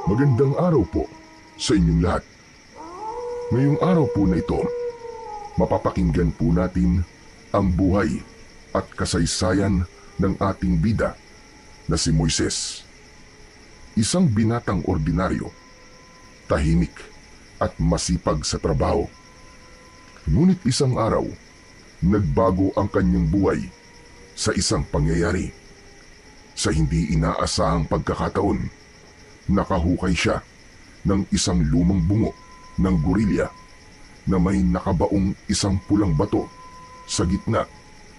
Magandang araw po sa inyong lahat. Ngayong araw po na ito, mapapakinggan po natin ang buhay at kasaysayan ng ating bida na si Moises. Isang binatang ordinaryo, tahimik at masipag sa trabaho. Ngunit isang araw, nagbago ang kanyang buhay sa isang pangyayari. Sa hindi inaasahang pagkakataon, nakahukay siya ng isang lumang bungo ng gorilya na may nakabaong isang pulang bato sa gitna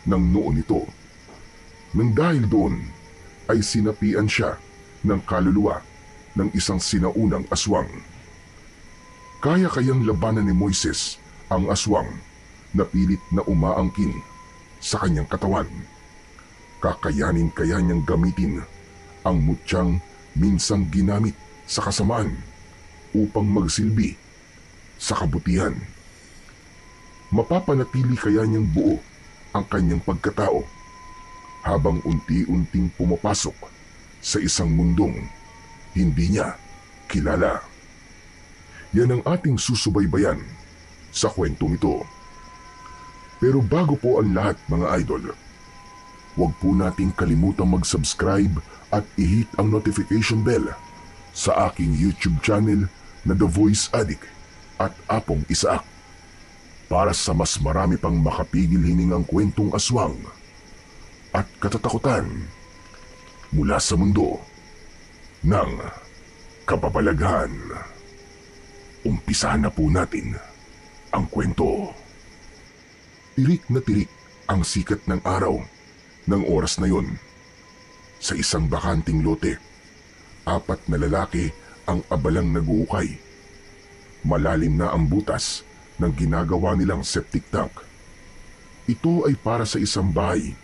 ng noo nito. Nang dahil doon ay sinapian siya ng kaluluwa ng isang sinaunang aswang. Kaya kayang labanan ni Moises ang aswang na pilit na umaangkin sa kanyang katawan. Kakayanin kaya niyang gamitin ang mutyang minsang ginamit sa kasamaan upang magsilbi sa kabutihan. Mapapanatili kaya niyang buo ang kanyang pagkatao habang unti-unting pumapasok sa isang mundong hindi niya kilala. Yan ang ating susubaybayan sa kwentong ito. Pero bago po ang lahat, mga idol, huwag po nating kalimutang mag-subscribe at i-hit ang notification bell sa aking YouTube channel na The Voice Addict at Apong Isaak para sa mas marami pang makapigil hiningang kwentong aswang at katatakutan mula sa mundo ng kababalaghan. Umpisahan na po natin ang kwento. Tirik na tirik ang sikat ng araw ng oras na yon. Sa isang bakanting lote, 4 na lalaki ang abalang nag-uukay. Malalim na ang butas ng ginagawa nilang septic tank. Ito ay para sa isang bahay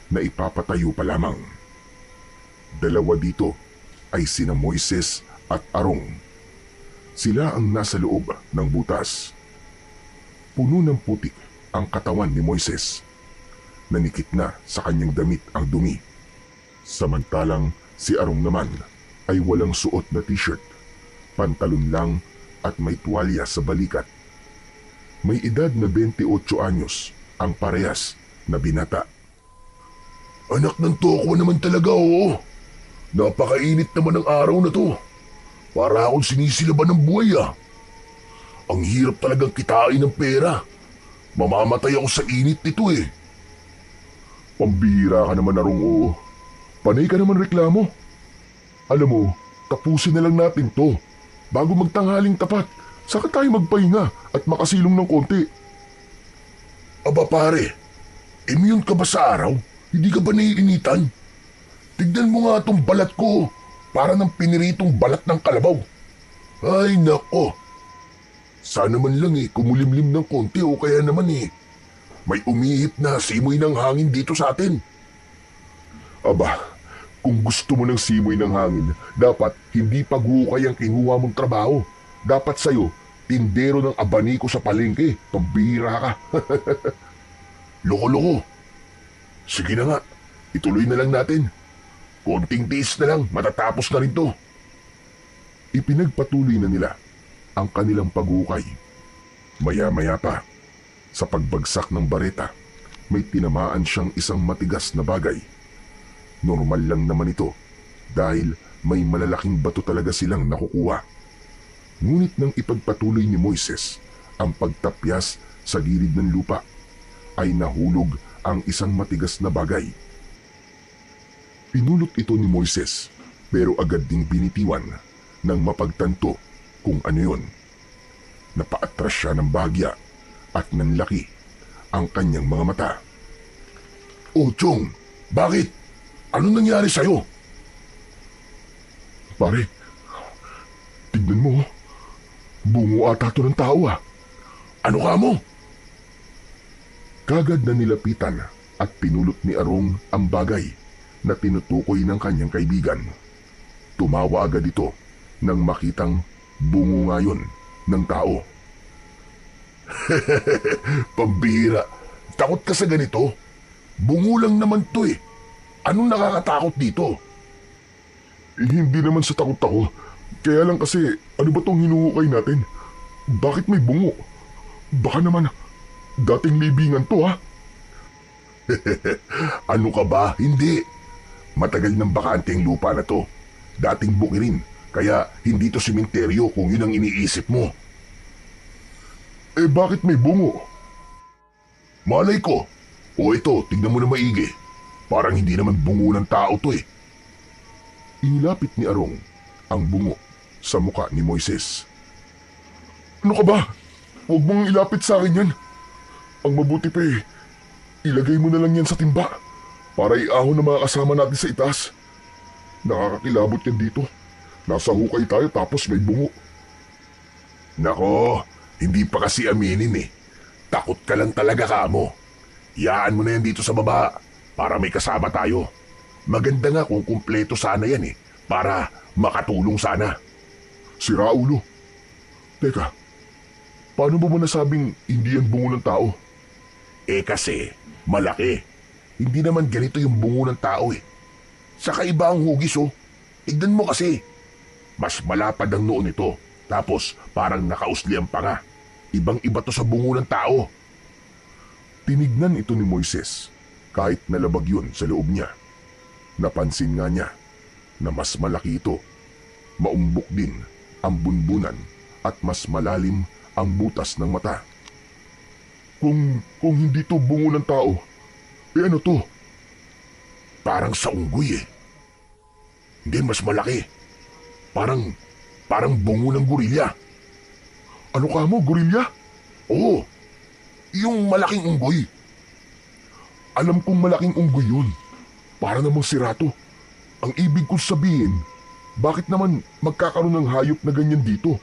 na ipapatayo pa lamang. 2 dito ay sina Moises at Arong. Sila ang nasa loob ng butas. Puno ng putik ang katawan ni Moises. Nanikit na sa kanyang damit ang dumi. Samantalang si Arong naman ay walang suot na t-shirt, pantalon lang at may tuwalya sa balikat. May edad na 28 anyos ang parehas na binata. Anak ng toko naman talaga, oo. Napakainit naman ang araw na to. Para akong sinisilaban ng buhay Ang hirap talagang kitain ng pera. Mamamatay ako sa init nito eh. Pambihira ka naman, Arong, oo. Panay ka naman reklamo. Alam mo, tapusin na lang natin to. Bago magtanghaling tapat, saka tayo magpahinga at makasilong ng konti. Aba pare, immune ka ba sa araw? Hindi ka ba naiinitan? Tignan mo nga itong balat ko. Para ng piniritong balat ng kalabaw. Ay nako. Sana man lang kumulimlim ng konti o kaya naman may umihip na simoy ng hangin dito sa atin. Aba, kung gusto mo ng simoy ng hangin, dapat hindi paghuhukay ang kinuha mong trabaho. Dapat sa'yo, tindero ng abaniko sa palengke. Pambihira ka. Loko-loko. Sige na nga, ituloy na lang natin. Konting tiis na lang, matatapos na rin to. Ipinagpatuloy na nila ang kanilang paghukay. Maya-maya pa, sa pagbagsak ng bareta, may tinamaan siyang isang matigas na bagay. Normal lang naman ito dahil may malalaking bato talaga silang nakukuha. Ngunit nang ipagpatuloy ni Moises ang pagtapyas sa gilid ng lupa, ay nahulog ang isang matigas na bagay. Pinulot ito ni Moises pero agad ding binitiwan nang mapagtanto kung ano yun. Napaatras siya ng bahagya at nanlaki ang kanyang mga mata. Oh, Chong, bakit? Ano nangyari sa'yo? Pare, tignan mo. Bungo ata to ng tao Ano ka mo? Kagad na nilapitan at pinulot ni Arong ang bagay na tinutukoy ng kanyang kaibigan. Tumawa agad ito nang makitang bungo nga yun ng tao. Pambihira, takot ka sa ganito? Bungo lang naman to Anong nakakatakot dito? Hindi naman sa takot ako. Kaya lang kasi, ano ba tong hinuhukay natin? Bakit may bungo? Baka naman, dating libingan to ha? Ano ka ba? Hindi. Matagal ng bakante ang lupa na to. Dating bukirin, kaya hindi to sementeryo kung yun ang iniisip mo. Eh bakit may bungo? Malay ko. O ito, tignan mo na maigi. Parang hindi naman bungo ng tao to eh. Inilapit ni Arong ang bungo sa muka ni Moises. Ano ka ba? Huwag mong ilapit sa akin yan. Ang mabuti pa eh, ilagay mo na lang yan sa timba para iahon ng mga kasama natin sa itaas. Nakakakilabot yan dito. Nasa hukay tayo tapos may bungo. Nako, hindi pa kasi aminin eh. Takot ka lang talaga kamo. Iyaan mo na yan dito sa baba para may kasama tayo. Maganda nga kung kumpleto sana yan eh, para makatulong sana. Si Raulo. Teka, paano mo nasabing hindi yan bungo ng tao? Eh kasi, malaki. Hindi naman ganito yung bungo ng tao eh. Saka iba ang hugis oh. Tignan mo kasi. Mas malapad ang noo nito. Tapos parang nakausli ang panga. Ibang-iba to sa bungo ng tao. Tinignan ito ni Moises kahit nalabag yun sa loob niya. Napansin nga niya na mas malaki ito. Maumbok din ang bunbunan at mas malalim ang butas ng mata. Kung hindi to bungo ng tao, eh ano to? Parang sa unggoy eh. Hindi, mas malaki. Parang bungo ng gorilya. Ano ka mo, gorilya? Oo, yung malaking unggoy. Alam kong malaking unggoy yun. Para namang sirato. Ang ibig kong sabihin, bakit naman magkakaroon ng hayop na ganyan dito?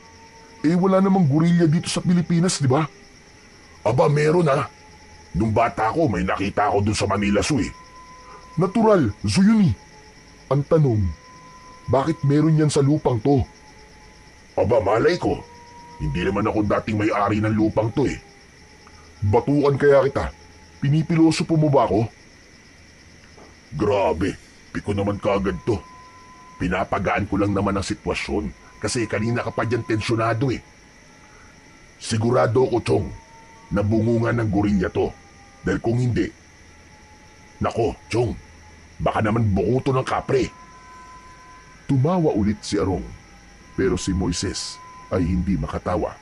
Eh wala namang gorilya dito sa Pilipinas, di ba? Aba, meron ah. Nung bata ko, may nakita ako dun sa Manila Zoo eh. Natural, zoo yun eh. Ang tanong, bakit meron yan sa lupang to? Aba, malay ko. Hindi naman ako dating may-ari ng lupang to eh. Batukan kaya kita. Pinipiloso po mo ba ako? Grabe, piko naman kaagad to. Pinapagaan ko lang naman ang sitwasyon kasi kanina ka pa dyan tensyonado eh. Sigurado ko, Chong, na bungungan ng gorilya to. Dahil kung hindi, nako, Chong, baka naman buko to ng kapre. Tumawa ulit si Arong, pero si Moises ay hindi makatawa.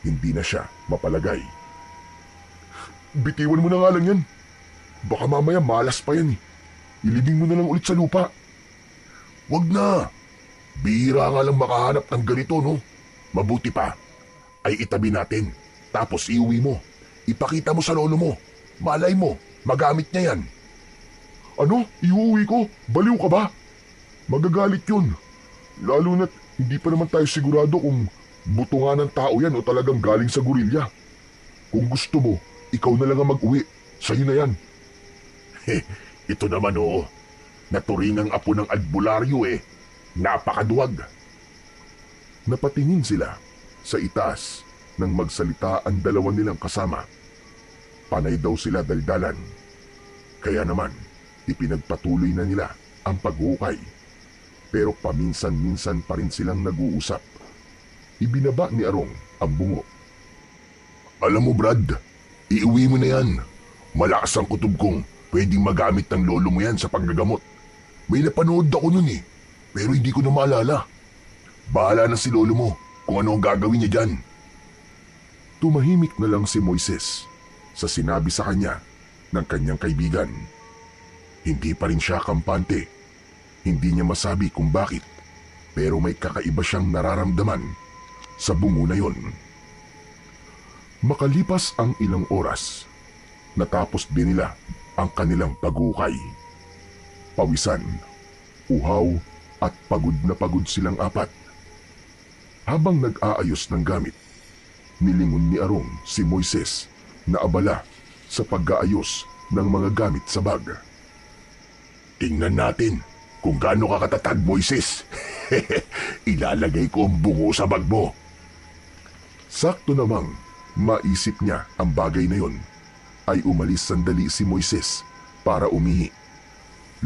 Hindi na siya mapalagay. Bitiwan mo na nga lang yan. Baka mamaya malas pa yan eh. Ilibing mo na lang ulit sa lupa. Wag na. Bihira nga lang makahanap ng ganito, no? Mabuti pa ay itabi natin. Tapos iuwi mo. Ipakita mo sa lolo mo. Malay mo, magamit niya yan. Ano? Iuwi ko? Baliw ka ba? Magagalit yun. Lalo na't hindi pa naman tayo sigurado kung buto nga ng tao yan o talagang galing sa gorilya. Kung gusto mo, ikaw na lang ang mag-uwi. Sa'yo na yan. Ito naman oo. Naturingang apo ng albularyo eh. Napakaduwag. Napatingin sila sa itaas nang magsalita ang dalawa nilang kasama. Panay daw sila daldalan. Kaya naman, ipinagpatuloy na nila ang paghukay. Pero paminsan-minsan pa rin silang nag-uusap. Ibinaba ni Arong ang bungo. Alam mo Brad, iuwi mo na yan. Malakas ang kutob kong pwedeng magamit ng lolo mo yan sa paggagamot. May napanood ako nun eh, pero hindi ko na maalala. Bahala na si lolo mo kung ano ang gagawin niya dyan. Tumahimik na lang si Moises sa sinabi sa kanya ng kanyang kaibigan. Hindi pa rin siya kampante. Hindi niya masabi kung bakit, pero may kakaiba siyang nararamdaman sa bungo na yon. Makalipas ang ilang oras, natapos din nila ang kanilang paghukay. Pawisan, uhaw at pagod na pagod silang apat. Habang nag-aayos ng gamit, nilingon ni Arong si Moises na abala sa pag-aayos ng mga gamit sa bag. Tingnan natin kung gaano ka katatag, Moises. Ilalagay ko ang bungo sa bag mo. Sakto namang maisip niya ang bagay na yon, ay umalis sandali si Moises para umihi.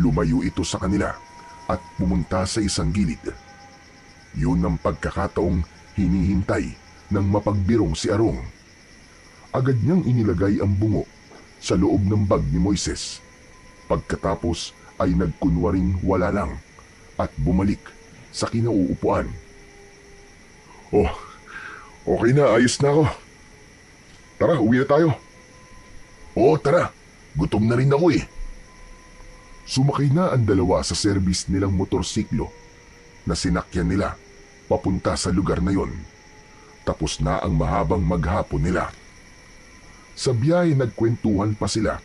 Lumayo ito sa kanila at pumunta sa isang gilid. Yun ang pagkakataong hinihintay ng mapagbirong si Arong. Agad niyang inilagay ang bungo sa loob ng bag ni Moises. Pagkatapos ay nagkunwaring wala lang at bumalik sa kinauupuan. Oh, okay na, ayos na ako. Tara, uwi na tayo. Oo, tara. Gutom na rin ako eh. Sumakay na ang dalawa sa service nilang motorsiklo na sinakyan nila papunta sa lugar na yon. Tapos na ang mahabang maghapon nila. Sa biyahe nagkwentuhan pa sila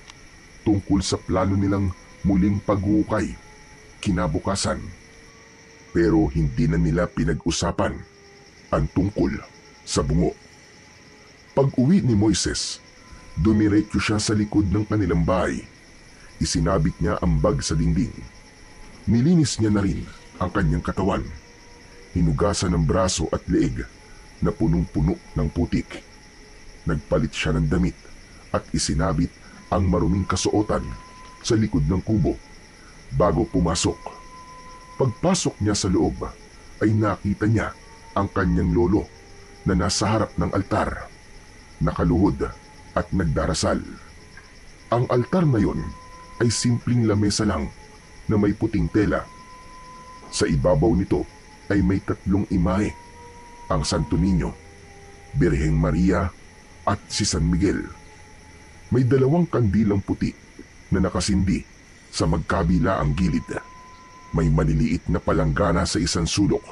tungkol sa plano nilang muling paghukay kinabukasan. Pero hindi na nila pinag-usapan ang tungkol sa bungo. Pag-uwi ni Moises, dumiretso siya sa likod ng kanilang bahay. Isinabit niya ang bag sa dingding. Nilinis niya na rin ang kanyang katawan. Hinugasan ang braso at leeg na punong-puno ng putik. Nagpalit siya ng damit at isinabit ang maruming kasuotan sa likod ng kubo bago pumasok. Pagpasok niya sa loob ay nakita niya ang kanyang lolo na nasa harap ng altar, nakaluhod at nagdarasal. Ang altar na yon ay simpleng lamesa lang na may puting tela. Sa ibabaw nito ay may 3 imahe, ang Santo Niño, Birheng Maria at si San Miguel. May 2 kandilang puti na nakasindi sa magkabila ang gilid. May maliliit na palanggana sa isang sulok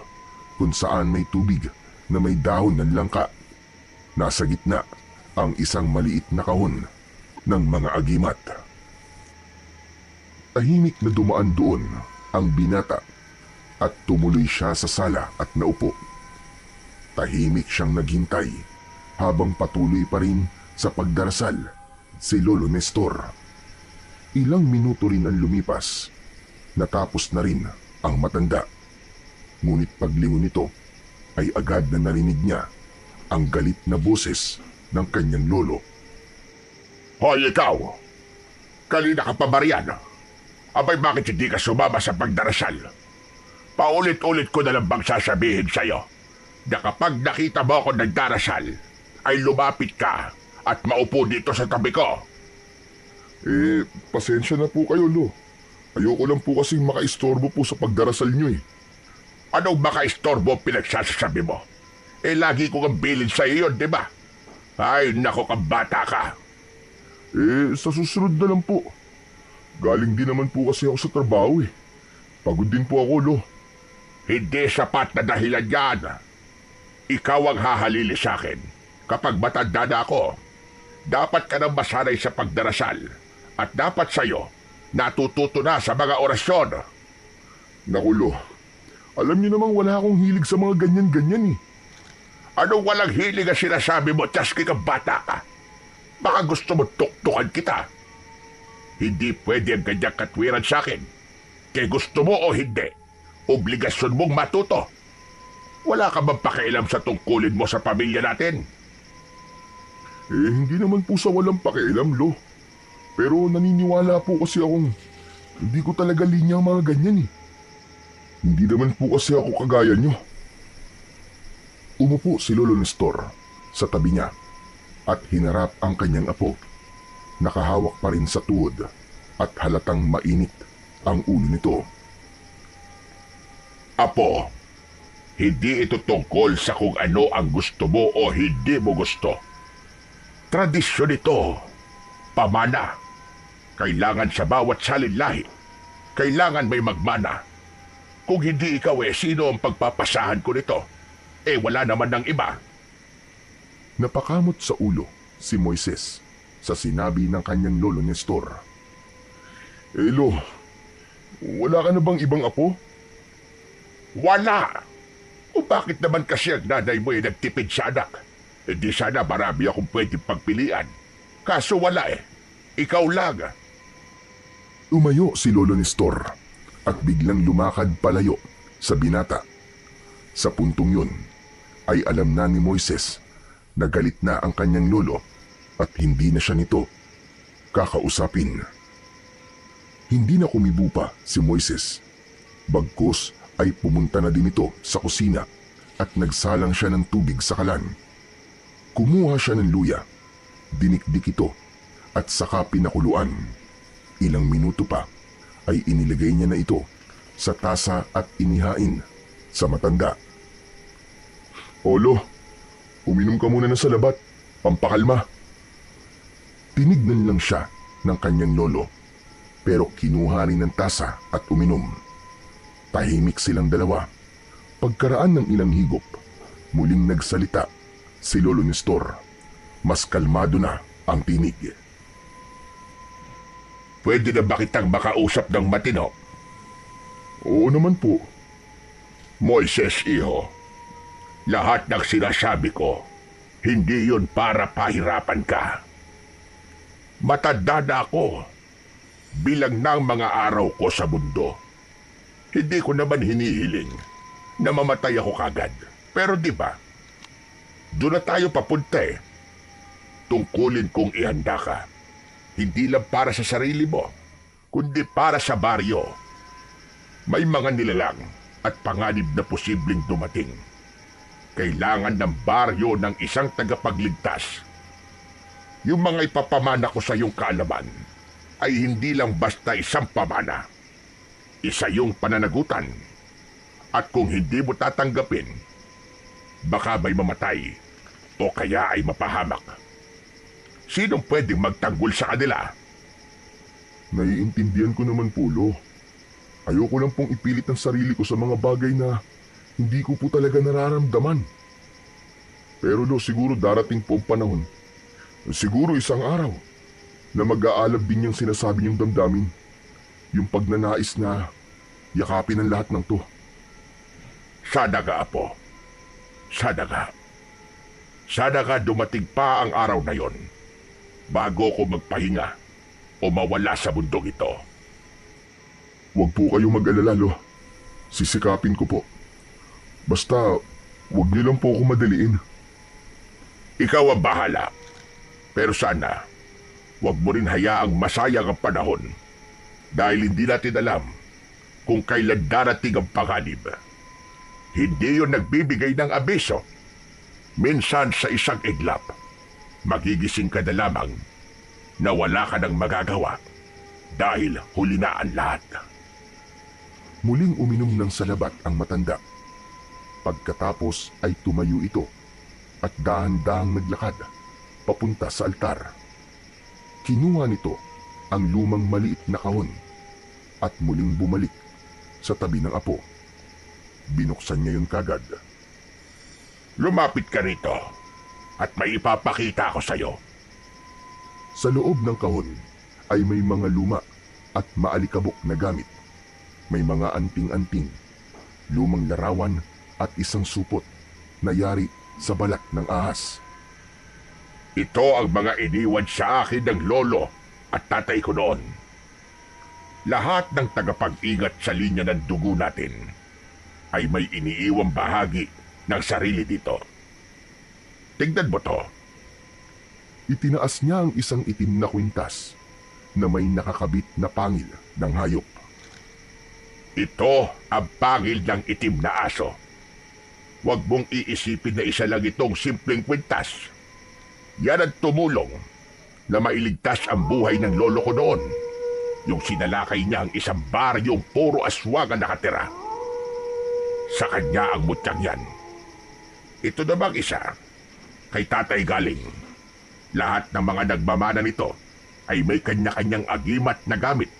kung saan may tubig na may dahon ng langka. Nasa gitna ang isang maliit na kahon ng mga agimat. Tahimik na dumaan doon ang binata at tumuloy siya sa sala at naupo. Tahimik siyang naghintay habang patuloy pa rin sa pagdarasal si Lolo Nestor. Ilang minuto rin ang lumipas. Natapos na rin ang matanda. Ngunit paglingon nito ay agad na narinig niya ang galit na boses ng kanyang lolo. Hoy ikaw! Kanina ka pa ba riyan? Abay bakit hindi ka sumama sa pagdarasal? Paulit-ulit ko na lang bang sasabihin sa'yo na kapag nakita mo ako nagdarasal ay lumapit ka at maupo dito sa tabi ko. Pasensya na po kayo, Lo. Ayoko lang po kasing makaistorbo po sa pagdarasal nyo eh. Anong makaistorbo pinagsasasabi mo? Lagi ko kang bilin sa iyo yun, di ba? Ay, nako kang bata ka. Sa susunod na lang po. Galing din naman po kasi ako sa trabaho eh. Pagod din po ako, Lo. Hindi sapat na dahilan yan. Ikaw ang hahalili sa akin. Kapag matanda na ako, dapat ka nang masanay sa pagdarasal. At dapat sa'yo, natututo na sa mga orasyon. Naku, Lo. Alam niyo namang wala akong hilig sa mga ganyan-ganyan eh. Anong walang hilig ang sinasabi mo, Tsaski kang bata ka? Baka gusto mo tuktukan kita. Hindi pwede ang ganyang katwiran sa akin. Kaya gusto mo o hindi, obligasyon mong matuto. Wala ka bang pakialam sa tungkulin mo sa pamilya natin? Hindi naman po sa walang pakialam, Lo. Pero naniniwala po kasi akong hindi ko talaga linya ang mga ganyan eh. Hindi naman po kasi ako kagaya nyo. Umupo si Lolo Nestor sa tabi niya at hinarap ang kanyang apo. Nakahawak pa rin sa tuhod at halatang mainit ang ulo nito. Apo, hindi ito tungkol sa kung ano ang gusto mo o hindi mo gusto. Tradisyon ito, pamana. Kailangan sa bawat salinlahi, kailangan may magmana. Kung hindi ikaw sino ang pagpapasahan ko nito? Wala naman ng iba. Napakamot sa ulo si Moises sa sinabi ng kanyang lolo Nestor. Lo, wala ka na bang ibang apo? Wala! O bakit naman kasi ang nanay mo nagtipid sa anak? Di sana marami akong pwedeng pagpilian. Kaso wala Ikaw lang. Umayo si Lolo Nestor at biglang lumakad palayo sa binata. Sa puntong yun ay alam na ni Moises na galit na ang kanyang lolo at hindi na siya nito kakausapin. Hindi na kumibo pa si Moises. Bagkus ay pumunta na din ito sa kusina at nagsalang siya ng tubig sa kalan. Kumuha siya ng luya, dinikdik ito at saka pinakuluan. Ilang minuto pa ay inilagay niya na ito sa tasa at inihain sa matanda. "Olo, uminom ka muna ng salabat, pampakalma." Tinignan lang siya ng kanyang lolo, pero kinuha rin ng tasa at uminom. Tahimik silang dalawa. Pagkaraan ng ilang higop, muling nagsalita si Lolo Nestor. Mas kalmado na ang tinig. "Pwede na ba kitang makausap ng matino?" "Oo naman po." "Moises, iho, lahat ng sinasabi ko, hindi yun para pahirapan ka. Matanda na ako, bilang ng mga araw ko sa mundo. Hindi ko naman hinihiling na mamatay ako kagad. Pero di ba, doon na tayo papunta eh. Tungkulin kong ihanda ka, hindi lang para sa sarili mo, kundi para sa baryo. May mga nilalang at panganib na posibleng dumating. Kailangan ng baryo ng isang tagapagligtas. Yung mga ipapamana ko sa iyong kaalaman ay hindi lang basta isang pamana. Isa yung pananagutan. At kung hindi mo tatanggapin, baka may mamatay o kaya ay mapahamak. Sinong pwedeng magtanggol sa kanila?" "Naiintindihan ko naman po, Lo. Ayoko lang pong ipilit ang sarili ko sa mga bagay na hindi ko po talaga nararamdaman. Pero Lo, siguro darating po ang panahon, siguro isang araw, na mag-aalab din yung sinasabi niyong damdamin. Yung pagnanais na yakapin ang lahat ng to." Sana nga, apo. Sana nga. Sana nga dumating pa ang araw na yon bago ko magpahinga o mawala sa mundong ito. "Huwag po kayong mag-alala, Lo. Sisikapin ko po. Basta, huwag niyo lang po ako madaliin." Ikaw ang bahala. Pero sana, huwag mo rin hayaang masayang ang panahon dahil hindi natin alam kung kailan darating ang panganib. Hindi yun nagbibigay ng abiso. Minsan sa isang iglap, magigising ka na lamang na wala ka nang magagawa dahil huli na ang lahat. Muling uminom ng salabat ang matanda. Pagkatapos ay tumayo ito at dahan-dahang naglakad papunta sa altar. Kinuha nito ang lumang maliit na kahon at muling bumalik sa tabi ng apo. Binuksan niya yun kagad. Lumapit ka rito at may ipapakita ko sa iyo. Sa loob ng kahon ay may mga luma at maalikabok na gamit. May mga anting-anting, lumang larawan at isang supot na yari sa balat ng ahas. Ito ang mga iniwan sa akin ng lolo at tatay ko noon. Lahat ng tagapag-ingat sa linya ng dugo natin ay may iniiwang bahagi ng sarili dito. Tingnan mo to. Itinaas niya ang isang itim na kwintas na may nakakabit na pangil ng hayop. Ito ang pangil ng itim na aso. Huwag mong iisipin na isa lang itong simpleng kwintas. Yan ang tumulong na mailigtas ang buhay ng lolo ko noon. Yung sinalakay niya ang isang baryong puro aswang ang nakatira. Sa kanya ang mutyang yan. Ito namang isa, kay tatay galing. Lahat ng mga nagmamana nito ay may kanya-kanyang agimat na gamit.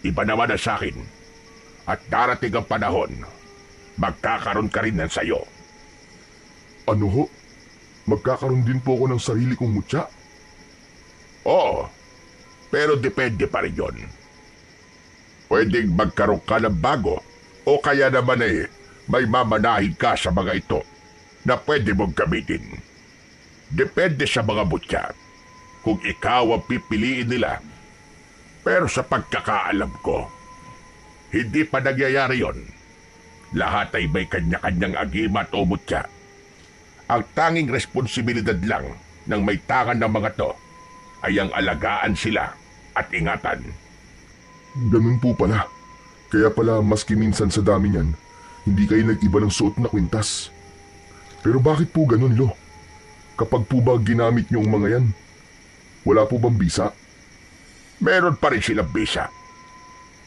Iba naman ang sa akin. At darating ang panahon, magkakaroon ka rin ng sayo. Ano ho? Magkakaroon din po ako ng sarili kong mutya? Oo, pero depende pa rin yun. Pwedeng magkaroon ka ng bago o kaya naman may mamanahin ka sa mga ito na pwede mong gamitin. Depende sa mga mutya kung ikaw ang pipiliin nila. Pero sa pagkakaalam ko, hindi pa nangyayari yon. Lahat ay may kanya-kanyang agimat o mutya. Ang tanging responsibilidad lang ng may tangan ng mga to ay ang alagaan sila at ingatan. Ganun po pala. Kaya pala maski minsan sa dami niyan, hindi kayo nag-iba ng suot na kwintas. Pero bakit po ganun, Lo? Kapag po ba ginamit niyo ang mga yan, wala po bang bisa? Meron pa rin silang bisa.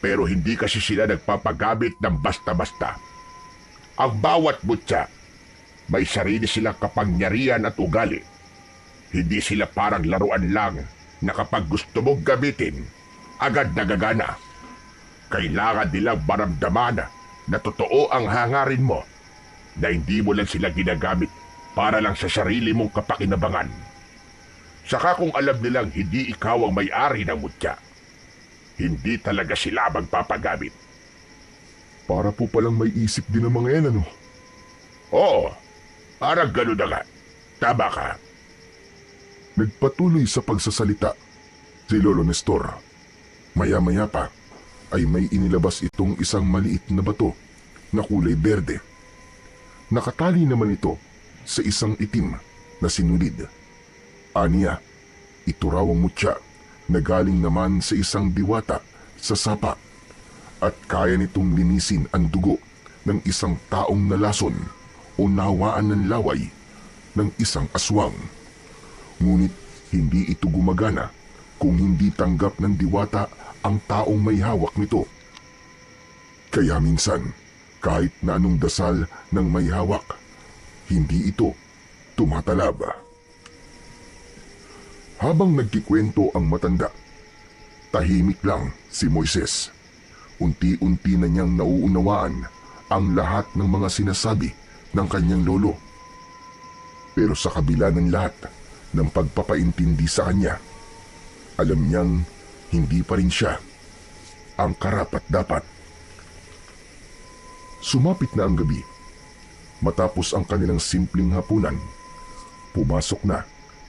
Pero hindi kasi sila nagpapagamit ng basta-basta. Ang bawat butya, may sarili silang kapangyarihan at ugali. Hindi sila parang laruan lang na kapag gusto mong gamitin, agad nagagana. Kailangan nilang maramdaman na totoo ang hangarin mo, na hindi mo lang sila ginagamit para lang sa sarili mong kapakinabangan. Saka kung alam nilang hindi ikaw ang may-ari ng mutya, hindi talaga sila magpapagamit. Para po palang may isip din ang mga yan, ano? Oo, parang gano'n na nga. Tama ka. Nagpatuloy sa pagsasalita si Lolo Nestor. Maya-maya pa ay may inilabas itong isang maliit na bato na kulay berde. Nakatali naman ito sa isang itim na sinulid. Aniya, ito raw ang mutya na galing naman sa isang diwata sa sapa at kaya nitong linisin ang dugo ng isang taong nalason o nawaan ng laway ng isang aswang. Ngunit hindi ito gumagana kung hindi tanggap ng diwata ang taong may hawak nito. Kaya minsan, kahit na anong dasal ng may hawak, hindi ito tumatalab. Habang nagkikwento ang matanda, tahimik lang si Moises. Unti-unti na niyang nauunawaan ang lahat ng mga sinasabi ng kanyang lolo. Pero sa kabila ng lahat ng pagpapaintindi sa kanya, alam niyang hindi pa rin siya ang karapat-dapat. Sumapit na ang gabi. Matapos ang kanilang simpleng hapunan, pumasok na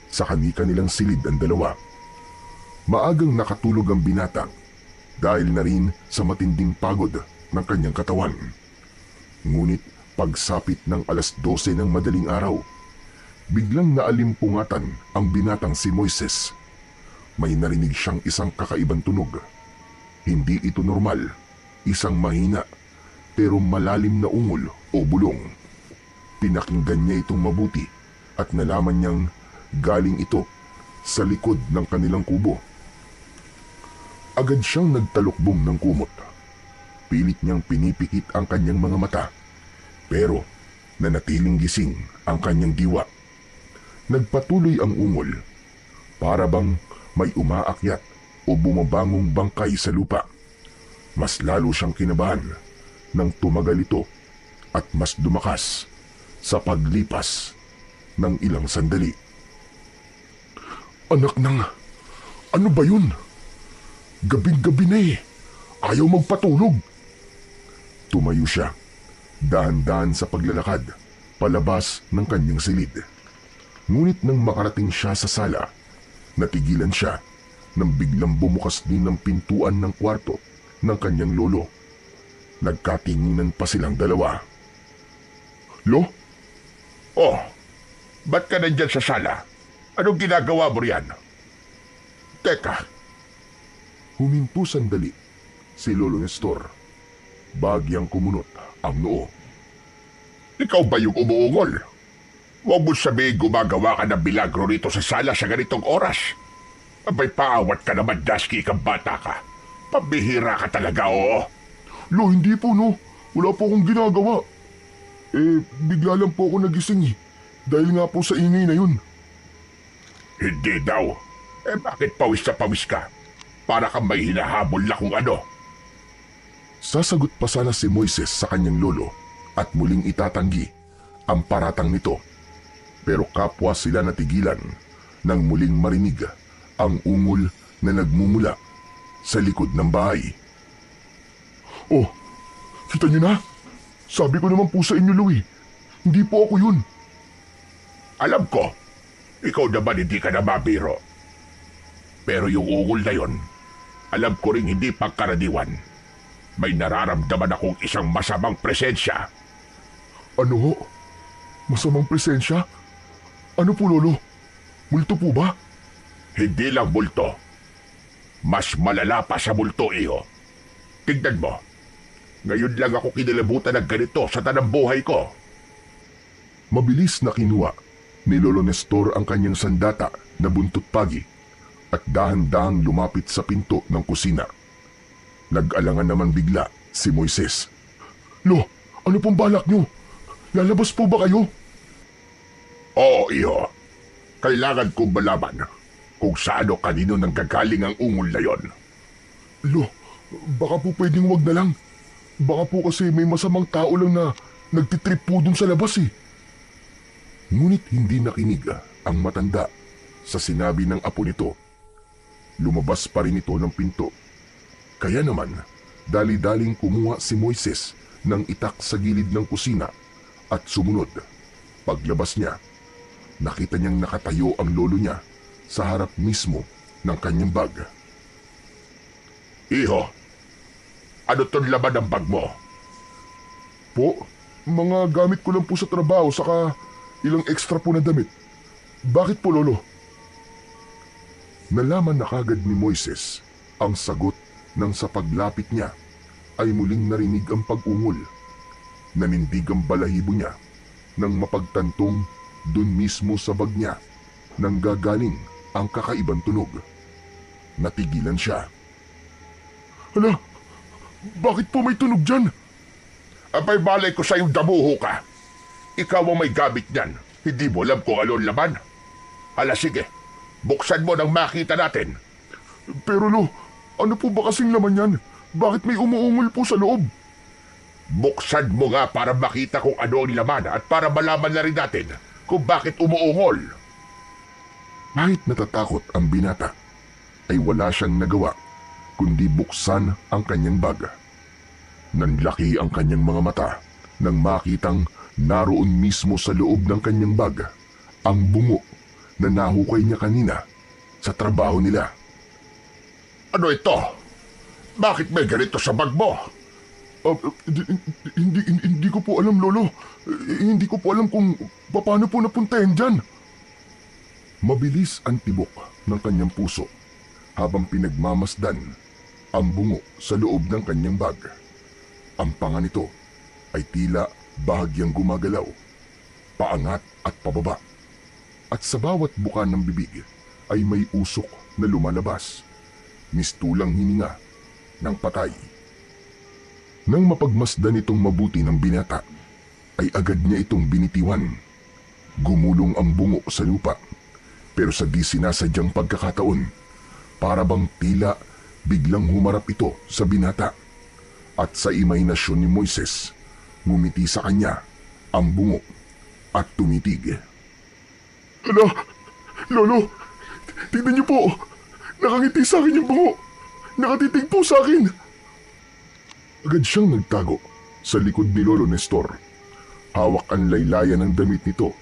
sa kani-kanilang silid ang dalawa. Maagang nakatulog ang binata dahil na rin sa matinding pagod ng kanyang katawan. Ngunit pagsapit ng 12:00 ng madaling araw, biglang naalimpungatan ang binatang si Moises. May narinig siyang isang kakaibang tunog. Hindi ito normal, isang mahina pero malalim na ungol o bulong. Pinakinggan niya itong mabuti at nalaman niyang galing ito sa likod ng kanilang kubo. Agad siyang nagtalukbong ng kumot. Pilit niyang pinipikit ang kanyang mga mata, pero nanatiling gising ang kanyang diwa. Nagpatuloy ang ungol, para bang may umaakyat o bumabangong bangkay sa lupa. Mas lalo siyang kinabahan nang tumagal ito at mas dumakas sa paglipas ng ilang sandali. Anak ng... ano ba yun? Gabing-gabi na eh. Ayaw magpatulog. Tumayo siya, dahan-dahan sa paglalakad, palabas ng kanyang silid. Ngunit nang makarating siya sa sala, natigilan siya nang biglang bumukas din ang pintuan ng kwarto ng kanyang lolo. Nagkatinginan pa silang dalawa. Lo? Oh, ba't ka nandyan sa sala? Anong ginagawa mo riyan? Teka, Huminto sandali si Lolo Nestor. Bagyang kumunot ang noo. ikaw ba yung umuungol? Huwag mo sabihin gumagawa ka ng milagro rito sa sala sa ganitong oras. Abay, paawat ka naman, Dasky, kang bata ka. Pambihira ka talaga, oo. Lo, hindi po, no. Wala po akong ginagawa. Bigla lang po ako nagising eh. Dahil nga po sa ingay na yun. Hindi daw. Bakit pawis na pawis ka? Para kang may hinahabol na kung ano. Sasagot pa sana si Moises sa kanyang lolo at muling itatanggi ang paratang nito. Pero kapwa sila natigilan nang muling marinig ang ungol na nagmumula sa likod ng bahay. Oh, kita niyo na? Sabi ko naman po sa inyo, Louie. Hindi po ako yun. Alam ko, ikaw naman hindi ka na mabiro. Pero yung ungol na yon, alam ko rin hindi pagkaraniwan. May nararamdaman akong isang masamang presensya. Ano ho? Masamang presensya? Ano po, Lolo? Multo po ba? Hindi lang multo. Mas malala pa sa multo, iho. Tignan mo. Ngayon lang ako kinilabutan ng ganito sa tanang buhay ko. Mabilis na kinuha ni Lolo Nestor ang kanyang sandata na buntot pagi at dahan-dahang lumapit sa pinto ng kusina. Nag-alangan naman bigla si Moises. Lo, ano pong balak nyo? Lalabas po ba kayo? Oo, iho. Kailangan kong malaman kung saan o kanino nanggagaling ang ungol na yon. Lo, baka po pwedeng wag na lang. Baka po kasi may masamang tao lang na nagtitrip po dun sa labas eh. Ngunit hindi nakinig ang matanda sa sinabi ng apo nito. Lumabas pa rin ito ng pinto. Kaya naman, dali-daling kumuha si Moises ng itak sa gilid ng kusina at sumunod. Paglabas niya, nakita niyang nakatayo ang lolo niya sa harap mismo ng kanyang bag. Iho, ano tong laman ng bag mo? Po, mga gamit ko lang po sa trabaho saka ilang extra po na damit. Bakit po, lolo? Nalaman na kagad ni Moises ang sagot nang sa paglapit niya ay muling narinig ang pag-ungol. Nanindig ang balahibo niya nang mapagtantong dun mismo sa bag niya nang gagaling ang kakaibang tunog. Natigilan siya. Hala, bakit po may tunog dyan? Abay balay ko sa'yong damuho ka. Ikaw ang may gamit niyan. Hindi mo alam kung ano ang laman. Hala sige, buksan mo nang makita natin. Pero lo, ano po ba kasing laman yan? Bakit may umuungol po sa loob? Buksan mo nga para makita kung ano ang laman at para malaman na rin natin kung bakit umuungol. Kahit natatakot ang binata, ay wala siyang nagawa kundi buksan ang kanyang bag. Nanlaki ang kanyang mga mata nang makitang naroon mismo sa loob ng kanyang bag ang bungo na nahukay niya kanina sa trabaho nila. Ano ito? Bakit may ganito sa bag mo? Hindi ko po alam, lolo. Hindi ko po alam kung paano po napunta yan dyan. Mabilis ang tibok ng kanyang puso habang pinagmamasdan ang bungo sa loob ng kanyang bag. Ang panga nito ay tila bahagyang gumagalaw, paangat at pababa. At sa bawat buka ng bibig ay may usok na lumalabas, mistulang hininga ng patay. Nang mapagmasdan itong mabuti ng binata, ay agad niya itong binitiwan. Gumulong ang bungo sa lupa, pero sa di sinasadyang pagkakataon, para bang tila biglang humarap ito sa binata. At sa imahinasyon ni Moises, ngumiti sa kanya ang bungo at tumitig. Hala, lolo, tignan niyo po, nakangiti sa akin yung bungo. Nakatitig po sa akin. Agad siyang nagtago sa likod ni Lolo Nestor. Hawak ang laylayan ng damit nito,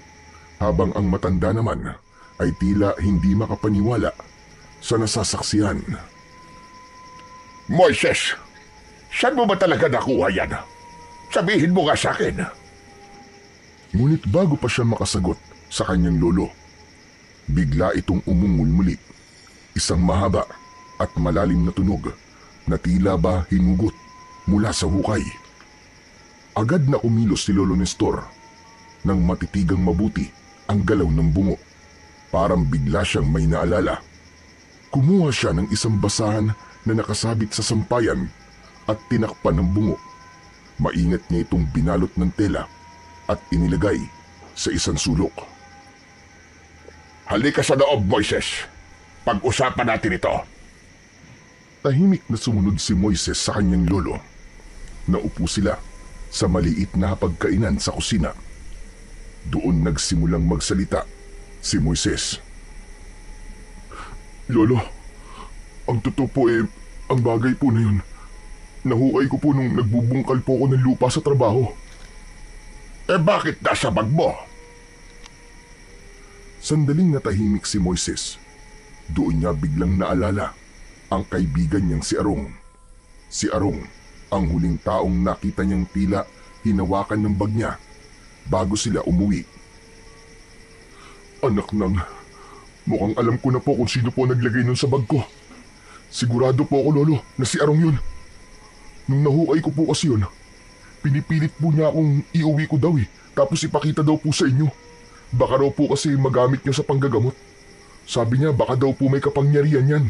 habang ang matanda naman ay tila hindi makapaniwala sa nasasaksihan. Moises, saan mo ba talaga nakuha yan? Sabihin mo nga sa akin. Ngunit bago pa siya makasagot sa kanyang lolo, bigla itong umungol muli. Isang mahaba at malalim na tunog na tila ba hinugot mula sa hukay. Agad na kumilos si Lolo Nestor nang matitigang mabuti ang galaw ng bungo. Parang bigla siyang may naalala. Kumuha siya ng isang basahan na nakasabit sa sampayan at tinakpan ng bungo. Maingat niya itong binalot ng tela at inilagay sa isang sulok. Halika sa loob, Moises. Pag-usapan natin ito. Tahimik na sumunod si Moises sa kanyang lolo. Naupo sila sa maliit na pagkainan sa kusina. Doon nagsimulang magsalita si Moises. Lolo, ang totoo po ang bagay po na yun. Nahukay ko po nung nagbubungkal po ako ng lupa sa trabaho. Bakit nasa bag mo? Sandaling natahimik si Moises. Doon niya biglang naalala ang kaibigan niyang si Arong. Si Arong, ang huling taong nakita niyang tila hinawakan ng bag niya bago sila umuwi. Anak nang, mukhang alam ko na po kung sino po naglagay nun sa bag ko. Sigurado po ako, lolo, na si Arong yun. Nung nahukay ko po kasi yun, pinipilit po niya akong iuwi ko daw tapos ipakita daw po sa inyo. Baka raw po kasi magamit niyo sa panggagamot. Sabi niya baka daw po may kapangyarihan yan.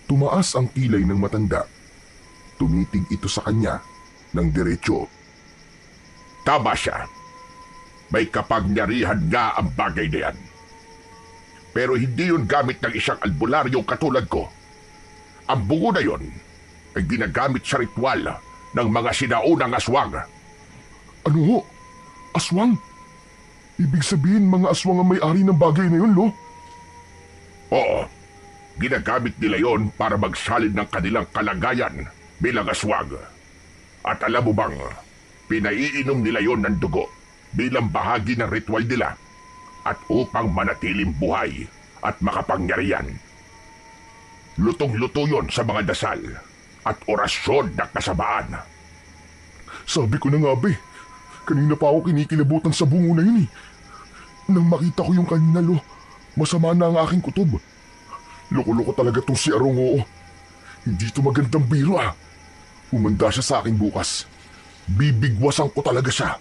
Tumaas ang kilay ng matanda. Tumitig ito sa kanya ng diretsyo. Tama siya. May kapangyarihan nga ang bagay na yan. Pero hindi yun gamit ng isang albularyong katulad ko. Ang bungo na yun ay ginagamit sa ritual ng mga sinaunang aswang. Ano ho? Aswang? Ibig sabihin mga aswang ang may-ari ng bagay na yun, Lo? Oo. Ginagamit nila yon para magsalin ng kanilang kalagayan bilang aswang. At alam mo bang, pinaiinom nila yon ng dugo bilang bahagi ng ritual nila at upang manatiling buhay at makapangyarihan. Lutong-luto yon sa mga dasal at orasyon ng kasamaan. Sabi ko na nga be, kanina pa ako kinikilabutan sa bungo na yun Nang makita ko yung kanina, Lo, masama na ang aking kutob. Loko-loko talaga tong si Arong. Hindi to magandang biro Humanda siya sa akin bukas. Bibigwasan ko talaga siya.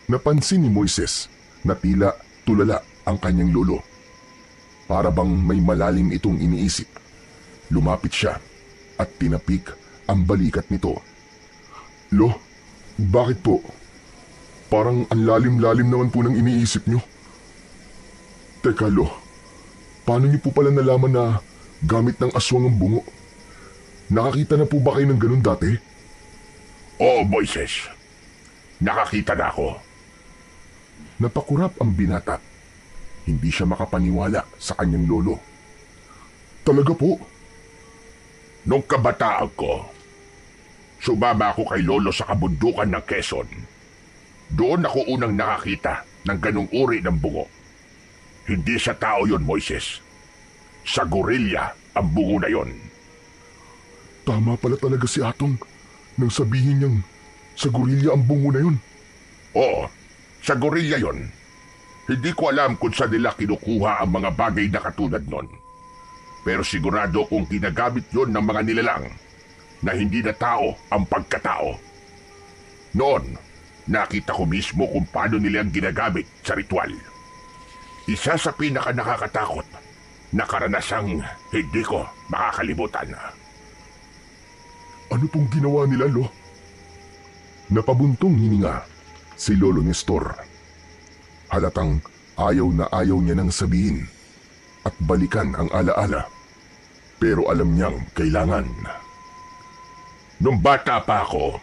Napansin ni Moises na tila tulala ang kanyang lolo. Para bang may malalim itong iniisip. Lumapit siya at tinapik ang balikat nito. Lo, bakit po? Parang ang lalim-lalim naman po ng iniisip niyo. Teka, Lo. Paano niyo po pala nalaman na gamit ng aswang ang bungo? Nakakita na po ba kayo ng ganun dati? Oo, Moises. Nakakita na ako. Napakurap ang binata. Hindi siya makapaniwala sa kanyang lolo. Talaga po? Nung kabataan ko, sumama ako kay lolo sa kabundukan ng Quezon. Doon ako unang nakakita ng ganung uri ng bungo. Hindi sa tao yon, Moises. Sa gorilla ang bungo na yon. Tama pala talaga si Atong nang sabihin niyang sa gorilla ang bungo na yon. Oo, sa gorilla yon. Hindi ko alam kung saan nila kinukuha ang mga bagay na katulad nun. Pero sigurado kung ginagamit yon ng mga nilalang na hindi na tao ang pagkatao. Noon, nakita ko mismo kung paano nila ang ginagamit sa ritual. Isa sa pinaka-nakakatakot na karanasang hindi ko makakalimutan. Ano pong ginawa nila, Lo? Napabuntong hininga si Lolo Nestor. Halatang ayaw na ayaw niya nang sabihin at balikan ang alaala. Pero alam niyang kailangan. Nung bata pa ako,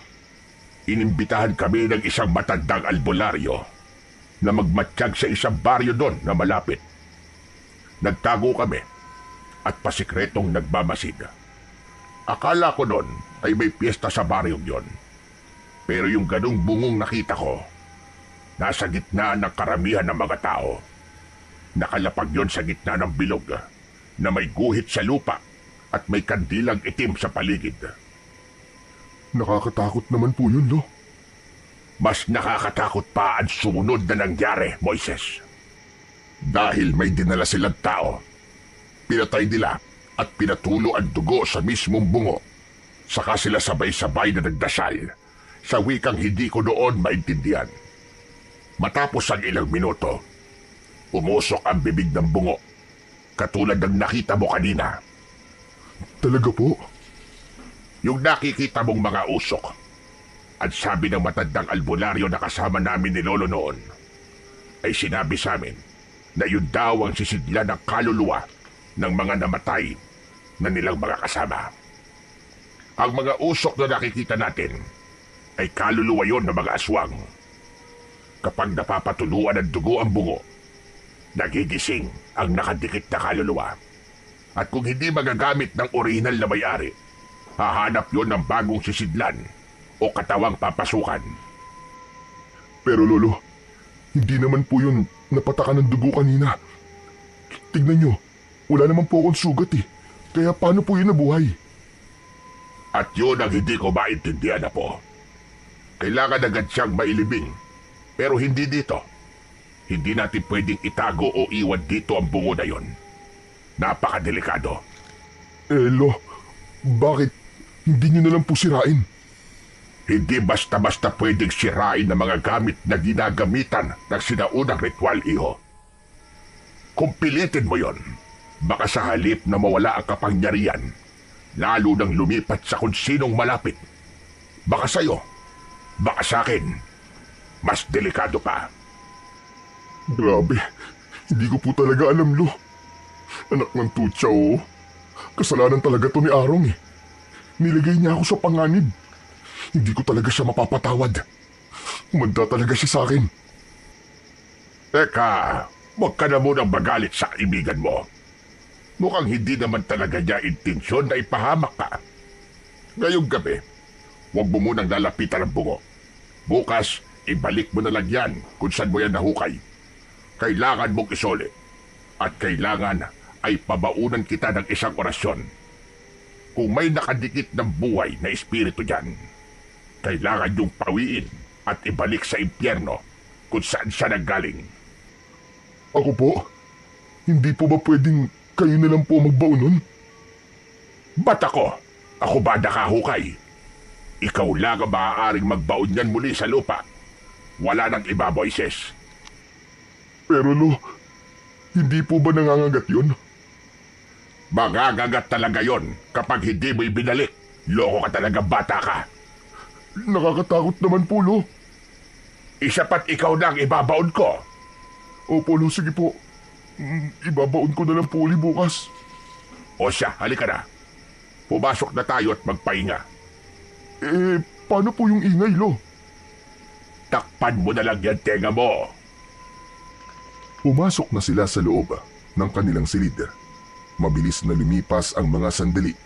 inimbitahan kami ng isang matandang albularyo na magmatsyag sa isang baryo doon na malapit. Nagtago kami at pasikretong nagmamasid. Akala ko noon ay may piyesta sa baryong yon. Pero yung ganung bungong nakita ko, nasa gitna ng karamihan ng mga tao. Nakalapag yon sa gitna ng bilog na may guhit sa lupa at may kandilang itim sa paligid. Nakakatakot naman po yun, Lo. Mas nakakatakot pa ang sumunod na nangyari, Moises. Dahil may dinala silang tao. Pinatay nila at pinatulo ang dugo sa mismong bungo. Saka sila sabay-sabay na nagdasal sa wikang hindi ko noon maintindihan. Matapos ang ilang minuto, umusok ang bibig ng bungo, katulad ng nakita mo kanina. Talaga po? Yung nakikita mong mga usok. At sabi ng matandang albularyo na kasama namin ni Lolo noon, ay sinabi sa amin na yun daw ang sisidla ng kaluluwa ng mga namatay na nilang mga kasama. Ang mga usok na nakikita natin ay kaluluwa yon ng mga aswang. Kapag napapatuluan ng dugo ang bungo, nagigising ang nakadikit na kaluluwa. At kung hindi magagamit ng orihinal na may-ari, hahanap yon ng bagong sisidlan o katawang papasukan. Pero Lolo, hindi naman po yun napatakan ng dugo kanina. Tignan nyo, wala naman po akong sugat Kaya paano po yun nabuhay? At yun ang hindi ko maintindihan na po. Kailangan agad siyang mailibing. Pero hindi dito. Hindi natin pwedeng itago o iwan dito ang bungo na yon. Napakadelikado. Lo, bakit? Hindi niyo na lang po sirain. Hindi basta-basta pwedeng sirain ng mga gamit na ginagamitan ng sinaunang ritual, iho. Kung pilitin mo yon, baka sa halip na mawala ang kapangyarihan, lalo nang lumipat sa kung sinong malapit. Baka sa'yo, baka sa akin, mas delikado pa. Grabe, hindi ko po talaga alam, Lo. Anak ng tutsa, oo. Kasalanan talaga to ni Arong eh. Nilagay niya ako sa panganib. Hindi ko talaga siya mapapatawad. Humanda talaga siya sa akin. Teka, huwag ka na munang magalit sa kaibigan mo. Mukhang hindi naman talaga niya intensyon na ipahamak ka. Ngayong gabi, huwag mo munang lalapitan ang bungo. Bukas, ibalik mo na lang yan kung saan mo yan nahukay. Kailangan mong isole. At kailangan ay pabaunan kita ng isang orasyon. Kung may nakadikit ng buhay na espiritu dyan, kailangan yung pawiin at ibalik sa impyerno kung saan siya nanggaling. Ako po? Hindi po ba pwedeng kayo na lang po magbaon nun? Ba't ako? Ako ba nakahukay? Ikaw lang ang maaaring magbaon yan muli sa lupa. Wala nang iba, Moises. Pero Lo, hindi po ba nangangagat yun? Magagagat talaga yon kapag hindi mo ibinalik. Loko ka talaga, bata ka. Nakakatakot naman po, Lo. Isa pat ikaw na ang ibabaon ko. Opo, Lo, sige po. Ibabaon ko na lang po uli bukas. O siya, halika na. Pumasok na tayo at magpahinga. Paano po yung ingay, Lo? Takpan mo na lang yan tenga mo. Pumasok na sila sa loob ng kanilang silid. Mabilis na lumipas ang mga sandali.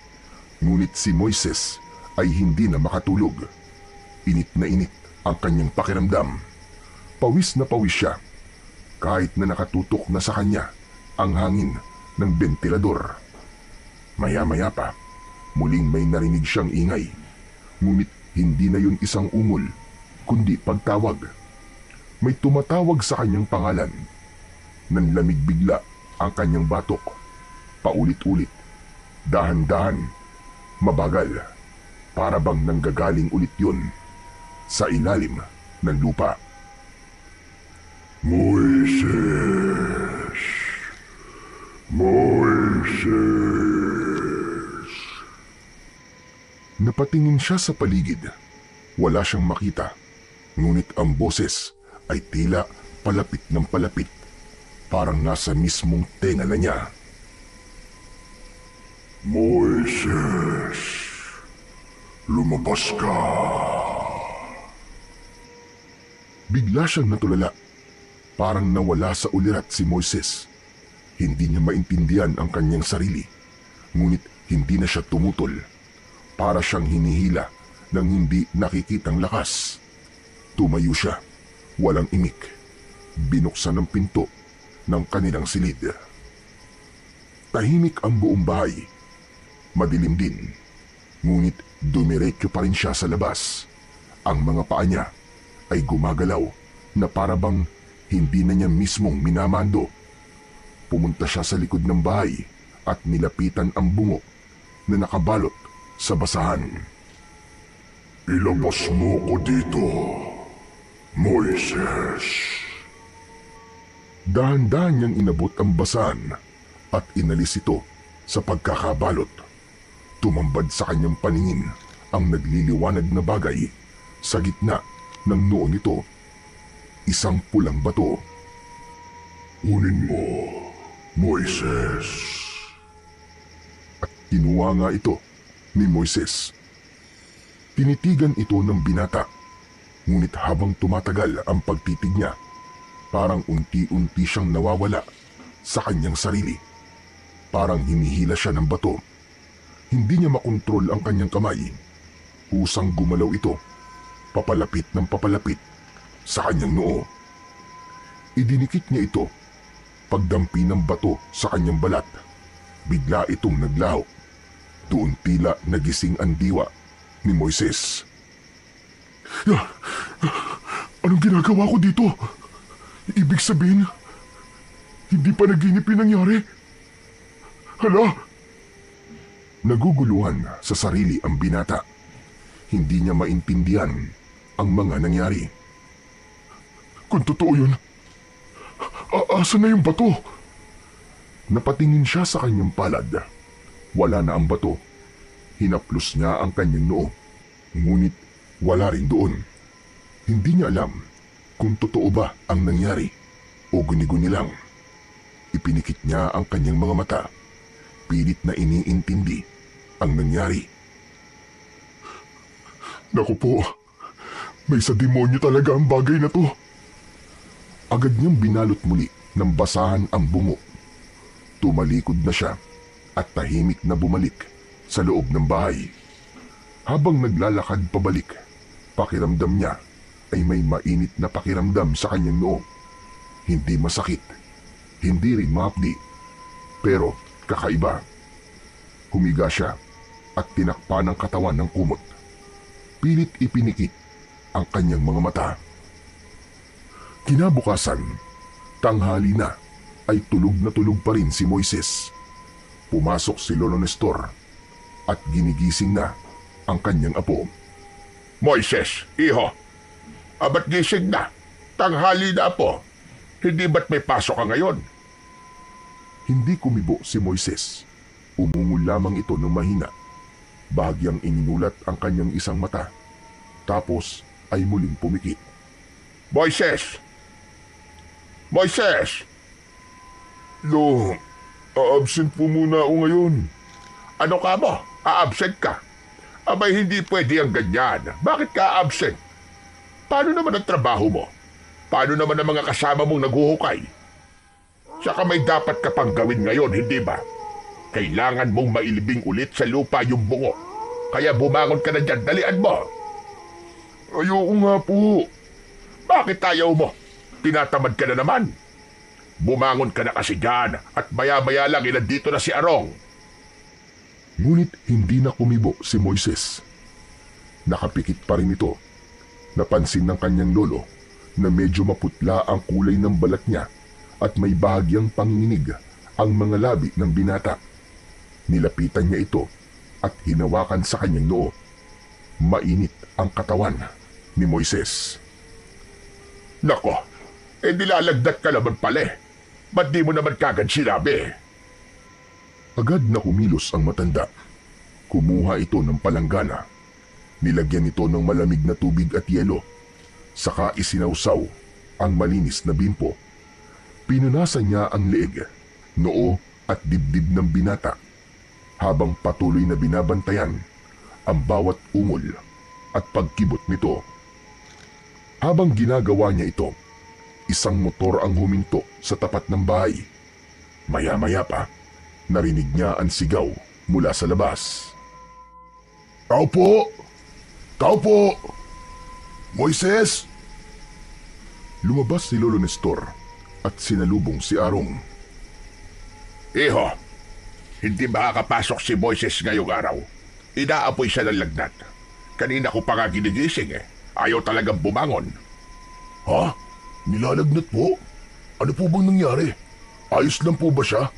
Ngunit si Moises ay hindi na makatulog. Init na init ang kanyang pakiramdam. Pawis na pawis siya. Kahit na nakatutok na sa kanya ang hangin ng bentilador. Maya-maya pa, muling may narinig siyang ingay. Ngunit hindi na yun isang ungol, kundi pagtawag. May tumatawag sa kanyang pangalan. Nanlamig bigla ang kanyang batok. Paulit-ulit, dahan-dahan, mabagal, para bang nanggagaling ulit yun sa ilalim ng lupa. Moises! Moises! Napatingin siya sa paligid. Wala siyang makita. Ngunit ang boses ay tila palapit ng palapit. Parang nasa mismong tenga na niya. Moises! Lumabas ka! Bigla siyang natulala. Parang nawala sa ulirat si Moises. Hindi niya maintindihan ang kanyang sarili. Ngunit hindi na siya tumutol. Para siyang hinihila ng hindi nakikitang lakas. Tumayo siya. Walang imik. Binuksan ang pinto ng kanilang silid. Tahimik ang buong bahay. Madilim din. Ngunit dumiretso pa rin siya sa labas. Ang mga paa niya ay gumagalaw na parabang hindi na niya mismong minamando. Pumunta siya sa likod ng bahay at nilapitan ang bungo na nakabalot sa basahan. Ilabas mo ko dito, Moises. Dahan-dahan niyang inabot ang basahan at inalis ito sa pagkakabalot. Tumambad sa kanyang paningin ang nagliliwanag na bagay sa gitna ng noo nito. Isang pulang bato. Kunin mo, Moises. At kinuha nga ito ni Moises. Tinitigan ito ng binata. Ngunit habang tumatagal ang pagtitig niya, parang unti-unti siyang nawawala sa kanyang sarili. Parang hinihila siya ng bato. Hindi niya makontrol ang kanyang kamay. Kusang gumalaw ito, papalapit ng papalapit sa kanyang noo. Idinikit niya ito, pagdampi ng bato sa kanyang balat. Bigla itong naglaho. Doon tila nagising ang diwa ni Moises. Anong ginagawa ko dito? Ibig sabihin, hindi pa naginip yung nangyari. Hala! Naguguluhan sa sarili ang binata. Hindi niya maintindihan ang mga nangyari. Kung totoo yun, asa na yung bato? Napatingin siya sa kanyang palad. Wala na ang bato. Hinaplos niya ang kanyang noo. Ngunit wala rin doon. Hindi niya alam kung totoo ba ang nangyari o guni-guni lang. Ipinikit niya ang kanyang mga mata. Pilit na iniintindi ang nangyari. Naku po, may sa demonyo talaga ang bagay na to. Agad niyang binalot muli ng basahan ang bungo. Tumalikod na siya at tahimik na bumalik sa loob ng bahay. Habang naglalakad pabalik, pakiramdam niya ay may mainit na pakiramdam sa kanyang noo. Hindi masakit, hindi rin mahapdi, pero kakaiba. Humiga siya at tinakpan ang katawan ng kumot. Pilit ipinikit ang kanyang mga mata. Kinabukasan, tanghali na, ay tulog na tulog pa rin si Moises. Pumasok si Lolo Nestor at ginigising na ang kanyang apo. Moises, iho, ba't gising na? Tanghali na po. Hindi ba't may pasok ka ngayon? Hindi kumibo si Moises. Umungol lamang ito ng mahina. Bahagyang ininulat ang kanyang isang mata. Tapos ay muling pumikit. Moises! Moises! Lo, absent po muna ako ngayon. Ano ka mo? Absent ka? Abay, hindi pwede ang ganyan. Bakit ka absent? Paano naman ang trabaho mo? Paano naman ang mga kasama mong naghuhukay? Saka may dapat ka pang gawin ngayon, hindi ba? Kailangan mong mailibing ulit sa lupa yung bungo. Kaya bumangon ka na dyan, dalian mo. Ayoko nga po. Bakit ayaw mo? Tinatamad ka na naman. Bumangon ka na kasi dyan at maya-maya lang dito na si Arong. Ngunit hindi na kumibo si Moises. Nakapikit pa rin ito. Napansin ng kanyang lolo na medyo maputla ang kulay ng balat niya at may bahagyang panginginig ang mga labi ng binata. Nilapitan niya ito at hinawakan sa kanyang noo. Mainit ang katawan ni Moises. Nako, dilalagdat ka naman pala. Ba't di mo naman kagad sinabi? Agad na kumilos ang matanda. Kumuha ito ng palanggana. Nilagyan ito ng malamig na tubig at yelo. Saka isinawsaw ang malinis na bimpo. Pinunasan niya ang leeg, noo at dibdib ng binata habang patuloy na binabantayan ang bawat ungol at pagkibot nito. Habang ginagawa niya ito, isang motor ang huminto sa tapat ng bahay. Maya-maya pa, narinig niya ang sigaw mula sa labas. Tao po! Tao po! Moises! Lumabas si Lolo Nestor at sinalubong si Arong. Iho, hindi makakapasok si Moises ngayong araw. Inaapoy siya ng lagnat. Kanina ko pa nga ginigising Ayaw talagang bumangon. Ha? Nilalagnat po? Ano po bang nangyari? Ayos lang po ba siya?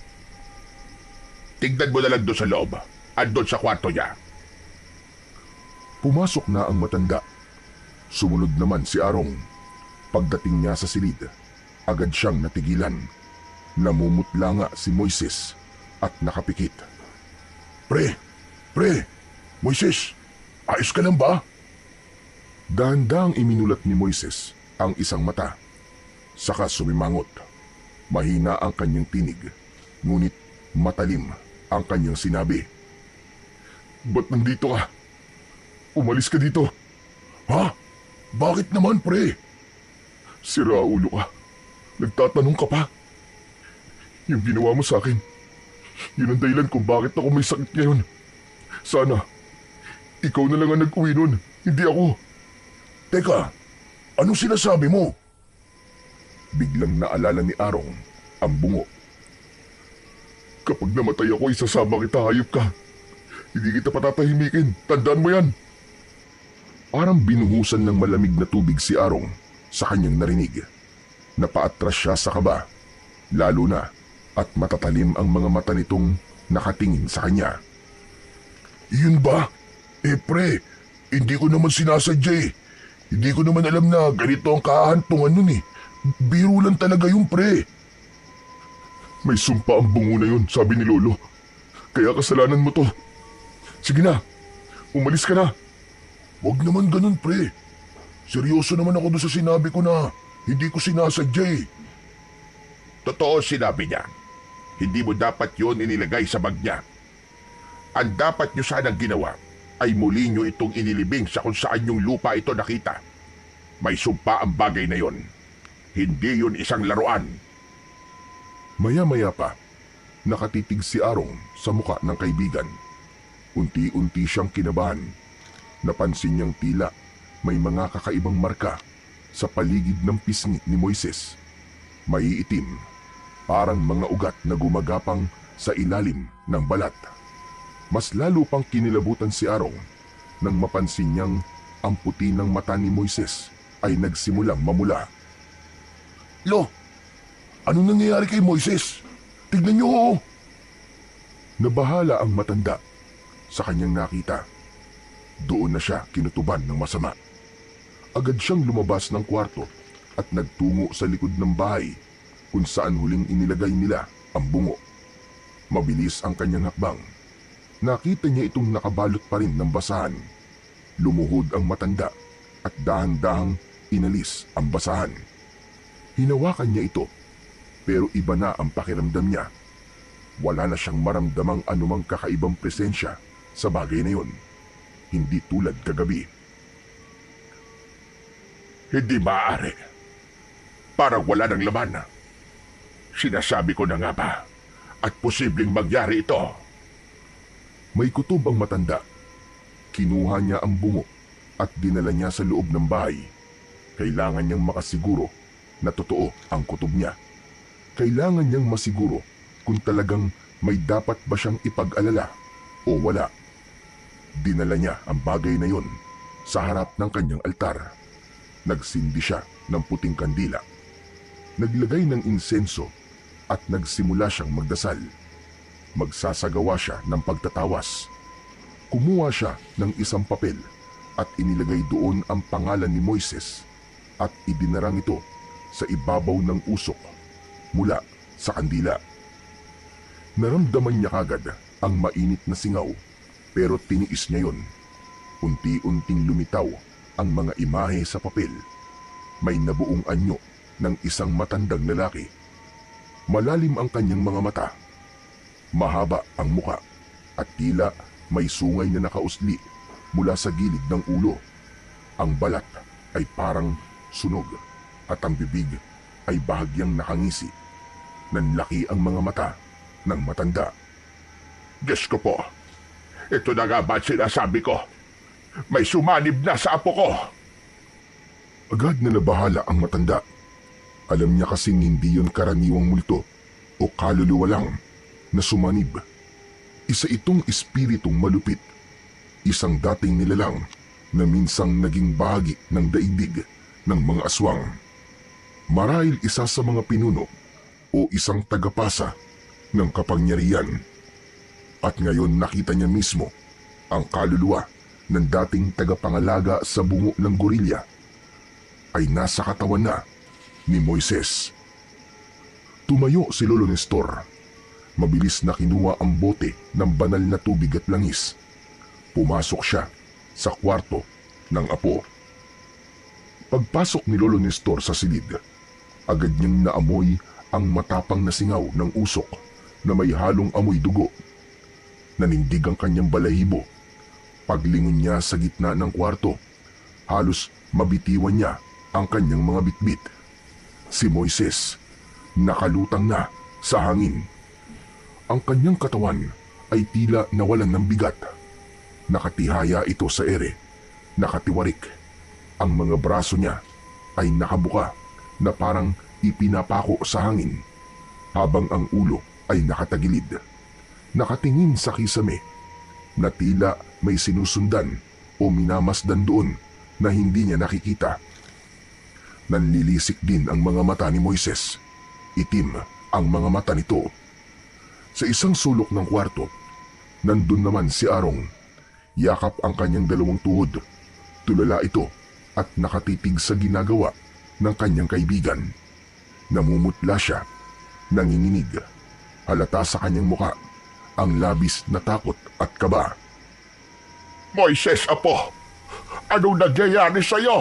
Tignan mo na lang doon sa loob. Andun sa kwarto niya. Pumasok na ang matanda. Sumunod naman si Arong. Pagdating niya sa silid, agad siyang natigilan. Namumutla nga si Moises at nakapikit. Pre, Moises, ayos ka lang ba? Dahan-dahang iminulat ni Moises ang isang mata. Saka sumimangot. Mahina ang kanyang tinig, ngunit matalim ang kanyang sinabi. Ba't nandito ka? Umalis ka dito. Ha? Bakit naman, pre? Sira ulo ka. Nagtatanong ka pa. Yung ginawa mo sa akin, yun ang dahilan kung bakit ako may sakit ngayon. Sana, ikaw na lang ang nag-uwi nun, hindi ako. Teka, anong sinasabi mo? Biglang naalala ni Arong ang bungo. Kapag namatay ako, isasama kita, hayop ka. Hindi kita patatahimikin, tandaan mo yan. Parang binuhusan ng malamig na tubig si Arong sa kanyang narinig. Napaatras siya sa kaba, lalo na at matatalim ang mga mata nitong nakatingin sa kanya. Yun ba? Pre, hindi ko naman sinasadya eh. Hindi ko naman alam na ganito ang kahantungan nun eh. Biro lang talaga yung pre. May sumpa ang bungo na yun, sabi ni Lolo. Kaya kasalanan mo to. Sige na, umalis ka na. Huwag naman ganun, pre. Seryoso naman ako doon sa sinabi ko na hindi ko sinasadya eh. Totoo sinabi niya. Hindi mo dapat yon inilagay sa bag niya. Ang dapat niyo sanang ginawa ay muli niyo itong inilibing sa kung saan yung lupa ito nakita. May sumpa ang bagay na yon. Hindi yun isang laruan. Maya-maya pa, nakatitig si Arong sa muka ng kaibigan. Unti-unti siyang kinabahan. Napansin niyang tila may mga kakaibang marka sa paligid ng pisngi ni Moises. Maiitim, parang mga ugat na gumagapang sa ilalim ng balat. Mas lalo pang kinilabutan si Arong nang mapansin niyang ang puti ng mata ni Moises ay nagsimulang mamula. Lo, anong nangyayari kay Moises? Tignan niyo ho! Nabahala ang matanda sa kanyang nakita. Doon na siya kinutuban ng masama. Agad siyang lumabas ng kwarto at nagtungo sa likod ng bahay kung saan huling inilagay nila ang bungo. Mabilis ang kanyang hakbang. Nakita niya itong nakabalot pa rin ng basahan. Lumuhod ang matanda at dahan-dahang inalis ang basahan. Hinawakan niya ito, pero iba na ang pakiramdam niya. Wala na siyang maramdamang anumang kakaibang presensya sa bagay na yun. Hindi tulad kagabi. Hindi maaari. Parang wala ng laman. Sinasabi ko na nga ba, at posibleng mangyari ito. May kutob ang matanda. Kinuha niya ang bungo at dinala niya sa loob ng bahay. Kailangan niyang makasiguro na totoo ang kutob niya. Kailangan niyang masiguro kung talagang may dapat ba siyang ipag-alala o wala. Dinala niya ang bagay na yon sa harap ng kanyang altar. Nagsindi siya ng puting kandila. Naglagay ng insenso at nagsimula siyang magdasal. Magsasagawa siya ng pagtatawas. Kumuha siya ng isang papel at inilagay doon ang pangalan ni Moises at idinarang ito sa ibabaw ng usok mula sa kandila. Naramdaman niya kagad ang mainit na singaw, pero tiniis niya yon. Unti-unting lumitaw ang mga imahe sa papel. May nabuong anyo ng isang matandang lalaki. Malalim ang kanyang mga mata. Mahaba ang muka at tila may sungay na nakausli mula sa gilid ng ulo. Ang balat ay parang sunog at ang bibig ay bahagyang nakangisi. Nanlaki ang mga mata ng matanda. Diyos ko po, ito na nga ba sinasabi ko? May sumanib na sa apo ko. Agad na nabahala ang matanda. Alam niya kasing hindi yon karaniwang multo o kaluluwa lang na sumanib. Isa itong espiritong malupit. Isang dating nilalang na minsang naging bahagi ng daigdig ng mga aswang. Marahil isa sa mga pinuno o isang tagapasa ng kapangyarihan. At ngayon nakita niya mismo ang kaluluwa ng dating tagapangalaga sa bungo ng gorilya ay nasa katawan na ni Moises. Tumayo si Lolo Nestor. Mabilis na kinuha ang bote ng banal na tubig at langis. Pumasok siya sa kwarto ng apo. Pagpasok ni Lolo Nestor sa silid, agad niyang naamoy ang matapang na singaw ng usok na may halong amoy dugo. Nanindig ang kanyang balahibo. Paglingon niya sa gitna ng kwarto, halos mabitiwan niya ang kanyang mga bitbit. Si Moises, nakalutang na sa hangin. Ang kanyang katawan ay tila nawalan ng bigat. Nakatihaya ito sa ere, nakatiwarik. Ang mga braso niya ay nakabuka na parang ipinapako sa hangin, habang ang ulo ay nakatagilid. Nakatingin sa kisame na tila may sinusundan o minamasdan doon na hindi niya nakikita. Nanlilisik din ang mga mata ni Moises. Itim ang mga mata nito. Sa isang sulok ng kwarto, nandun naman si Arong. Yakap ang kanyang dalawang tuhod. Tulala ito at nakatitig sa ginagawa ng kanyang kaibigan. Namumutla siya, nanginginig. Halata sa kanyang muka ang labis na takot at kaba. Moises, apo! Anong nagyayari sa'yo?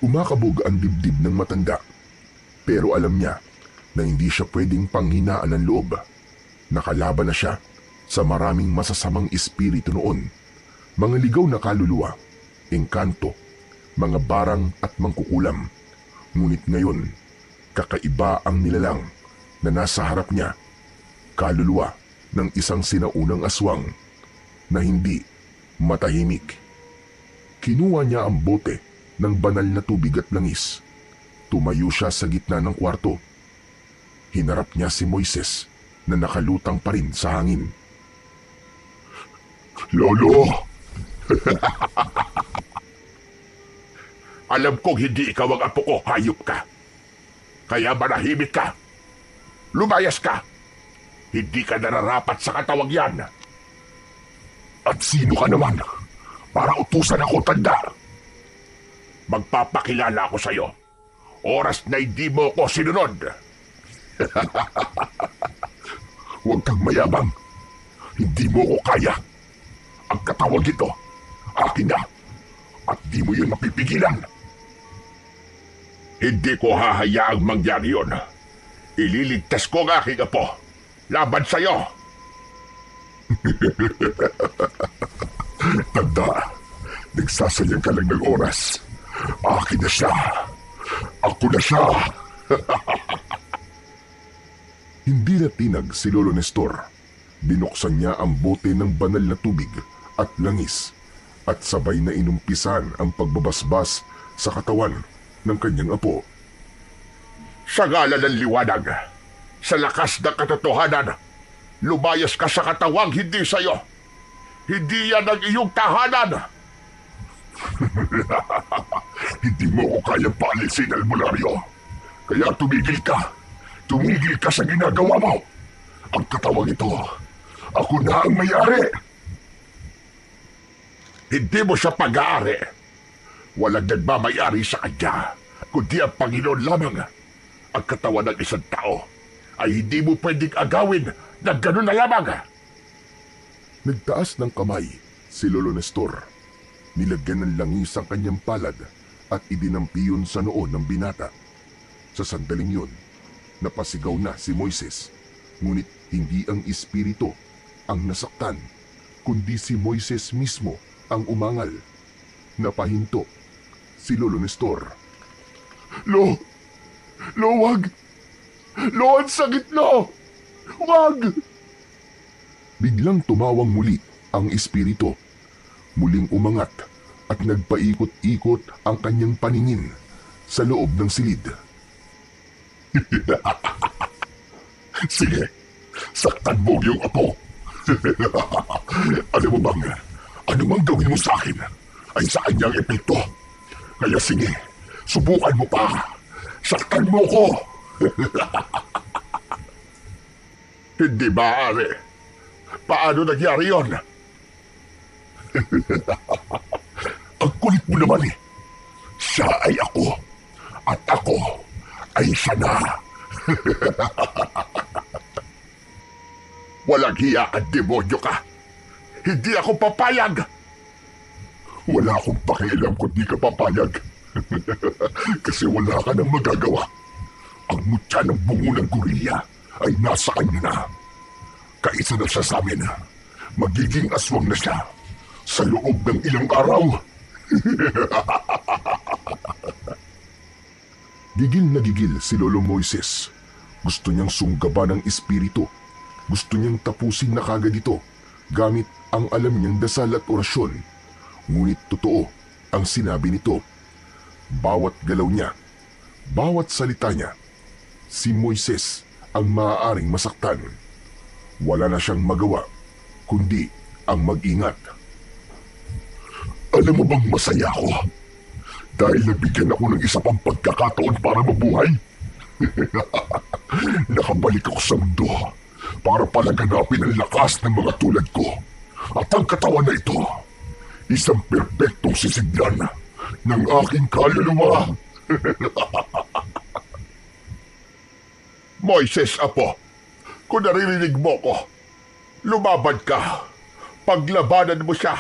Umakabog ang dibdib ng matanda. Pero alam niya na hindi siya pwedeng panghinaan ng loob. Nakalaban na siya sa maraming masasamang espiritu noon. Mga ligaw na kaluluwa, engkanto, mga barang at mangkukulam. Ngunit ngayon, kakaiba ang nilalang na nasa harap niya. Kaluluwa ng isang sinaunang aswang na hindi matahimik. Kinuha niya ang bote ng banal na tubig at langis. Tumayo siya sa gitna ng kwarto. Hinarap niya si Moises na nakalutang pa rin sa hangin. Lolo! Alam kong hindi ikaw ang apo ko, hayop ka. Kaya manahimik ka. Lumayas ka. Hindi ka nararapat sa katawag yan. At sino ka naman para utusan ako, tanda? Magpapakilala ako sa'yo. Oras na hindi mo ko sinunod. Huwag kang mayabang. Hindi mo ko kaya. Ang katawag ito, akin na. At di mo yun mapipigilan. Hindi ko hahayaang mangyari yun. Ililigtas ko ang aking apo. Laban sa'yo. Tanda, nagsasayang ka lang ng oras. Akin na siya. Ako na siya. Hindi natinag si Lolo Nestor. Binuksan niya ang bote ng banal na tubig at langis at sabay na inumpisan ang pagbabasbas sa katawan ng kanyang apo. Sa ngalan ng liwanag, sa lakas ng katotohanan, lumayas ka sa katawang hindi sa'yo. Hindi yan ang iyong tahanan. Hindi mo ko kayang paalisin, Albularyo. Kaya tumigil ka. Tumigil ka sa ginagawa mo. Ang katawang ito, ako na ang may-ari. Hindi mo siya pag-aari. Walang nagmamayari sa kanya, kundi ang Panginoon lamang. Ang katawan ng isang tao ay hindi mo pwedeng agawin na gano'n na lamang. Nagtaas ng kamay si Lolo Nestor. Nilagyan ng langis ang kanyang palad at idinampi yun sa noo ng binata. Sa sandaling yun, napasigaw na si Moises. Ngunit hindi ang espiritu ang nasaktan, kundi si Moises mismo ang umangal. Napahinto si Lolo Nestor. Lo, wag! Lo, ang sakit, Lo! Wag! Biglang tumawang muli ang espiritu. Muling umangat at nagpaikot-ikot ang kanyang paningin sa loob ng silid. Sige, saktan mo yung apo. Alam mo bang, anumang gawin mo sa akin ay sa kanyang epekto. Kaya sige, subukan mo pa. Saktan mo ko. Hindi maaari. Paano nangyari yon? Ang kulit mo naman eh. Siya ay ako. At ako ay siya na. Walang hiya at demonyo ka. Hindi ako papayag. Wala akong pakialam kung di ka papayag. Kasi wala ka nang magagawa. Ang mutya ng bungo ng gorilla ay nasa kanya na. Kaisa na siya sa amin. Magiging aswang na siya sa loob ng ilang araw. Gigil na gigil si Lolo Moises. Gusto niyang sunggaban ng espiritu. Gusto niyang tapusin na kagad ito gamit ang alam niyang dasal at orasyon. Ngunit totoo ang sinabi nito. Bawat galaw niya, bawat salita niya, si Moises ang maaaring masaktan. Wala na siyang magawa, kundi ang mag-ingat. Alam mo bang masaya ako? Dahil nabigyan ako ng isa pang pagkakataon para mabuhay. Nakabalik ako sa mundo para palaganapin ang lakas ng mga tulad ko. At ang katawan na ito, isang perpektong sisiglan ng aking kaluluwa. Moises, Apo, kung naririnig mo ko, lumaban ka. Paglabanan mo siya.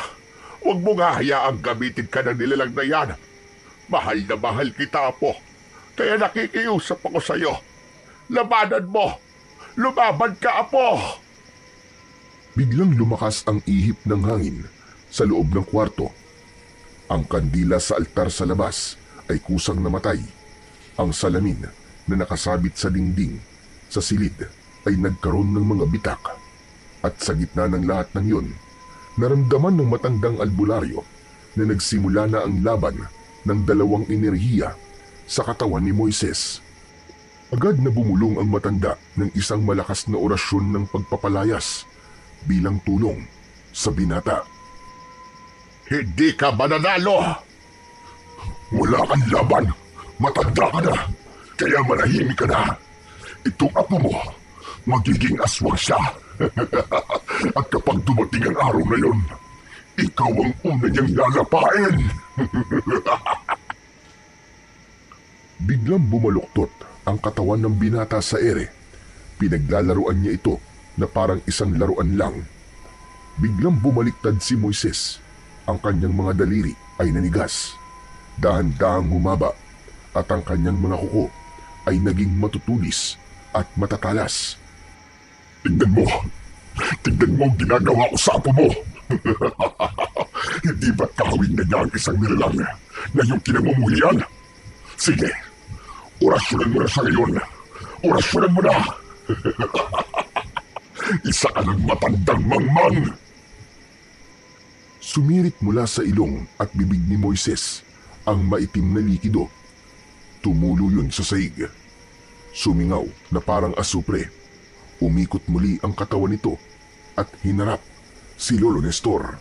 Huwag mong hahayaang gamitin ka ng nilalang na yan. Mahal na mahal kita, Apo. Kaya nakikiusap ako sa'yo. Labanan mo! Lumaban ka, Apo! Biglang lumakas ang ihip ng hangin sa loob ng kwarto. Ang kandila sa altar sa labas ay kusang namatay. Ang salamin na nakasabit sa dingding sa silid ay nagkaroon ng mga bitak. At sa gitna ng lahat ng yun, naramdaman ng matandang albularyo na nagsimula na ang laban ng dalawang enerhiya sa katawan ni Moises. Agad na bumulong ang matanda ng isang malakas na orasyon ng pagpapalayas bilang tulong sa binata. Hindi ka mananalo! Wala kang laban, matanda ka na, kaya manahimik ka na. Itong apo mo, magiging aswang siya. At kapag dumating ang araw na yon, ikaw ang una niyang lalapain. Biglang bumaluktot ang katawan ng binata sa ere. Pinaglalaruan niya ito na parang isang laruan lang. Biglang bumaliktad si Moises. Ang kanyang mga daliri ay nanigas. Dahan-dahang humaba at ang kanyang mga kuko ay naging matutulis at matatalas. Tignan mo! Tignan mo ang ginagawa ko sa apo mo! Hindi ba't kahawin na niya ang isang nilalang na iyong kinamumuhian? Sige, orasyonan mo na siya ngayon. Orasyonan mo na! Isa ka ng matandang mangmang! Sumirit mula sa ilong at bibig ni Moises ang maitim na likido. Tumulo yun sa saig. Sumingaw na parang asupre. Umikot muli ang katawan nito at hinarap si Lolo Nestor.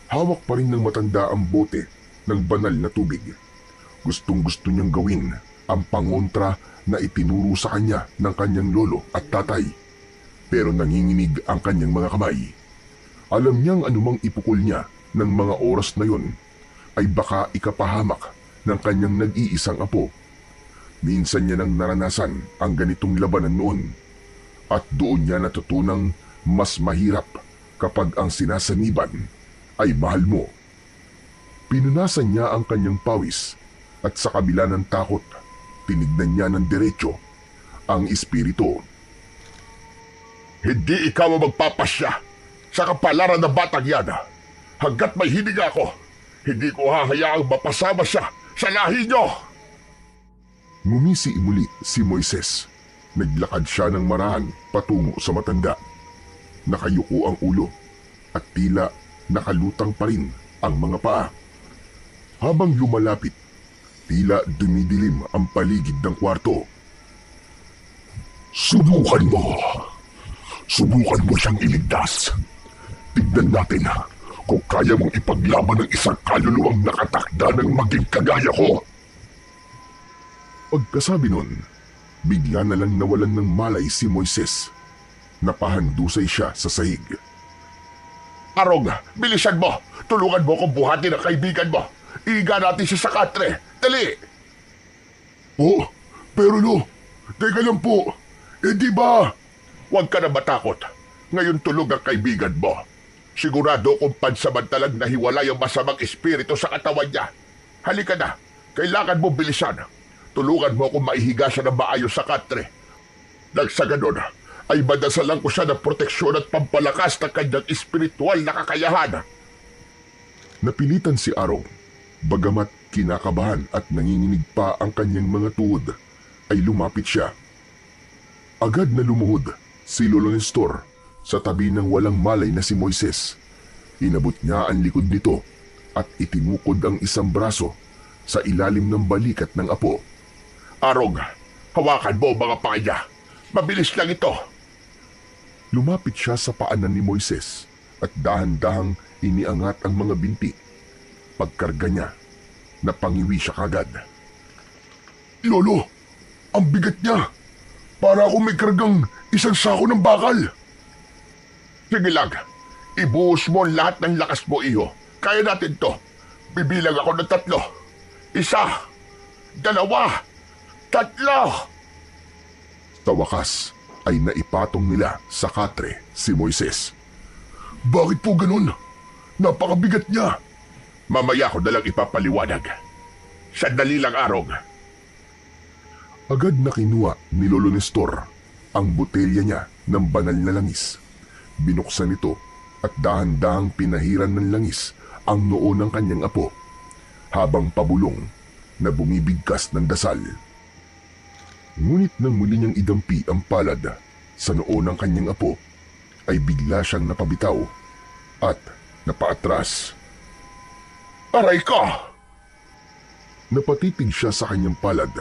Hawak pa rin ng matanda ang bote ng banal na tubig. Gustong-gusto niyang gawin ang pangontra na itinuro sa kanya ng kanyang lolo at tatay. Pero nanginginig ang kanyang mga kamay. Alam niyang anumang ipukol niya ng mga oras na yon ay baka ikapahamak ng kanyang nag-iisang apo. Minsan niya nang naranasan ang ganitong labanan noon at doon niya natutunang mas mahirap kapag ang sinasaniban ay mahal mo. Pinunasan niya ang kanyang pawis at sa kabila ng takot, tinignan niya ng diretso ang espiritu. Hindi ikaw ang magpapasya sa kapalaran ng batang yan. Hanggat may hinig ako, hindi ko hahayaang mapasama siya sa lahi niyo. Ngumisi muli si Moises. Naglakad siya ng marahan patungo sa matanda. Nakayuko ang ulo at tila nakalutang pa rin ang mga paa. Habang lumalapit, tila dumidilim ang paligid ng kwarto. Subukan mo! Subukan mo siyang iligtas. Tignan natin kung kaya mong ipaglaban ng isang kaluluwang nakatakda ng maging kagaya ko. Pagkasabi nun, bigla na lang nawalan ng malay si Moises. Napahandusay siya sa sahig. Arong, bilisan mo! Tulungan mo kong buhatin ang kaibigan mo! Iga natin siya sa katre! Dali! Oh, pero no, teka lang po. Di ba? Huwag ka na matakot. Ngayon tulog ang kaibigan mo. Sigurado kung pansamantalang nahiwalay ang masamang espiritu sa katawan niya. Halika na, kailangan mo bilisan. Tulungan mo kung maihiga siya ng maayos sa katre. Nang sa ganon, ay madasalan ko siya ng proteksyon at pampalakas ng kanyang espiritual na kakayahan. Napilitan si Arong, bagamat kinakabahan at nanginginig pa ang kanyang mga tuhod, ay lumapit siya. Agad na lumuhod si Lolo Nestor sa tabi ng walang malay na si Moises. Inabot niya ang likod nito at itinukod ang isang braso sa ilalim ng balikat ng apo. Arong, hawakan mo mga paa niya. Mabilis lang ito. Lumapit siya sa paanan ni Moises at dahan-dahang iniangat ang mga binti. Pagkarga niya, napangiwi siya kagad. Lolo, ang bigat niya. Para akong may kargang isang sako ng bakal. Sige lang, Ibuhos mo ang lahat ng lakas mo, iho. Kaya natin to. Bibilang ako ng 3. 1, 2, 3. Sa wakas ay naipatong nila sa katre si Moises. Bakit po ganun? Napakabigat niya. Mamaya ko nalang ipapaliwanag. Sandali lang, Arong. Agad na kinuha ni Lolo Nestor ang botelya niya ng banal na langis. Binuksan ito at dahan-dahang pinahiran ng langis ang noo ng kanyang apo habang pabulong na bumibigkas ng dasal. Ngunit nang muli niyang idampi ang palad sa noo ng kanyang apo, ay bigla siyang napabitaw at napaatras. Aray ka! Napatitig siya sa kanyang palad.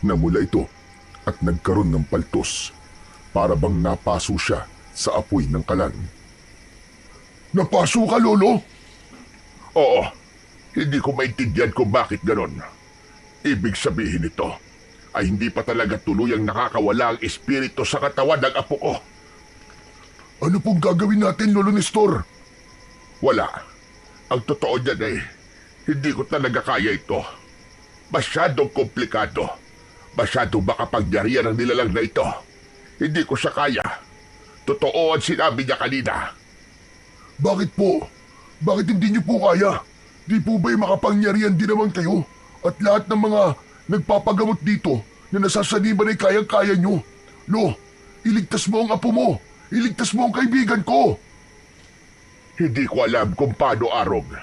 Namula ito at nagkaroon ng paltos para bang napaso siya sa apoy ng kalan. Napaso ka, Lolo? Oo. Hindi ko maintindihan kung bakit ganon. Ibig sabihin nito ay hindi pa talaga tuluyang nakakawala ang espiritu sa katawan ng apo ko. Ano pong gagawin natin, Lolo Nestor? Wala. Ang totoo niyan ay hindi ko talaga kaya ito. Masyadong komplikado. Masyadong makapangyarihan ang nilalang na ito. Hindi ko siya kaya. Totoo ang sinabi niya kanina. Bakit po? Bakit hindi niyo po kaya? Di po ba'y makapangyarihan din naman kayo? At lahat ng mga nagpapagamot dito na nasasaniban ay kayang-kaya niyo. Lo, iligtas mo ang apo mo. Iligtas mo ang kaibigan ko. Hindi ko alam kung paano, Arong.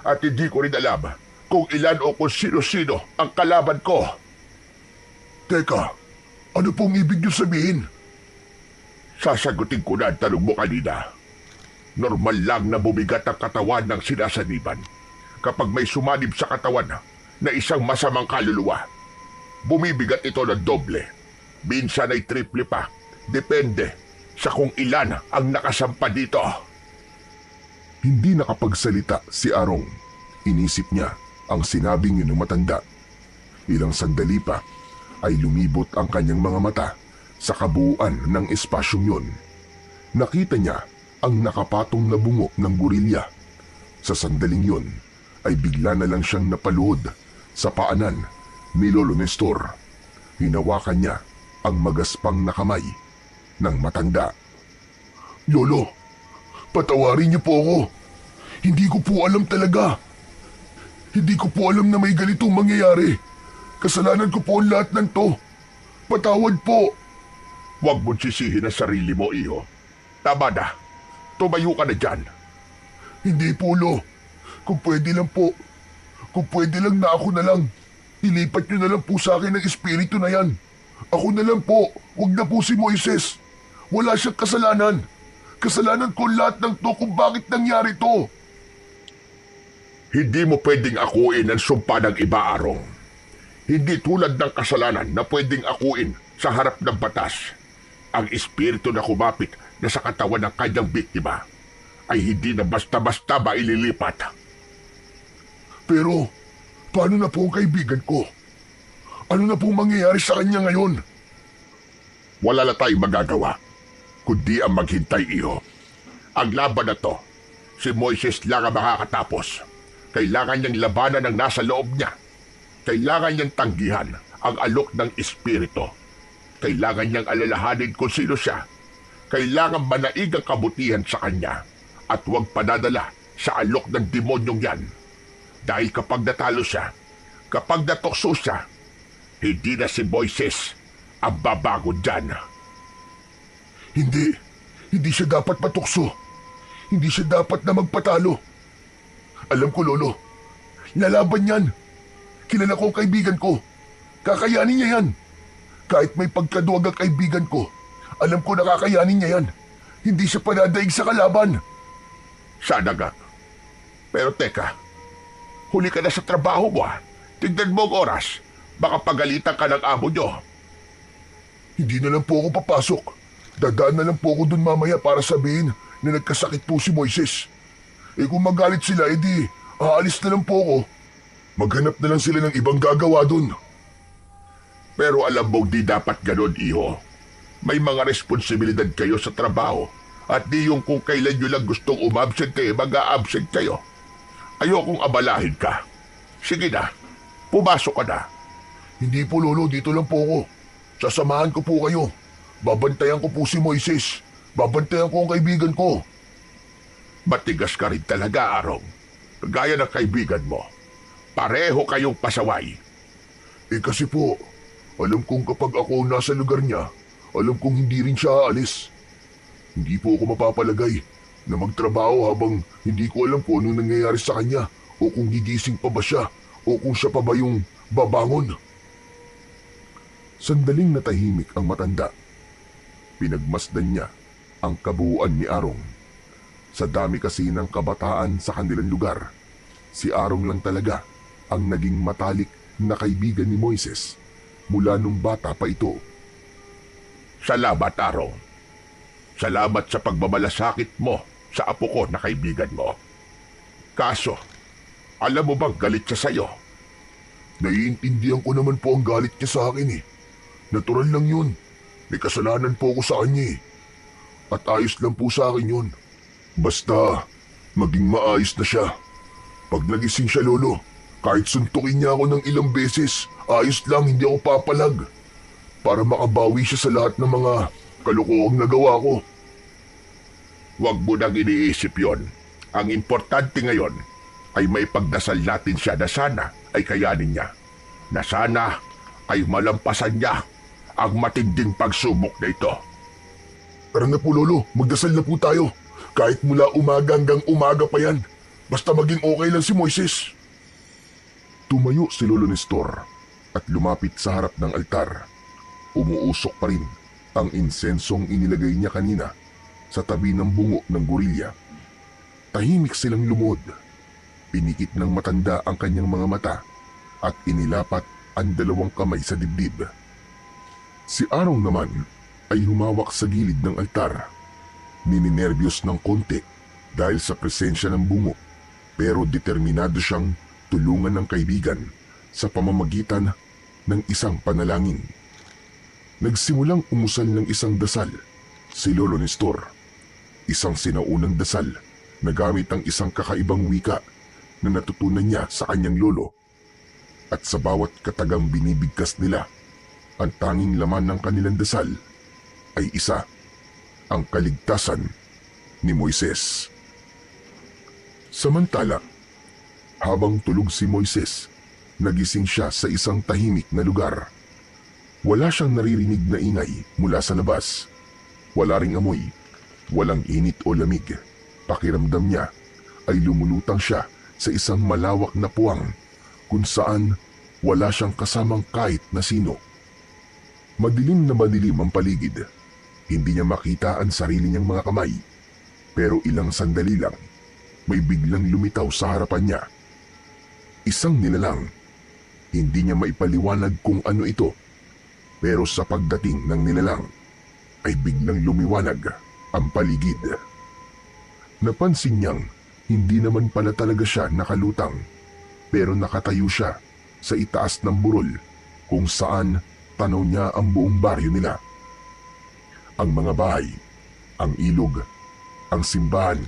At hindi ko rin alam kung ilan o kung sino-sino ang kalaban ko. Teka, ano pong ibig niyo sabihin? Sasagutin ko na ang tanong mo kanina. Normal lang na bumigat ang katawan ng sinasaniban kapag may sumanib sa katawan na isang masamang kaluluwa. Bumibigat ito ng doble. Minsan ay triple pa. Depende sa kung ilan ang nakasampa dito. Hindi nakapagsalita si Arong. Inisip niya ang sinabing yun ng matanda. Ilang sandali pa ay lumibot ang kanyang mga mata sa kabuuan ng espasyong yun. Nakita niya ang nakapatong na bungo ng gorilya. Sa sandaling yun ay bigla na lang siyang napaluhod sa paanan ni Lolo Nestor. Hinawakan niya ang magaspang na kamay ng matanda. Lolo, patawarin niyo po ako. Hindi ko po alam talaga. Hindi ko po alam na may ganitong mangyayari. Kasalanan ko po ang lahat ng to. Patawad po. Huwag mong sisihin ang sarili mo, iho. Tama na. Tumayo ka na dyan. Hindi po, Lo. Kung pwede lang po. Kung pwede lang na ako na lang. Ilipat niyo na lang po sa akin ang espiritu na yan. Ako na lang po. Huwag na po si Moises. Wala siyang kasalanan. Kasalanan ko lahat ng to kung bakit nangyari to. Hindi mo pwedeng akuin ang sumpa ng iba, Arong. Hindi tulad ng kasalanan na pwedeng akuin sa harap ng batas. Ang espiritu na kumapit na sa katawan ng kanyang biktima ay hindi na basta-basta maililipat. Pero, paano na po ang kaibigan ko? Ano na pong mangyayari sa kanya ngayon? Wala na tayong magagawa, kundi ang maghintay, iho. Ang laban na to, si Moises lang ang makakatapos. Kailangan niyang labanan ang nasa loob niya. Kailangan niyang tanggihan ang alok ng espiritu. Kailangan niyang alalahanin kung sino siya. Kailangan manaig ang kabutihan sa kanya at huwag padadala sa alok ng demonyong yan. Dahil kapag natalo siya, kapag natukso siya, hindi na si Moises ang babago dyan. Hindi siya dapat matukso. Hindi siya dapat na magpatalo. Alam ko, Lolo. Lalaban yan. Kilala ko ang kaibigan ko. Kakayanin niya yan. Kahit may pagkaduwag ang kaibigan ko, alam ko na kakayanin niya yan. Hindi siya panadaig sa kalaban. Sana nga. Pero teka, huli ka na sa trabaho mo, ha? Tignan mo ang oras. Baka pagalitan ka ng amo nyo. Hindi na lang po ako papasok. Dadaan na lang po ako dun mamaya para sabihin na nagkasakit po si Moises. Kung magalit sila, edi aalis na lang po ako. Maghanap na lang sila ng ibang gagawa dun. Pero alam mo di dapat ganon, iho. May mga responsibilidad kayo sa trabaho At di yung kung kailan nyo lang gustong umabsent kayo, mag-a-absent kayo. Ayokong abalahin ka. Sige na, pumasok ka na. Hindi po, Lolo. Dito lang po ako. Sasamahan ko po kayo. Babantayan ko po si Moises. Babantayan ko ang kaibigan ko. Matigas ka rin talaga, Arong. Gaya ng kaibigan mo. Pareho kayong pasaway. Kasi po, alam kong kapag ako nasa lugar niya, alam kong hindi rin siya aalis. Hindi po ako mapapalagay na magtrabaho habang hindi ko alam kung anong nangyayari sa kanya o kung gigising pa ba siya o kung siya pa ba yung babangon. Sandaling natahimik ang matanda. Pinagmasdan niya ang kabuuan ni Arong. Sa dami kasi ng kabataan sa kanilang lugar, si Arong lang talaga ang naging matalik na kaibigan ni Moises mula nung bata pa ito. Salamat, Arong. Salamat sa pagmamalasakit mo sa apo ko na kaibigan mo. Kaso, alam mo bang galit siya sa'yo? Naiintindihan ko naman po ang galit niya sa akin eh. Natural lang yun. May kasalanan po ako sa kanya eh. At ayos lang po sa akin yun. Basta, maging maayos na siya. Pag nagising siya, Lolo, kahit suntukin niya ako ng ilang beses, ayos lang, hindi ako papalag. Para makabawi siya sa lahat ng mga kalokohang nagawa ko. Huwag mo nang iniisip yon. Ang importante ngayon ay may pagdasal natin siya na sana ay kayanin niya. Na sana ay malampasan niya ang matinding pagsubok na ito. Tara na po, Lolo, magdasal na po tayo. Kahit mula umaga hanggang umaga pa yan. Basta maging okay lang si Moises. Tumayo si Lolo Nestor at lumapit sa harap ng altar. Umuusok pa rin ang insensong inilagay niya kanina sa tabi ng bungo ng gorilya. Tahimik silang lumod. Pinikit ng matanda ang kanyang mga mata at inilapat ang dalawang kamay sa dibdib. Si Arong naman ay humawak sa gilid ng altar. Nininervyos ng konti dahil sa presensya ng bungo, pero determinado siyang tulungan ng kaibigan sa pamamagitan ng isang panalangin. Nagsimulang umusal ng isang dasal si Lolo Nestor. Isang sinaunang dasal na gamit ang isang kakaibang wika na natutunan niya sa kanyang lolo. At sa bawat katagang binibigkas nila, ang tanging laman ng kanilang dasal ay isa, ang kaligtasan ni Moises. Samantala, habang tulog si Moises, nagising siya sa isang tahimik na lugar. Wala siyang naririnig na ingay mula sa labas. Wala ring amoy, walang init o lamig. Pakiramdam niya ay lumulutang siya sa isang malawak na puwang kung saan wala siyang kasamang kahit na sino. Madilim na madilim ang paligid. Hindi niya makita ang sarili niyang mga kamay. Pero ilang sandali lang, may biglang lumitaw sa harapan niya. Isang nilalang. Hindi niya maipaliwanag kung ano ito. Pero sa pagdating ng nilalang, ay biglang lumiwanag ang paligid. Napansin niyang hindi naman pala talaga siya nakalutang, pero nakatayo siya sa itaas ng burol kung saan tanaw niya ang buong baryo nila. Ang mga bahay, ang ilog, ang simbahan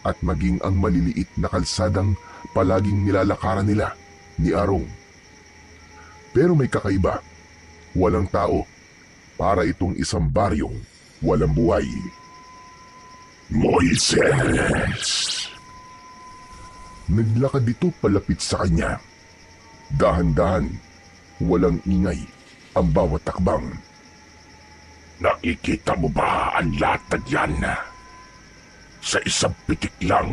at maging ang maliliit na kalsadang palaging nilalakaran nila ni Arong. Pero may kakaiba, walang tao, para itong isang baryong walang buhay. Moises! Naglakad dito palapit sa kanya. Dahan-dahan, walang ingay ang bawat takbang. Nakikita mo ba ang latag yan? Sa isang pitik lang,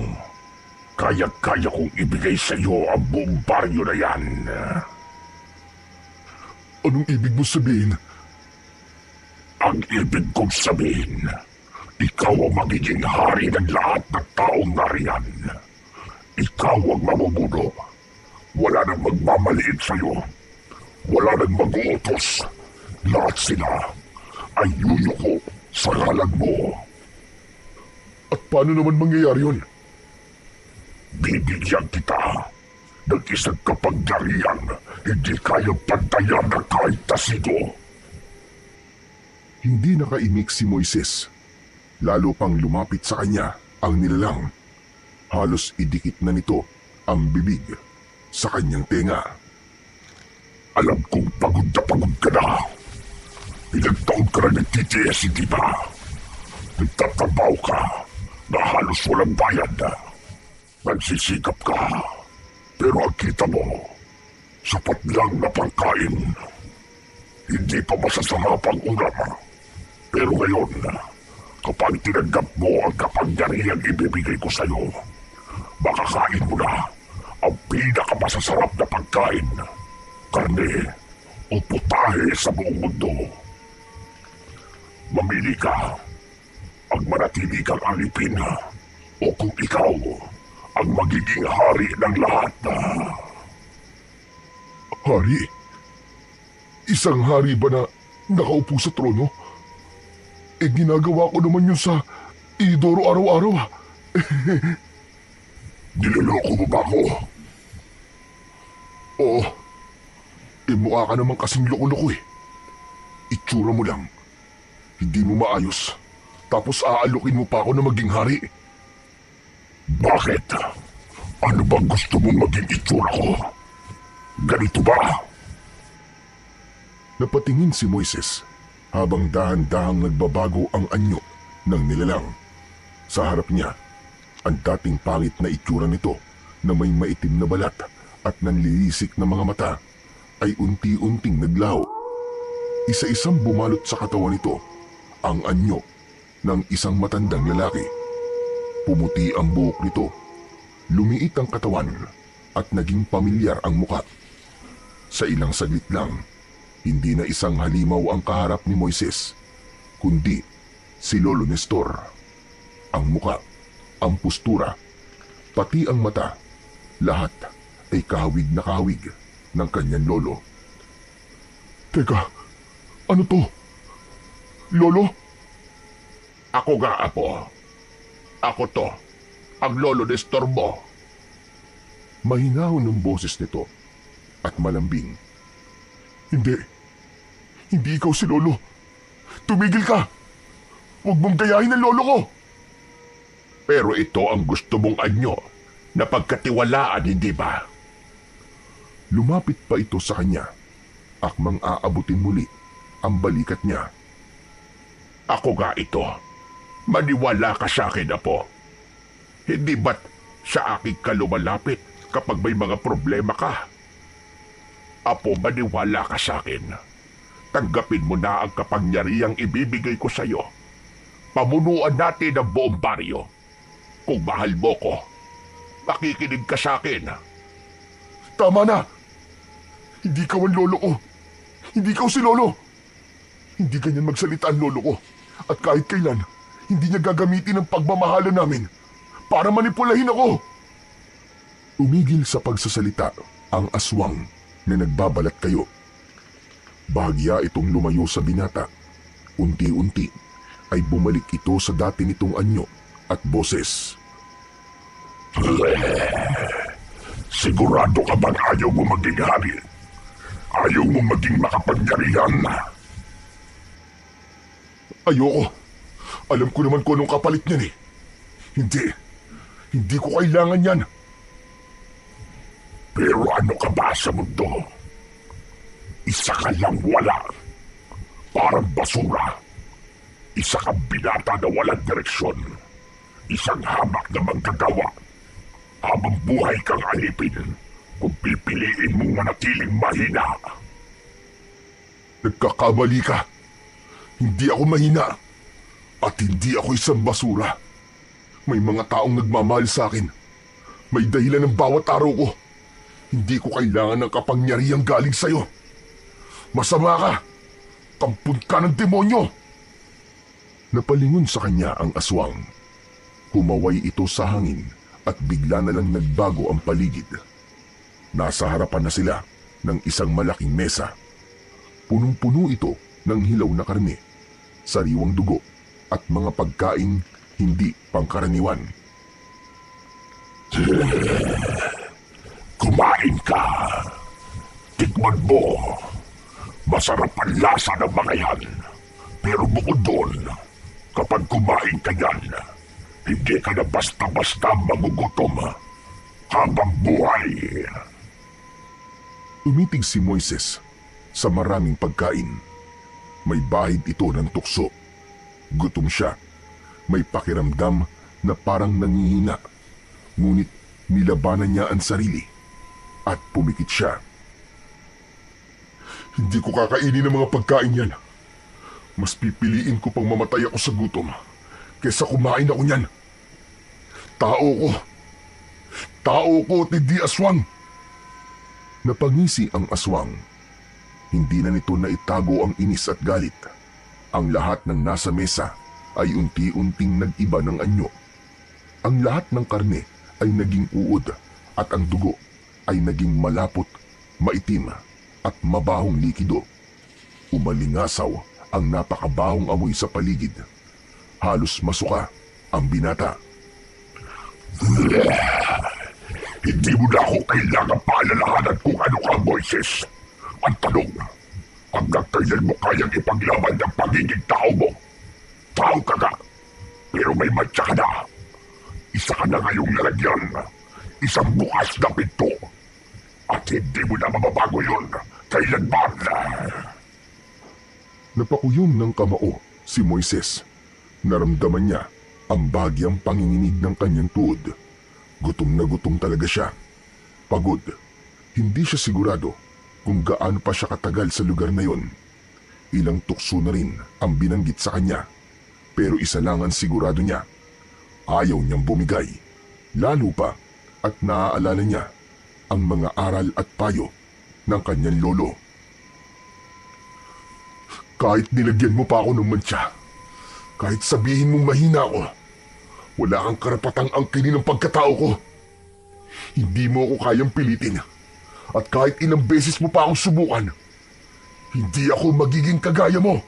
kaya-kaya kong ibigay sa iyo ang buong baryo na yan. Anong ibig mo sabihin? Ang ibig kong sabihin, ikaw ang magiging hari ng lahat ng taong nariyan. Ikaw ang mamumuno. Wala nang magmamaliit sa iyo. Wala nang mag-uutos. Lahat sila ay yuyuko sa ngalan mo. At paano naman mangyayari yun? Bibigyan kita ng isang kapangyarihan hindi kayang pantayan ng kahit na sino. Hindi nakaimik si Moises. Lalo pang lumapit sa kanya ang nilalang. Halos idikit na nito ang bibig sa kanyang tenga. Alam kong pagod ka na. Ilang taon ka na nagtitiis, hindi ba? Nagtatrabaho ka na halos walang bayad. Nagsisikap ka. Pero ang kita mo, sapat lang na pangkain. Hindi pa masasarap ang ulam. Pero ngayon, kapag tinanggap mo ang kapangyarihang ibibigay ko sa'yo, makakain mo na ang pinakamasasarap na pagkain. Karne o putahe sa buong mundo. Mamili ka. Ang manatili kang alipin o kung ikaw ang magiging hari ng lahat. Hari? Isang hari ba na nakaupo sa trono? Ginagawa ko naman yun sa Idoro araw-araw. Niloloko mo ba ako? Oo. Mukha ka naman kasing loko-loko eh. Itsura mo lang. Hindi mo maayos. Tapos aalukin mo pa ako na maging hari. Bakit? Ano bang gusto mong maging itsura ko? Ganito ba? Napatingin si Moises habang dahan-dahang nagbabago ang anyo ng nilalang. Sa harap niya, ang dating pangit na itsura nito na may maitim na balat at nanlilisik na mga mata ay unti-unting naglaho. Isa-isang bumalot sa katawan nito ang anyo ng isang matandang lalaki. Pumuti ang buhok nito, lumiit ang katawan at naging pamilyar ang muka. Sa ilang saglit lang, hindi na isang halimaw ang kaharap ni Moises, kundi si Lolo Nestor. Ang muka, ang postura, pati ang mata, lahat ay kahawig na kahawig ng kanyang lolo. Teka, ano to? Lolo? Ako nga, apo. Ako to, ang Lolo Nestor mo. Mahinahon ng boses nito at malambing. Hindi. Hindi ikaw si Lolo. Tumigil ka! Huwag mong gayahin ang lolo ko! Pero ito ang gusto mong anyo na pagkatiwalaan, hindi ba? Lumapit pa ito sa kanya. Akmang aabutin muli ang balikat niya. Ako nga ito. Maniwala ka sa akin, apo. Hindi ba't sa akin ka lumalapit kapag may mga problema ka? Apo, maniwala ka sa akin. Tanggapin mo na ang kapangyarihang ibibigay ko sa iyo. Pamunuan natin ang buong baryo. Kung mahal mo ko, makikinig ka sa akin. Tama na! Hindi ka ang lolo ko. Hindi ka si Lolo. Hindi ganyan magsalita ang lolo ko. At kahit kailan, hindi niya gagamitin ang pagmamahala namin para manipulahin ako. Umigil sa pagsasalita ang aswang na nagbabalat kayo. Bahagya itong lumayo sa binata. Unti-unti ay bumalik ito sa dati nitong anyo at boses. Sigurado ka bang ayaw mo maging hari? Ayaw mo maging makapangyarihan? Ayoko. Alam ko naman kung anong kapalit niyan eh. Hindi ko kailangan yan. Pero ano ka ba sa mundo? Isa ka lang wala. Parang basura. Isa kang binata na walang direksyon. Isang hamak na manggagawa. Habang buhay kang alipin kung pipiliin mong manatiling mahina. Nagkakamali ka. Hindi ako mahina. At hindi ako isang basura. May mga taong nagmamahal sa akin. May dahilan ng bawat araw ko. Hindi ko kailangan ng kapangyarihang galing sa'yo. Masama ka. Kampun ka ng demonyo. Napalingon sa kanya ang aswang. Humaway ito sa hangin at bigla na lang nagbago ang paligid. Nasa harapan na sila ng isang malaking mesa. Punong-puno ito ng hilaw na karne, sariwang dugo at mga pagkaing hindi pangkaraniwan. Kumain ka. Tikman mo. Masarap ang lasa ng mga yan. Pero bukod doon, Kapag kumain ka yan, hindi ka na basta-basta magugutom habang buhay. Umitig si Moises sa maraming pagkain. May bahid ito ng tukso. Gutom siya. May pakiramdam na parang nangihina. Ngunit nilabanan niya ang sarili at pumikit siya. Hindi ko kakainin ng mga pagkain yan. Mas pipiliin ko pang mamatay ako sa gutom kesa kumain ako niyan. Tao ko. Tao ko, hindi aswang. Napangisi ang aswang. Hindi na nito naitago ang inis at galit. Ang lahat ng nasa mesa ay unti-unting nag-iba ng anyo. Ang lahat ng karne ay naging uod at ang dugo ay naging malapot, maitim at mabahong likido. Umalingasaw ang napakabahong amoy sa paligid. Halos masuka ang binata. Hindi mo na ako kailangan paalalahanan kung ano ka, Moises. Ang tanong, hanggang kailan mo kayang ipaglaban ng pagiging tao mo? Tao ka nga, pero may matya ka na. Isa ka na ngayong lalagyan, isang bukas na pinto. At hindi mo na mababago yun kailanman. Napakuyom ng kamao si Moises. Naramdaman niya ang bagyang panginginig ng kanyang tuhod. Gutom na gutom talaga siya. Pagod. Hindi siya sigurado kung gaano pa siya katagal sa lugar na yon. Ilang tukso na rin ang binanggit sa kanya. Pero isa lang ang sigurado niya. Ayaw niyang bumigay. Lalo pa at naaalala niya ang mga aral at payo ng kanyang lolo. Kahit nilagyan mo pa ako ng mantsa, kahit sabihin mong mahina ako, wala kang karapatang angkinin ng pagkatao ko. Hindi mo ako kayang pilitin. At kahit ilang beses mo pa akong subukan, hindi ako magiging kagaya mo.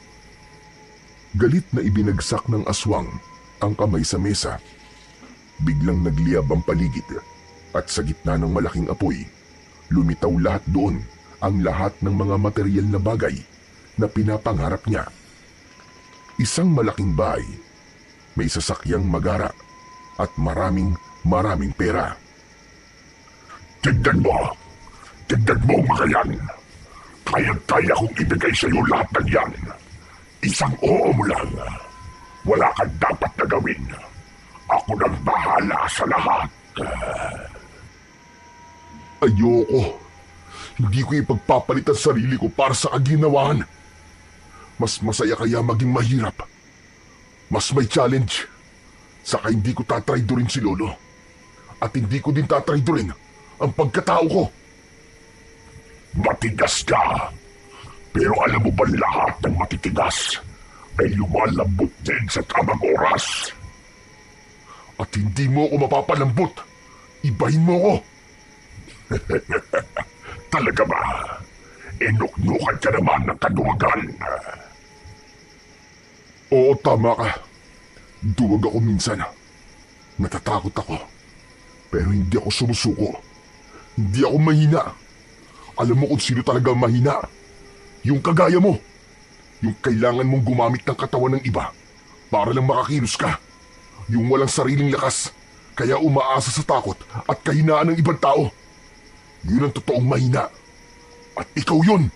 Galit na ibinagsak ng aswang ang kamay sa mesa. Biglang nagliyab ang paligid at sa gitna ng malaking apoy, lumitaw lahat doon ang lahat ng mga materyal na bagay na pinapangarap niya. Isang malaking bahay, may sasakyang magara at maraming pera. Tignan mo mga yan. Kaya kong ibigay sa iyo lahat ng yan. Isang oo mo lang. Wala kang dapat na gawin. Ako nang bahala sa lahat. Ayoko. Hindi ko ipagpapalit ang sarili ko para sa kaginawahan. Mas masaya kaya maging mahirap. Mas may challenge. Saka hindi ko tatraydorin si Lolo. At hindi ko din tatraydorin ang pagkatao ko. Matigas ka. Pero alam mo ba lahat ng matitigas ay lumalambot din sa tamang oras? At hindi mo ako mapapalambot. Ibahin mo ko. Talaga ba? Inuknukan ka naman ng kaduwagan. Oo, tama ka. Duwag ako minsan. Natatakot ako. Pero hindi ako sumusuko. Hindi ako mahina. Alam mo kung sino talaga mahina? Yung kagaya mo. Yung kailangan mong gumamit ng katawan ng iba para lang makakilos ka. Yung walang sariling lakas, kaya umaasa sa takot at kahinaan ng ibang tao. Yun ang totoong mahina. At ikaw yun.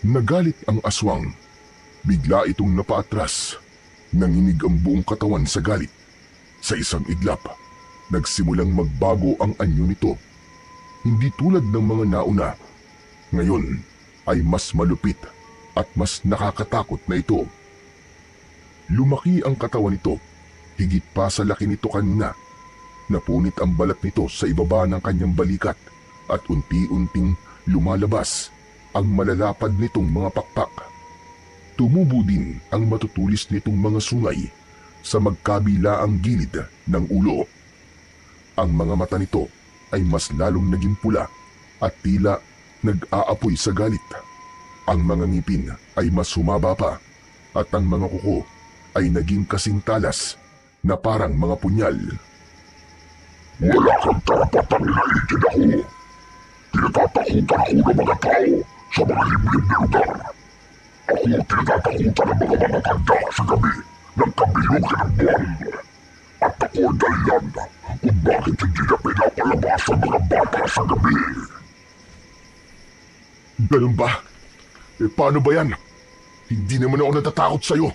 Nagalit ang aswang. Bigla itong napaatras. Nanginig ang buong katawan sa galit. Sa isang iglap, nagsimulang magbago ang anyo nito. Hindi tulad ng mga nauna. Ngayon ay mas malupit at mas nakakatakot na ito. Lumaki ang katawan nito, higit pa sa laki nito kanina. Napunit ang balat nito sa ibaba ng kanyang balikat at unti-unting lumalabas ang malalapad nitong mga pakpak. Tumubo din ang matutulis nitong mga sungay sa magkabilaang gilid ng ulo. Ang mga mata nito ay mas lalong naging pula at tila nag-aapoy sa galit. Ang mga ngipin ay mas humaba pa at ang mga kuko ay naging kasing talas na parang mga punyal. Wala kang karapatang ilaligid ako. Tinatatakutan ako ng mga tao sa mga liblib na lugar. Ako tinatatakutan ng mga matatanda sa gabi Nagkabilugan ng buwan. At ako ang dahilan kung bakit hindi na pinapalabas ang mga bata sa gabi. Ganun ba? Paano ba yan? Hindi naman ako natatakot sa'yo.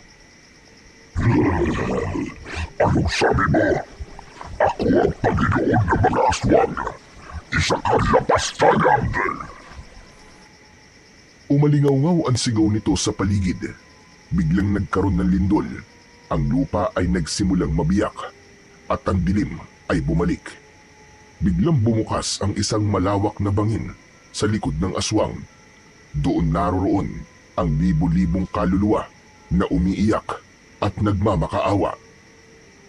Anong sabi mo? Ako ang Panginoon ng mga aswang. Isa kang lapastangan. Umalingaw-ngaw ang sigaw nito sa paligid. Biglang nagkaroon ng lindol. Ang lupa ay nagsimulang mabiyak at ang dilim ay bumalik. Biglang bumukas ang isang malawak na bangin sa likod ng aswang. Doon naroroon ang libu-libong kaluluwa na umiiyak at nagmamakaawa.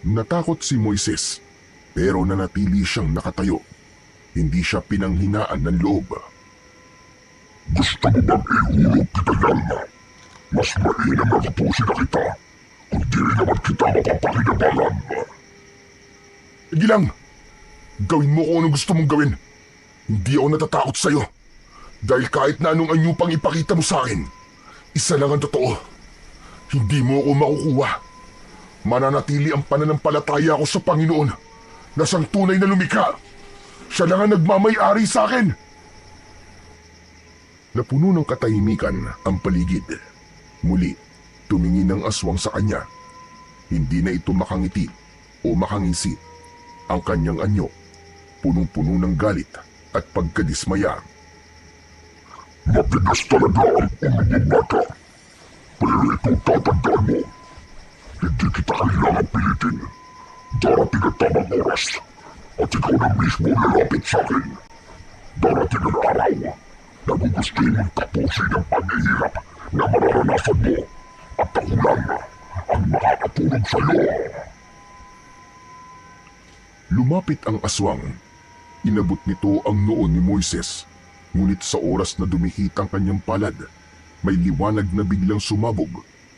Natakot si Moises pero nanatili siyang nakatayo. Hindi siya pinanghinaan ng loob. Gusto mo bang ihulog kita yan? Mas mainam na tapusin na kita kung di rin naman kita mapapakinabangan. Sige lang! Gawin mo kung anong gusto mong gawin. Hindi ako natatakot sa'yo. Dahil kahit na anong anyo pang ipakita mo sa akin, isa lang ang totoo. Hindi mo ako makukuha. Mananatili ang pananampalataya ko sa Panginoon na siyang tunay na lumikha. Siya lang ang nagmamay-ari sa akin. Napuno ng katahimikan ang paligid. Muli, tumingin ang aswang sa kanya. Hindi na ito makangiti o makangisi. Ang kanyang anyo, punong-puno ng galit at pagkadismaya. Matigas talaga ang ulo ng bata. Pero itong tatandaan mo, hindi kita kailangan pilitin. Darating ang tamang oras at ikaw na mismo lalapit sa akin. Darating ang araw na gugustuhin mong tapusin ang paghihirap na mararanasan mo at ako lang ang makakatulong sa iyo. Lumapit ang aswang. Inabot nito ang noo ni Moises. Ngunit sa oras na dumihit ang kanyang palad, may liwanag na biglang sumabog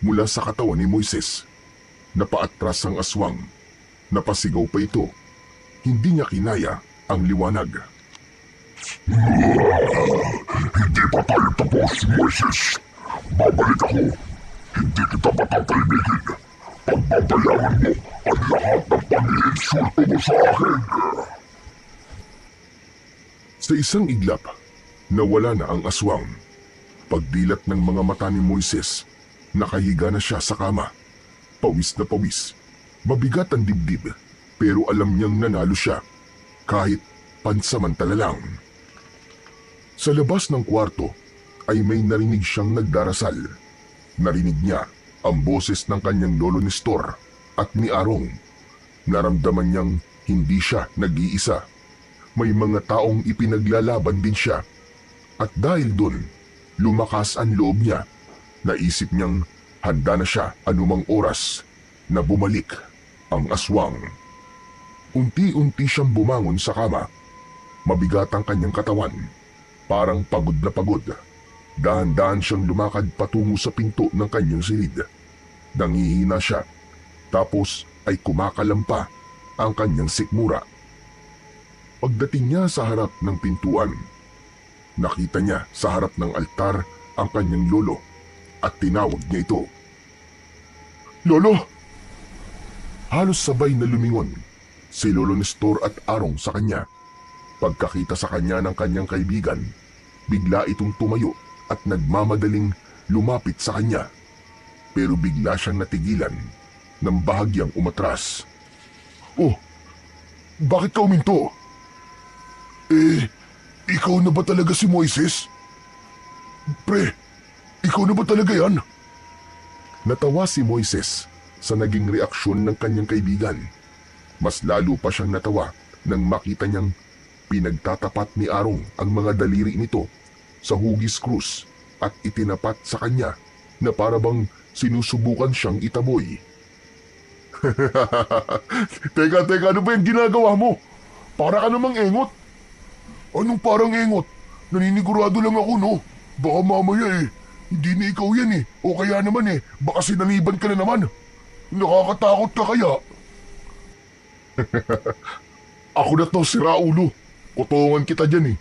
mula sa katawan ni Moises. Napaatras ang aswang. Napasigaw pa ito. Hindi niya kinaya ang liwanag. Hindi pa tayo tapos, Moises. Babalik ako. Hindi kita patatahimikin. Pagbabayaran mo ang lahat ng pag-iinsulto mo sa akin. Sa isang iglap, nawala na ang aswang. Pagdilat ng mga mata ni Moises, nakahiga na siya sa kama. Pawis na pawis. Mabigat ang dibdib, pero alam niyang nanalo siya, kahit pansamantala lang. Sa labas ng kwarto, ay may narinig siyang nagdarasal. Narinig niya ang boses ng kanyang lolo Nestor at ni Arong. Naramdaman niyang hindi siya nag-iisa. May mga taong ipinaglalaban din siya. At dahil doon, lumakas ang loob niya. Naisip niyang handa na siya anumang oras na bumalik ang aswang. Unti-unti siyang bumangon sa kama. Mabigat ang kanyang katawan. Parang pagod na pagod. Dahan-dahan siyang lumakad patungo sa pinto ng kanyang silid. Nangihina siya. Tapos ay kumakalampa ang kanyang sikmura. Pagdating niya sa harap ng pintuan, nakita niya sa harap ng altar ang kanyang lolo at tinawag niya ito. Lolo! Halos sabay na lumingon si Lolo Nestor at Arong sa kanya. Pagkakita sa kanya ng kanyang kaibigan, bigla itong tumayo at nagmamadaling lumapit sa kanya. Pero bigla siyang natigilan nang bahagyang umatras. Oh, bakit ka uminto? Ikaw na ba talaga si Moises? Pre, ikaw na ba talaga yan? Natawa si Moises sa naging reaksyon ng kanyang kaibigan. Mas lalo pa siyang natawa nang makita niyang pinagtatapat ni Arong ang mga daliri nito sa hugis krus at itinapat sa kanya na parabang sinusubukan siyang itaboy. Teka, ano ba yung ginagawa mo? Para ka namang engot. Anong parang engot? Naninigurado lang ako, no? Baka mamaya hindi na ikaw yan O kaya naman baka sinaniban ka na naman. Nakakatakot ka kaya? Ako na to, si Raulo. Kutungan kita dyan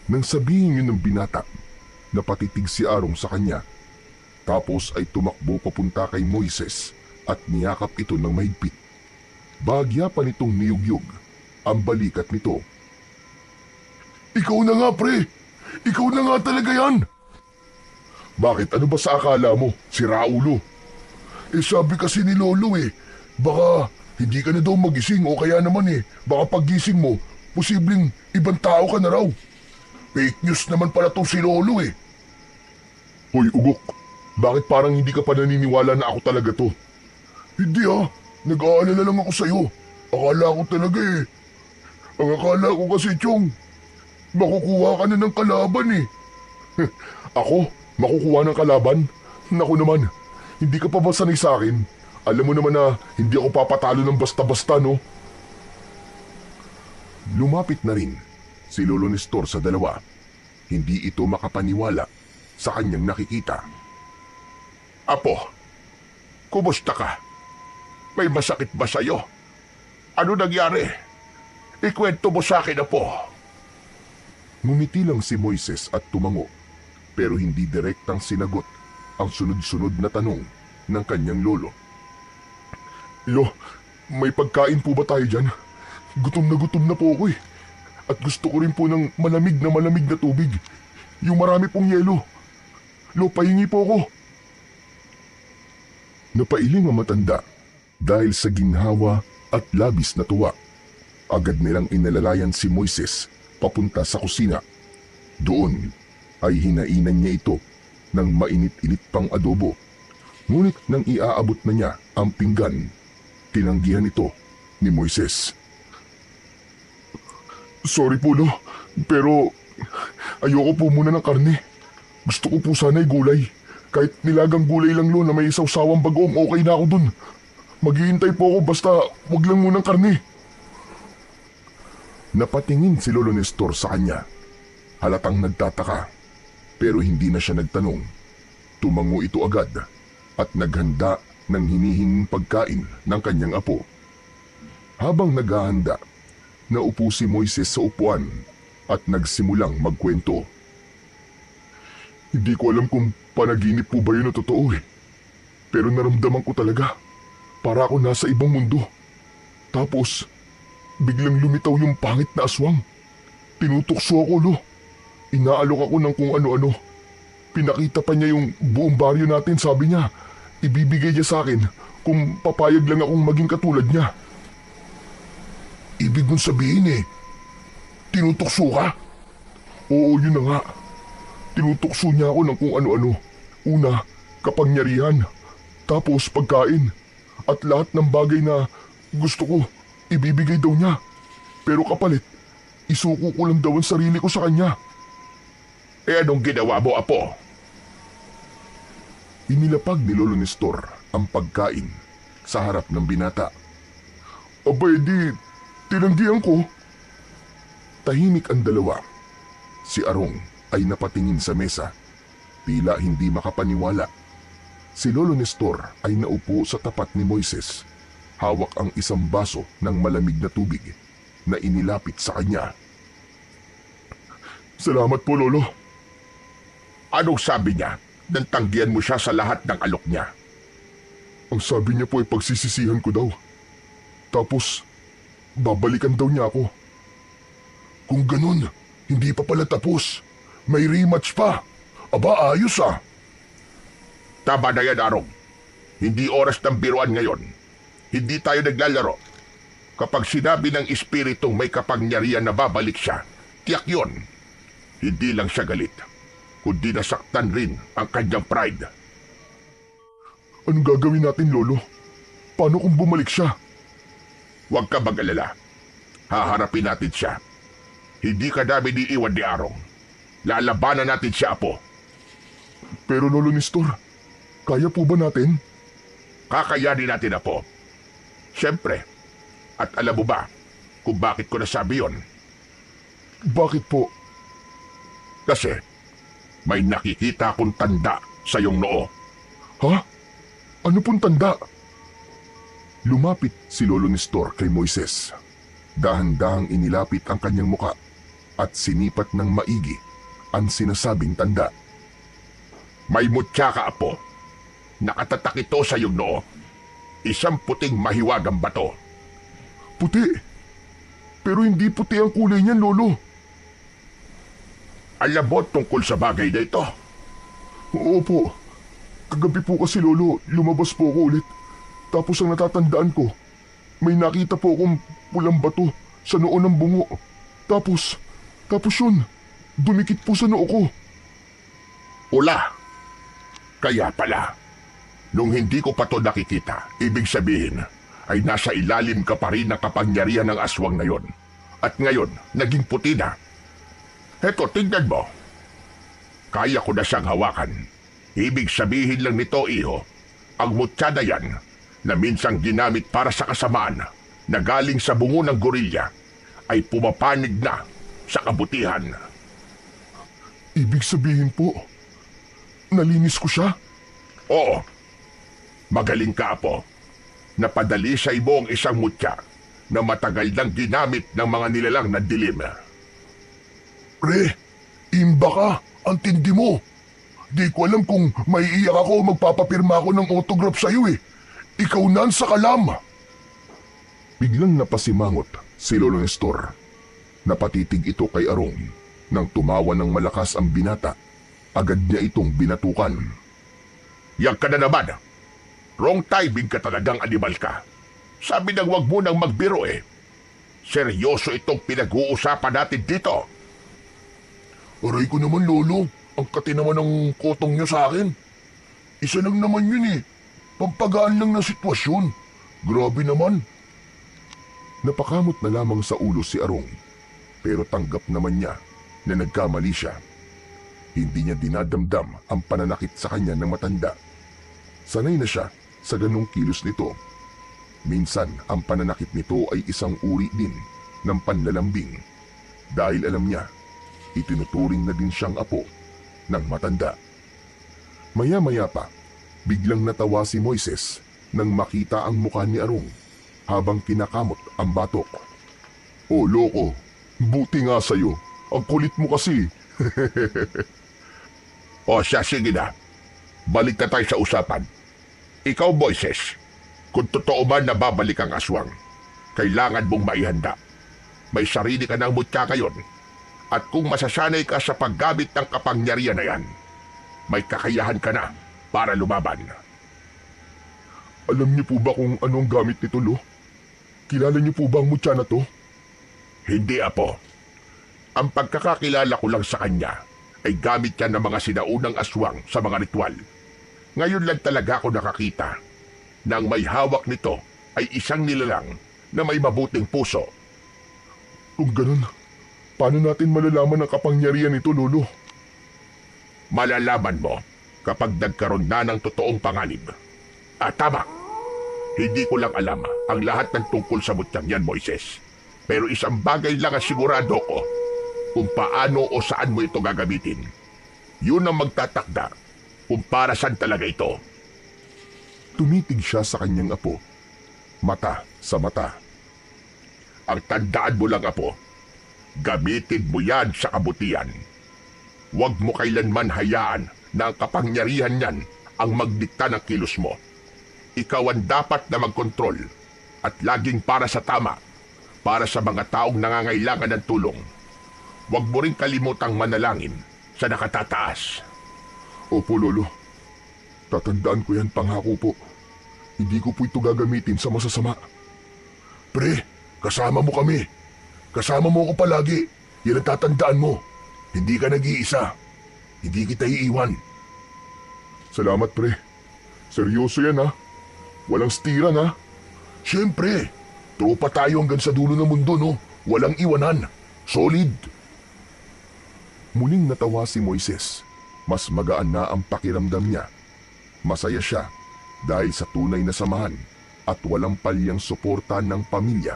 Nang sabihin yun ng binata, napatitig si Arong sa kanya. Tapos ay tumakbo papunta kay Moises at niyakap ito ng mahigpit. Bahagya pa nitong niyugyug ang balikat nito. Ikaw na nga, pre! Ikaw na nga talaga yan! Bakit? Ano ba sa akala mo? Si Raulo. Sabi kasi ni Lolo baka hindi ka na daw magising o kaya naman baka paggising mo, posibleng ibang tao ka na raw. Fake news naman pala tong si Lolo Hoy, Ugok, bakit parang hindi ka pa naniniwala na ako talaga to? Hindi nag-aalala lang ako sa'yo. Akala ko talaga Ang akala ko kasi, Chong, makukuha ka na ng kalaban Ako? Makukuha ng kalaban? Naku naman, hindi ka pa ba sanay sa akin? Alam mo naman na hindi ako papatalo ng basta-basta, no? Lumapit na rin si Lolo Nestor sa dalawa. Hindi ito makapaniwala sa kanyang nakikita. Apo, kumusta ka? May masakit ba sa'yo? Ano nangyari? Ikwento mo sa akin, Apo. Ngumiti lang si Moises at tumango, pero hindi direktang sinagot ang sunod-sunod na tanong ng kanyang lolo. Lo, may pagkain po ba tayo dyan? Gutom na po ako At gusto ko rin po ng malamig na tubig. Yung marami pong yelo. Lo, pahingi po ako. Napailing ang matanda dahil sa ginhawa at labis na tuwa. Agad nilang inalalayan si Moises papunta sa kusina. Doon ay hinainan niya ito ng mainit-init pang adobo. Ngunit nang iaabot na niya ang pinggan, tinanggihan ito ni Moises. Sorry po, Lo, pero ayoko po muna ng karne. Gusto ko po sana'y gulay. Kahit nilagang gulay lang, Lo, na may sawsawang bagoong, okay na ako dun. Maghihintay po ako basta wag lang munang karne. Napatingin si Lolo Nestor sa kanya. Halatang nagtataka, pero hindi na siya nagtanong. Tumango ito agad at naghanda ng hinihinging pagkain ng kanyang apo. Habang naghahanda, naupo si Moises sa upuan at nagsimulang magkwento. Hindi ko alam kung panaginip po ba yun o totoo pero naramdaman ko talaga para ako nasa ibang mundo. Tapos, biglang lumitaw yung pangit na aswang. Tinutukso ako, Lo. Inaalok ako ng kung ano-ano. Pinakita pa niya yung buong baryo natin, sabi niya. Ibibigay niya sa akin kung papayag lang akong maging katulad niya. Ibig mong sabihin tinutukso ka? Oo, yun na nga. Tinutukso niya ako ng kung ano-ano. Una, kapangyarihan. Tapos pagkain. At lahat ng bagay na gusto ko, ibibigay daw niya. Pero kapalit, isuko ko lang daw ang sarili ko sa kanya. Anong ginawa mo, Apo? Inilapag ni Lolo Nestor ang pagkain sa harap ng binata. Abay di, tinanggihan ko. Tahimik ang dalawa. Si Arong ay napatingin sa mesa. Tila hindi makapaniwala. Si Lolo Nestor ay naupo sa tapat ni Moises. Hawak ang isang baso ng malamig na tubig na inilapit sa kanya. Salamat po, Lolo. Anong sabi niya nang tanggihan mo siya sa lahat ng alok niya? Ang sabi niya po ay pagsisisihan ko daw. Tapos, babalikan daw niya ako. Kung ganun, hindi pa pala tapos. May rematch pa. Aba, ayos Tama na yan, Arong. Hindi oras ng biruan ngayon. Hindi tayo naglalaro. Kapag sinabi ng espiritong may kapangyarihan na babalik siya, tiyak yun. Hindi lang siya galit, kundi nasaktan rin ang kanyang pride. Anong gagawin natin, Lolo? Paano kung bumalik siya? Huwag ka mag-alala. Haharapin natin siya. Hindi ka namin iiwan ni Arong. Lalabanan natin siya, Apo. Pero Lolo Nestor, kaya po ba natin? Kakayanin natin, Apo. Siyempre. At alam mo ba kung bakit ko nasabi yon? Bakit po? Kasi may nakikita akong tanda sa iyong noo. Ha? Ano pong tanda? Lumapit si Lolo Nestor kay Moises. Dahan-dahang inilapit ang kanyang muka at sinipat ng maigi ang sinasabing tanda. May mutya ka, Apo. Nakatatak ito sa iyong noo. Isang puting mahiwagang bato. Puti. Pero hindi puti ang kulay niyan, Lolo. Alam mo tungkol sa bagay na ito? Oo po. Kagabi po kasi, Lolo, lumabas po ako ulit. Tapos ang natatandaan ko, may nakita po akong pulang bato sa noo ng bungo. Tapos yun, dumikit po sa noo ko. Ula. Kaya pala, nung hindi ko pa to nakikita, ibig sabihin ay nasa ilalim ka pa rin ng kapangyarihan ng aswang na yon. At ngayon, naging puti na. Heto, tingnan mo. Kaya ko na siyang hawakan. Ibig sabihin lang nito, iho, ang mutya na yan na minsang ginamit para sa kasamaan na galing sa bungo ng gorilya ay pumapanig na sa kabutihan. Ibig sabihin po, nalinis ko siya? Oo. Magaling ka, Apo. Napadali sa ibo ang isang mutya na matagal nang ginamit ng mga nilalang na dilim. Pre, imba ka, ang tindi mo. Di ko alam kung maiiyak ako o magpapapirma ako ng autograph sa'yo eh. Ikaw na sa kalam. Biglang napasimangot si Lolo Nestor. Napatitig ito kay Arong. Nang tumawa ng malakas ang binata, agad niya itong binatukan. Yang ka na naman. Wrong timing ka talagang animal ka. Sabi nang wag mo nang magbiro eh. Seryoso itong pinag-uusapan natin dito. Aray ko naman, Lolo. Ang kati naman ng kotong niyo sa akin. Isa lang naman yun eh. Pampagaan lang ng sitwasyon. Grabe naman. Napakamot na lamang sa ulo si Arong. Pero tanggap naman niya na nagkamali siya. Hindi niya dinadamdam ang pananakit sa kanya ng matanda. Sanay na siya sa ganong kilos nito. Minsan ang pananakit nito ay isang uri din ng panlalambing. Dahil alam niya, itinuturing na din siyang apo ng matanda. Maya-maya pa, biglang natawa si Moises nang makita ang mukha ni Arong habang kinakamot ang batok. "Oh, loko, buti nga sa'yo. Ang kulit mo kasi." O siya, sige na. Balik na tayo sa usapan. Ikaw, Moises, kung totoo man na babalik ang aswang, kailangan mong maihanda. May sarili ka ng mutya ngayon. At kung masasanay ka sa paggamit ng kapangyarihan na yan, may kakayahan ka na para lumaban. Alam niyo po ba kung anong gamit nito, Lo? Kilala niyo po ba ang mutya na to? Hindi, Apo. Ang pagkakakilala ko lang sa kanya ay gamit yan ng mga sinaunang aswang sa mga ritual. Ngayon lang talaga ako nakakita na ang may hawak nito ay isang nilalang na may mabuting puso. Kung ganun, paano natin malalaman ang kapangyarihan nito, Lolo? Malalaman mo kapag nagkaroon na ng totoong panganib. Tama. Hindi ko lang alam ang lahat ng tungkol sa mutyang yan, Moises. Pero isang bagay lang ang sigurado ko kung paano o saan mo ito gagamitin. Yun ang magtatakda kung para saan talaga ito. Tumitig siya sa kanyang apo. Mata sa mata. Ang tandaan mo lang, Apo, gamitin mo yan sa kabutihan. Huwag mo kailanman hayaan na ang kapangyarihan niyan ang magdikta ng kilos mo. Ikaw ang dapat na magkontrol at laging para sa tama, para sa mga taong nangangailangan ng tulong. Huwag mo rin kalimutang manalangin sa nakatataas. Opo, Lolo. Tatandaan ko yan, pangako po. Hindi ko po ito gagamitin sa masasama. Pre, kasama mo kami. Kasama mo ako palagi. Yan ang tatandaan mo. Hindi ka nag-iisa. Hindi kita iiwan. Salamat, pre. Seryoso yan, ha? Walang stiran, ha? Siyempre. Tropa tayo hanggang sa dulo ng mundo, no? Walang iwanan. Solid. Muling natawa si Moises. Mas magaan na ang pakiramdam niya. Masaya siya dahil sa tunay na samahan at walang palyang suporta ng pamilya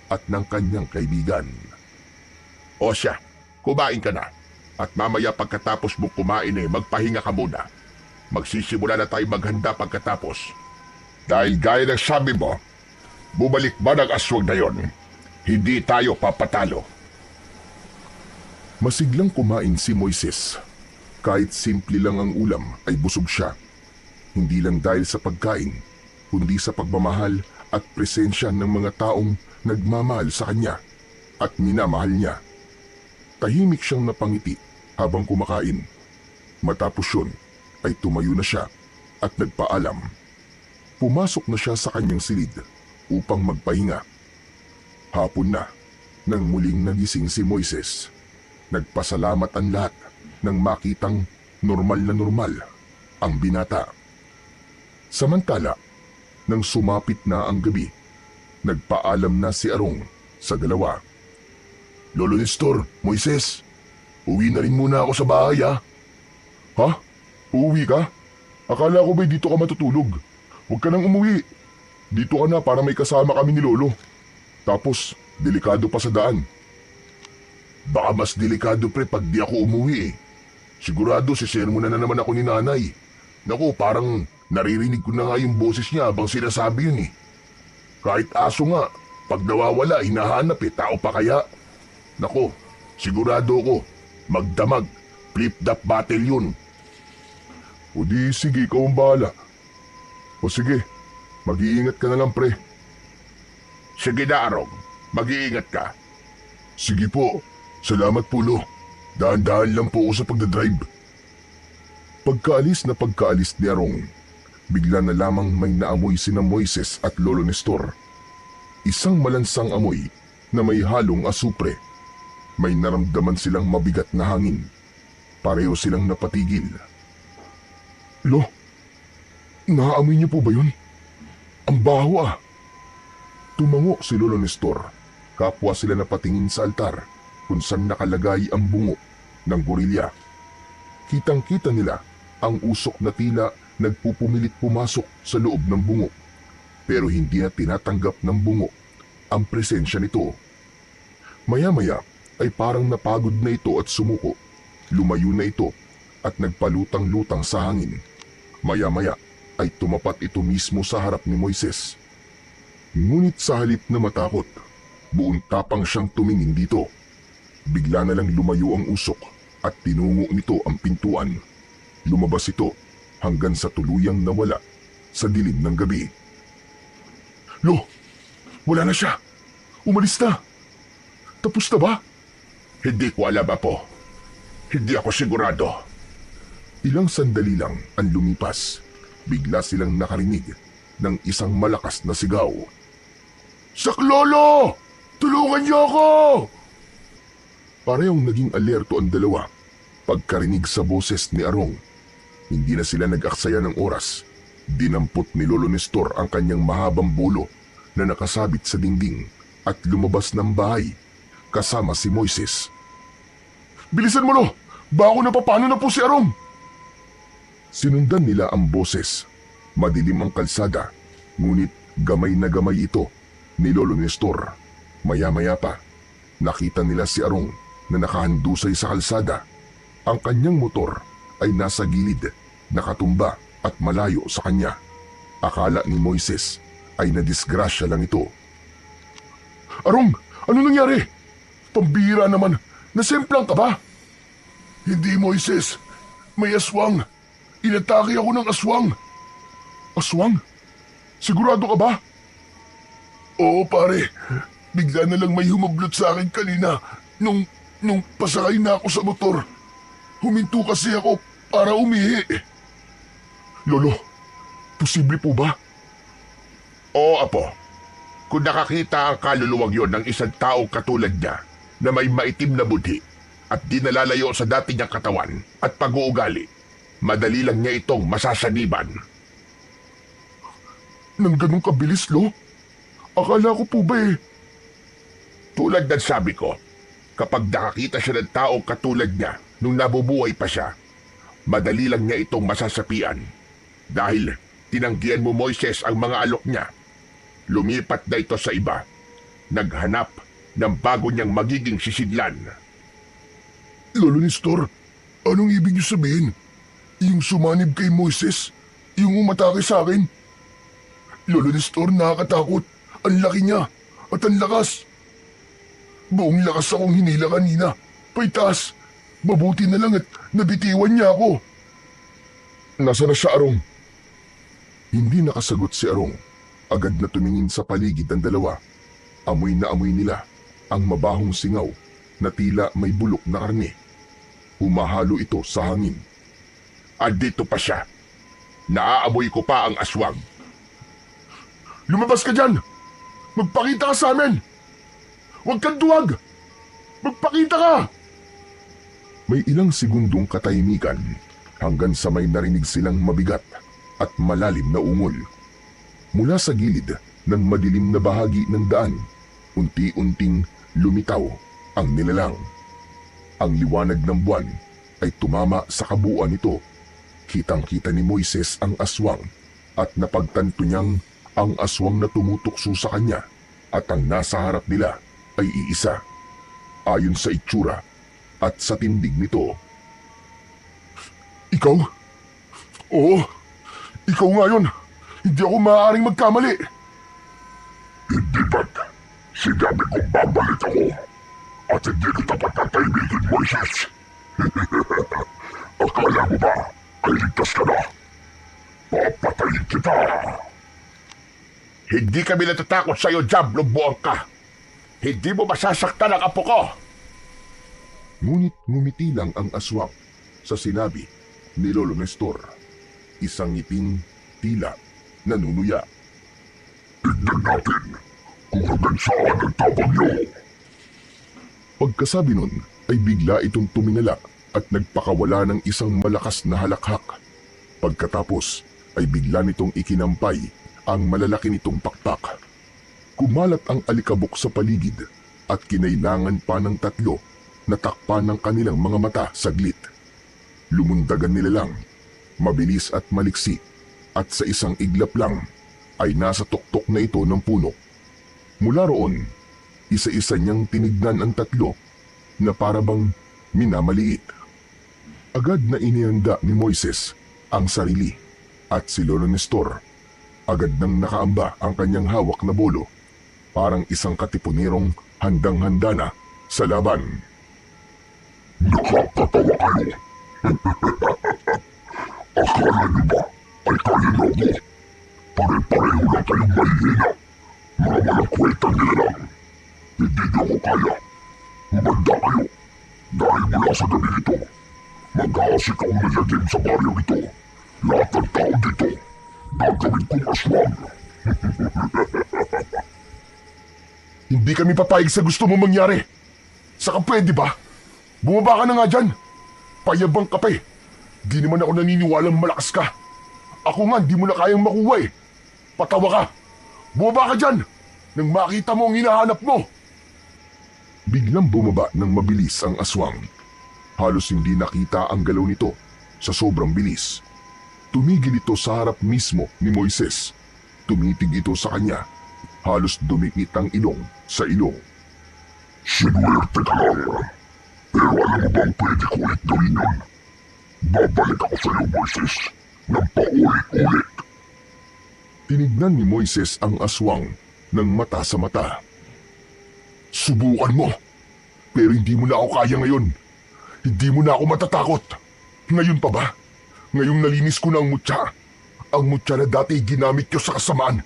at ng kanyang kaibigan. O siya, kumain ka na. At mamaya pagkatapos mo kumain magpahinga ka muna. Magsisimula na tayo maghanda pagkatapos. Dahil gaya ng sabi mo, bumalik ba ng aswang na yon, hindi tayo papatalo. Masiglang kumain si Moises. Kahit simple lang ang ulam ay busog siya. Hindi lang dahil sa pagkain, kundi sa pagmamahal at presensya ng mga taong nagmamahal sa kanya at minamahal niya. Tahimik siyang napangiti habang kumakain. Matapos yun ay tumayo na siya at nagpaalam. Pumasok na siya sa kanyang silid upang magpahinga. Hapon na nang muling nagising si Moises. Nagpasalamat ang lahat nang makitang normal na normal ang binata. Samantala, nang sumapit na ang gabi, nagpaalam na si Arong sa dalawa. Lolo Nestor, Moises, uwi na rin muna ako sa bahay ha. Ha? Uuwi ka? Akala ko ba'y dito ka matutulog? Huwag ka nang umuwi. Dito ka na para may kasama kami ni Lolo. Tapos, delikado pa sa daan. Baka mas delikado pre pag di ako umuwi eh. Sigurado sisermonan na naman ako ni nanay. Naku, parang naririnig ko na nga yung boses niya habang sinasabi yun eh. Kahit aso nga, pag nawawala, hinahanap eh, tao pa kaya? Naku, sigurado ko, magdamag, flip-flop battle yun. O di sige, ikaw ang bahala. O sige, mag-iingat ka na lang pre. Sige na, Arong. Mag-iingat ka. Sige po, salamat po lo. Dahan-dahan lang po ako sa pagdadrive. Pagkaalis ni Arong, bigla na lamang may naamoy sina Moises at Lolo Nestor. Isang malansang amoy na may halong asupre. May naramdaman silang mabigat na hangin. Pareho silang napatigil. Lo, naaamoy niyo po ba yun? Ang baho ah. Tumango si Lolo Nestor. Kapwa sila napatingin sa altar kung saan nakalagay ang bungo ng gorilya. Kitang-kita nila ang usok na tila nagpupumilit pumasok sa loob ng bungo. Pero hindi na tinatanggap ng bungo ang presensya nito. Maya-maya ay parang napagod na ito at sumuko. Lumayo na ito at nagpalutang-lutang sa hangin. Maya-maya ay tumapat ito mismo sa harap ni Moises. Ngunit sa halip na matakot, buong tapang siyang tumingin dito. Bigla na lang lumayo ang usok at tinungo nito ang pintuan. Lumabas ito hanggang sa tuluyang nawala sa dilim ng gabi. Lo, wala na siya. Umalis na. Tapos na ba? Hindi ko alam, Apo. Hindi ako sigurado. Ilang sandali lang ang lumipas. Bigla silang nakarinig ng isang malakas na sigaw. Saklolo! Tulungan niyo ako! Parehong naging alerto ang dalawa pagkarinig sa boses ni Arong. Hindi na sila nag-aksaya ng oras. Dinampot ni Lolo Nestor ang kanyang mahabang bulo na nakasabit sa dingding at lumabas ng bahay kasama si Moises. Bilisan mo lo! Bako na papano na po si Arong! Sinundan nila ang boses. Madilim ang kalsada, ngunit gamay na gamay ito ni Lolo Nestor. Maya-maya pa, nakita nila si Arong na nakahandusay sa kalsada. Ang kanyang motor ay nasa gilid, nakatumba at malayo sa kanya. Akala ni Moises ay nadisgrasya lang ito. Arong, ano nangyari? Pambihira naman, nasemplang ka ba? Hindi Moises, may aswang. Inatake ako ng aswang. Aswang? Sigurado ka ba? Oo pare, bigla na lang may humablot sa akin kanina nung pasakay na ako sa motor. Huminto kasi ako para umihi. Lolo, posible po ba? Oo, Apo. Kung nakakita ang kaluluwag yon ng isang tao katulad niya na may maitim na budhi at di nalalayo sa dati niyang katawan at pag-uugali, madali lang niya itong masasaniban. Nang ganun kabilis, Lo? Akala ko po ba Tulad ng sabi ko, kapag nakakita siya ng taong katulad niya nung nabubuhay pa siya, madali lang niya itong masasapian. Dahil tinanggihan mo Moises ang mga alok niya, lumipat na ito sa iba. Naghanap ng bago niyang magiging sisidlan. Lolo Nestor, anong ibig niyo sabihin? Yung sumanib kay Moises? Yung umatake sa akin? Lolo Nestor, nakakatakot. Ang laki niya at ang lakas. Buong lakas akong hinila kanina. Paitaas. Mabuti na lang at nabitiwan niya ako. Nasaan na siya, Arong? Hindi nakasagot si Arong. Agad na tumingin sa paligid ng dalawa. Amoy na amoy nila ang mabahong singaw na tila may bulok na karne. Humahalo ito sa hangin. Andito pa siya. Naaamoy ko pa ang aswang. Lumabas ka dyan! Magpakita ka sa amin! Huwag kang duwag! Magpakita ka! May ilang segundong katahimikan hanggang sa may narinig silang mabigat at malalim na ungol. Mula sa gilid ng madilim na bahagi ng daan, unti-unting lumitaw ang nilalang. Ang liwanag ng buwan ay tumama sa kabuuan nito. Kitang-kita ni Moises ang aswang at napagtanto niyang ang aswang na tumutukso sa kanya at ang nasa harap nila ay iisa. Ayon sa itsura at sa tindig nito. Ikaw? Oo, ikaw nga yun. Hindi ako maaaring magkamali. Hindi ba't sinabi kong babalik ako at hindi kita patatahimigin, Moises? Akala mo ba ay ligtas ka na? Papatayin kita! Hindi kami natatakot sa'yo, Diablo Buangka. Hindi mo masasaktan ang apo ko. Ngunit ngumiti lang ang aswang sa sinabi ni Lolo Nestor. Isang ngiting tila nanunuya. Tignan natin kung hanggang saan ang tapang niyo. Pagkasabi nun ay bigla itong tuminala at nagpakawala ng isang malakas na halakhak. Pagkatapos ay bigla nitong ikinampay ang malalaki nitong pakpak. Kumalat ang alikabok sa paligid at kinailangan pa ng tatlo na takpan ng kanilang mga mata saglit. Lumundagan nila lang, mabilis at maliksi, at sa isang iglap lang ay nasa tuktok na ito ng puno. Mula roon, isa-isa niyang tinignan ang tatlo na parabang minamaliit. Agad na inihanda ni Moises ang sarili at si Lolo Nestor. Agad nang nakaamba ang kanyang hawak na bolo, parang isang katipunirong handang-handa na sa laban. Nakakatawa kayo. Akala niyo ba ay kaya niyo ako? Pare-pareho lang kayong mahihina. Mga walang kwenta nila lang. Hindi niyo ako kaya. Humanda kayo. Dahil mula sa gabi ito, mag-aasikaw na yagin sa baryo ito. Lahat ng tao dito, gagawin kong aswang. Hindi kami papayag sa gusto mo mangyari. Saka pwede ba? Bumaba ka na nga dyan. Payabang ka pa eh. Di naman ako naniniwalang malakas ka. Ako nga, di mo na kayang makuha eh. Patawa ka. Bumaba ka dyan nang makita mo ang hinahanap mo. Biglang bumaba ng mabilis ang aswang. Halos hindi nakita ang galaw nito sa sobrang bilis. Tumigil ito sa harap mismo ni Moises. Tumitig ito sa kanya. Halos dumikit ang ilong sa ilong. Sinuwerte ka lang. Pero alam mo bang pwede ko ulit gawin yun? Babalik ako sa iyo, Moises, ng paulit-ulit. Tinignan ni Moises ang aswang ng mata sa mata. Subukan mo, pero hindi mo na ako kaya ngayon. Hindi mo na ako matatakot. Ngayon pa ba? Ngayong nalinis ko na ang mutya. Ang mutya na dati ginamit ko sa kasamaan.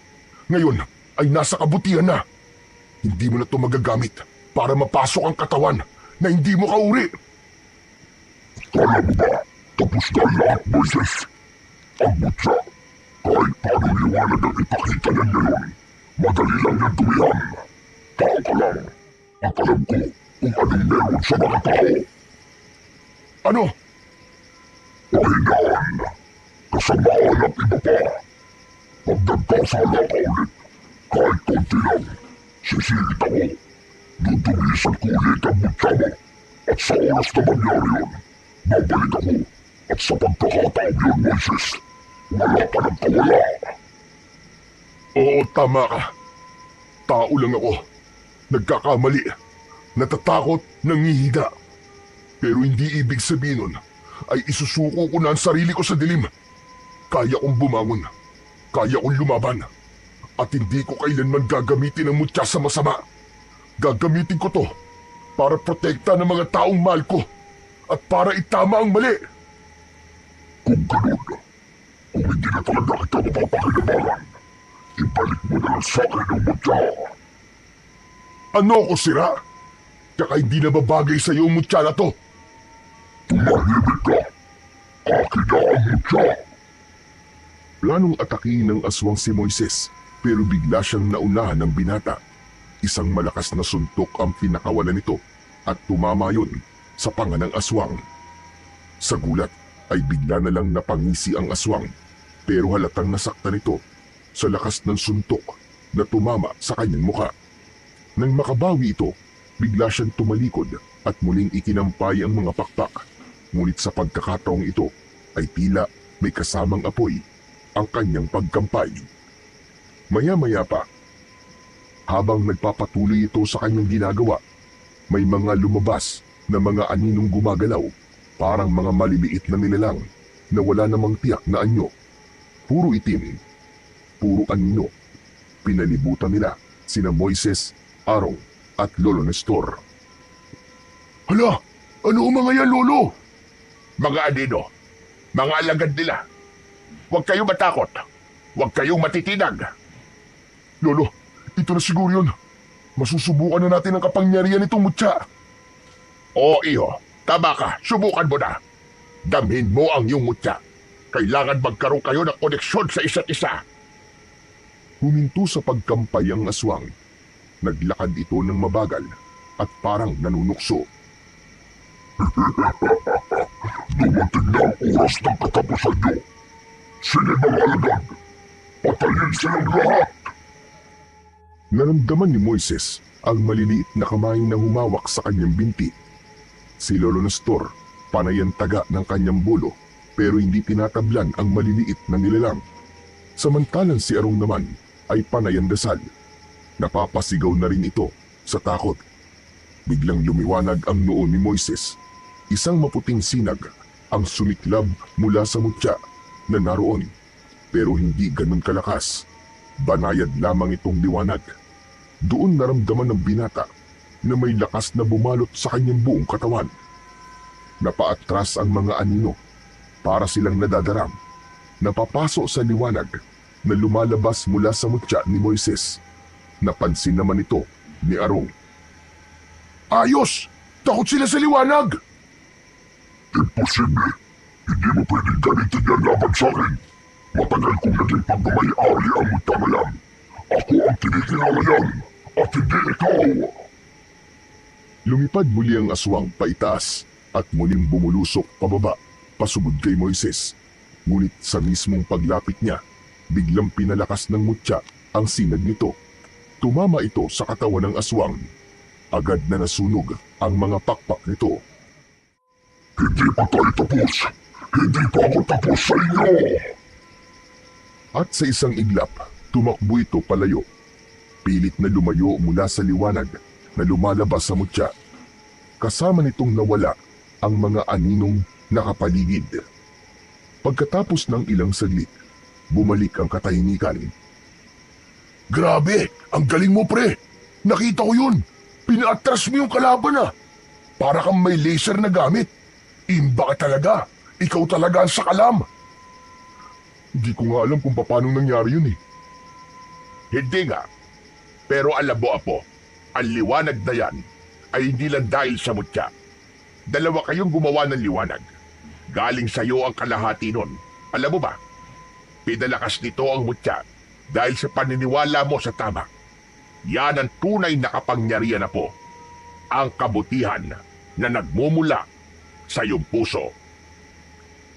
Ngayon ay nasa kabutihan na. Hindi mo na ito magagamit para mapasok ang katawan na hindi mo kauri. Kala mo ba? Tapos na lahat, Moises. Ang mutya, kahit paano liwanag ang ipakita niya ngayon, madali lang yung tuwihan. Tao ka lang. At alam ko kung anong meron sa mga tao. Ano? Pahingaan. Kasamaan ang iba pa. Pag nagkasala ka ulit, kahit konti lang, sisingit ako. Dudumisan ko ulit ang mutya mo. At sa oras na mangyari yun, babalik ako. At sa pagkakataong yun, Moises, wala ka ng kawala. Oo, tama ka. Tao lang ako. Nagkakamali. Natatakot, nangihida. Pero hindi ibig sabihin nun ay isusuko ko na ang sarili ko sa dilim. Kaya kong bumangon. Kaya kong lumaban. At hindi ko kailanman gagamitin ang mutya sa masama. Gagamitin ko to para protekta ng mga taong mahal ko at para itama ang mali. Kung ganun, Kung hindi na talaga kita mapapakinabangan, ibalik mo na lang sa akin ang mutya. Ano ako sira? Tsaka hindi na babagay sa iyo ang mutya na to. Tumahimik ka. Akin na ang mutya. Planong atakihin ng aswang si Moises, pero bigla siyang naunahan ng binata. Isang malakas na suntok ang pinakawalan nito at tumama yun sa panga ng aswang. Sa gulat ay bigla na lang napangisi ang aswang, pero halatang nasaktan ito sa lakas ng suntok na tumama sa kanyang muka. Nang makabawi ito, bigla siyang tumalikod at muling ikinampay ang mga pakpak. Ngunit sa pagkakataong ito ay tila may kasamang apoy ang kanyang pagkampay. Maya-maya pa, habang nagpapatuloy ito sa kanyang ginagawa, may mga lumabas na mga aninong gumagalaw, parang mga maliliit na nilalang na wala namang tiyak na anyo. Puro itim, puro anino. Pinalibutan nila sina Moises, Arong at Lolo Nestor. Hala! Ano ang mga yan, Lolo? Mga anino, mga alagad nila. Huwag kayong matakot. Huwag kayong matitinag. Lolo, ito na siguro yun. Masusubukan na natin ang kapangyarihan nitong mutya. Oo, iho. Tama ka. Subukan mo na. Damhin mo ang iyong mutya. Kailangan magkaroon kayo ng koneksyon sa isa't isa. Huminto sa pagkampay ang aswang. Naglakad ito ng mabagal at parang nanunukso. Dumating na ang oras ng katapusan niyo. Sige mga alagad, patayin silang lahat! Naramdaman ni Moises ang maliliit na kamay na humawak sa kanyang binti. Si Lolo Nestor, panay ang taga ng kanyang bulo, pero hindi tinatablan ang maliliit na nilalang. Samantalang si Arong naman ay panay ang dasal. Napapasigaw na rin ito sa takot. Biglang lumiwanag ang noo ni Moises. Isang maputing sinag ang sumiklab mula sa mutya na naroon, pero hindi ganun kalakas. Banayad lamang itong liwanag. Doon naramdaman ng binata na may lakas na bumalot sa kanyang buong katawan. Napaatras ang mga anino para silang nadadaram. Napapaso sa liwanag na lumalabas mula sa mutya ni Moises. Napansin naman ito ni Arong. Ayos! Takot sila sa liwanag! Imposible! Hindi mo pwedeng gamitin yan laban sa akin. Matagal kong naging pagmamayari ang mutya na yan. Ako ang kinikilala yan at hindi ikaw! Lumipad muli ang aswang paitaas at muling bumulusok pababa pasugod kay Moises. Ngunit sa mismong paglapit niya, biglang pinalakas ng mutya ang sinag nito. Tumama ito sa katawan ng aswang. Agad na nasunog ang mga pakpak nito. Hindi pa tayo tapos! Hindi pa ako tapos sa inyo! At sa isang iglap, tumakbo ito palayo. Pilit na lumayo mula sa liwanag na lumalabas sa mutya. Kasama nitong nawala ang mga aninong nakapaligid. Pagkatapos ng ilang saglit, bumalik ang katahimikan. Grabe! Ang galing mo, pre! Nakita ko yun! Pinaatras mo yung kalaban ah! Para kang may laser na gamit. Imba ka talaga! Ikaw talaga ang sakalam! Hindi ko nga alam kung paano nangyari yun eh. Hindi nga. Pero alam mo, Apo, ang liwanag na yan ay hindi lang dahil sa mutya. Dalawa kayong gumawa ng liwanag. Galing sa iyo ang kalahati nun. Alam mo ba? Pinalakas nito ang mutya dahil sa paniniwala mo sa tama. Yan ang tunay na kapangyarihan na po. Ang kabutihan na nagmumula sa iyong puso.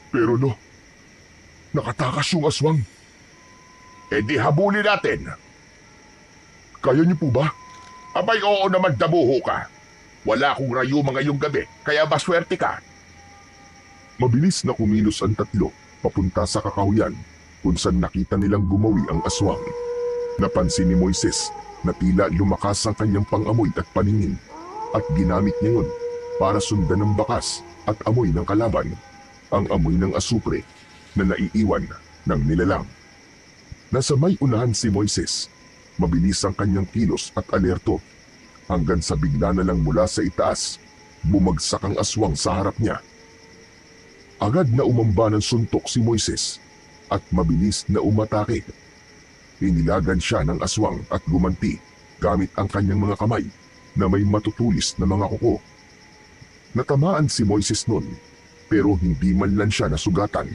Pero no, nakatakas yung aswang. E di habulin natin. Kaya niyo po ba? Abay, oo naman, dabuho ka. Wala akong rayuma ngayong gabi, kaya maswerte ka. Mabilis na kumilos ang tatlo papunta sa kakahuyan kung saan nakita nilang gumawi ang aswang. Napansin ni Moises na tila lumakas ang kanyang pangamoy at paningin at ginamit niya yun para sundan ng bakas at amoy ng kalaban, ang amoy ng asupre na naiiwan ng nilalang. Nasa may unahan si Moises. Mabilis ang kanyang kilos at alerto hanggang sa bigla na lang mula sa itaas, bumagsak ang aswang sa harap niya. Agad na umamba ng suntok si Moises. at mabilis na umatake. Inilagan siya ng aswang at gumanti gamit ang kanyang mga kamay na may matutulis na mga kuko. Natamaan si Moises nun, pero hindi man lang siya nasugatan,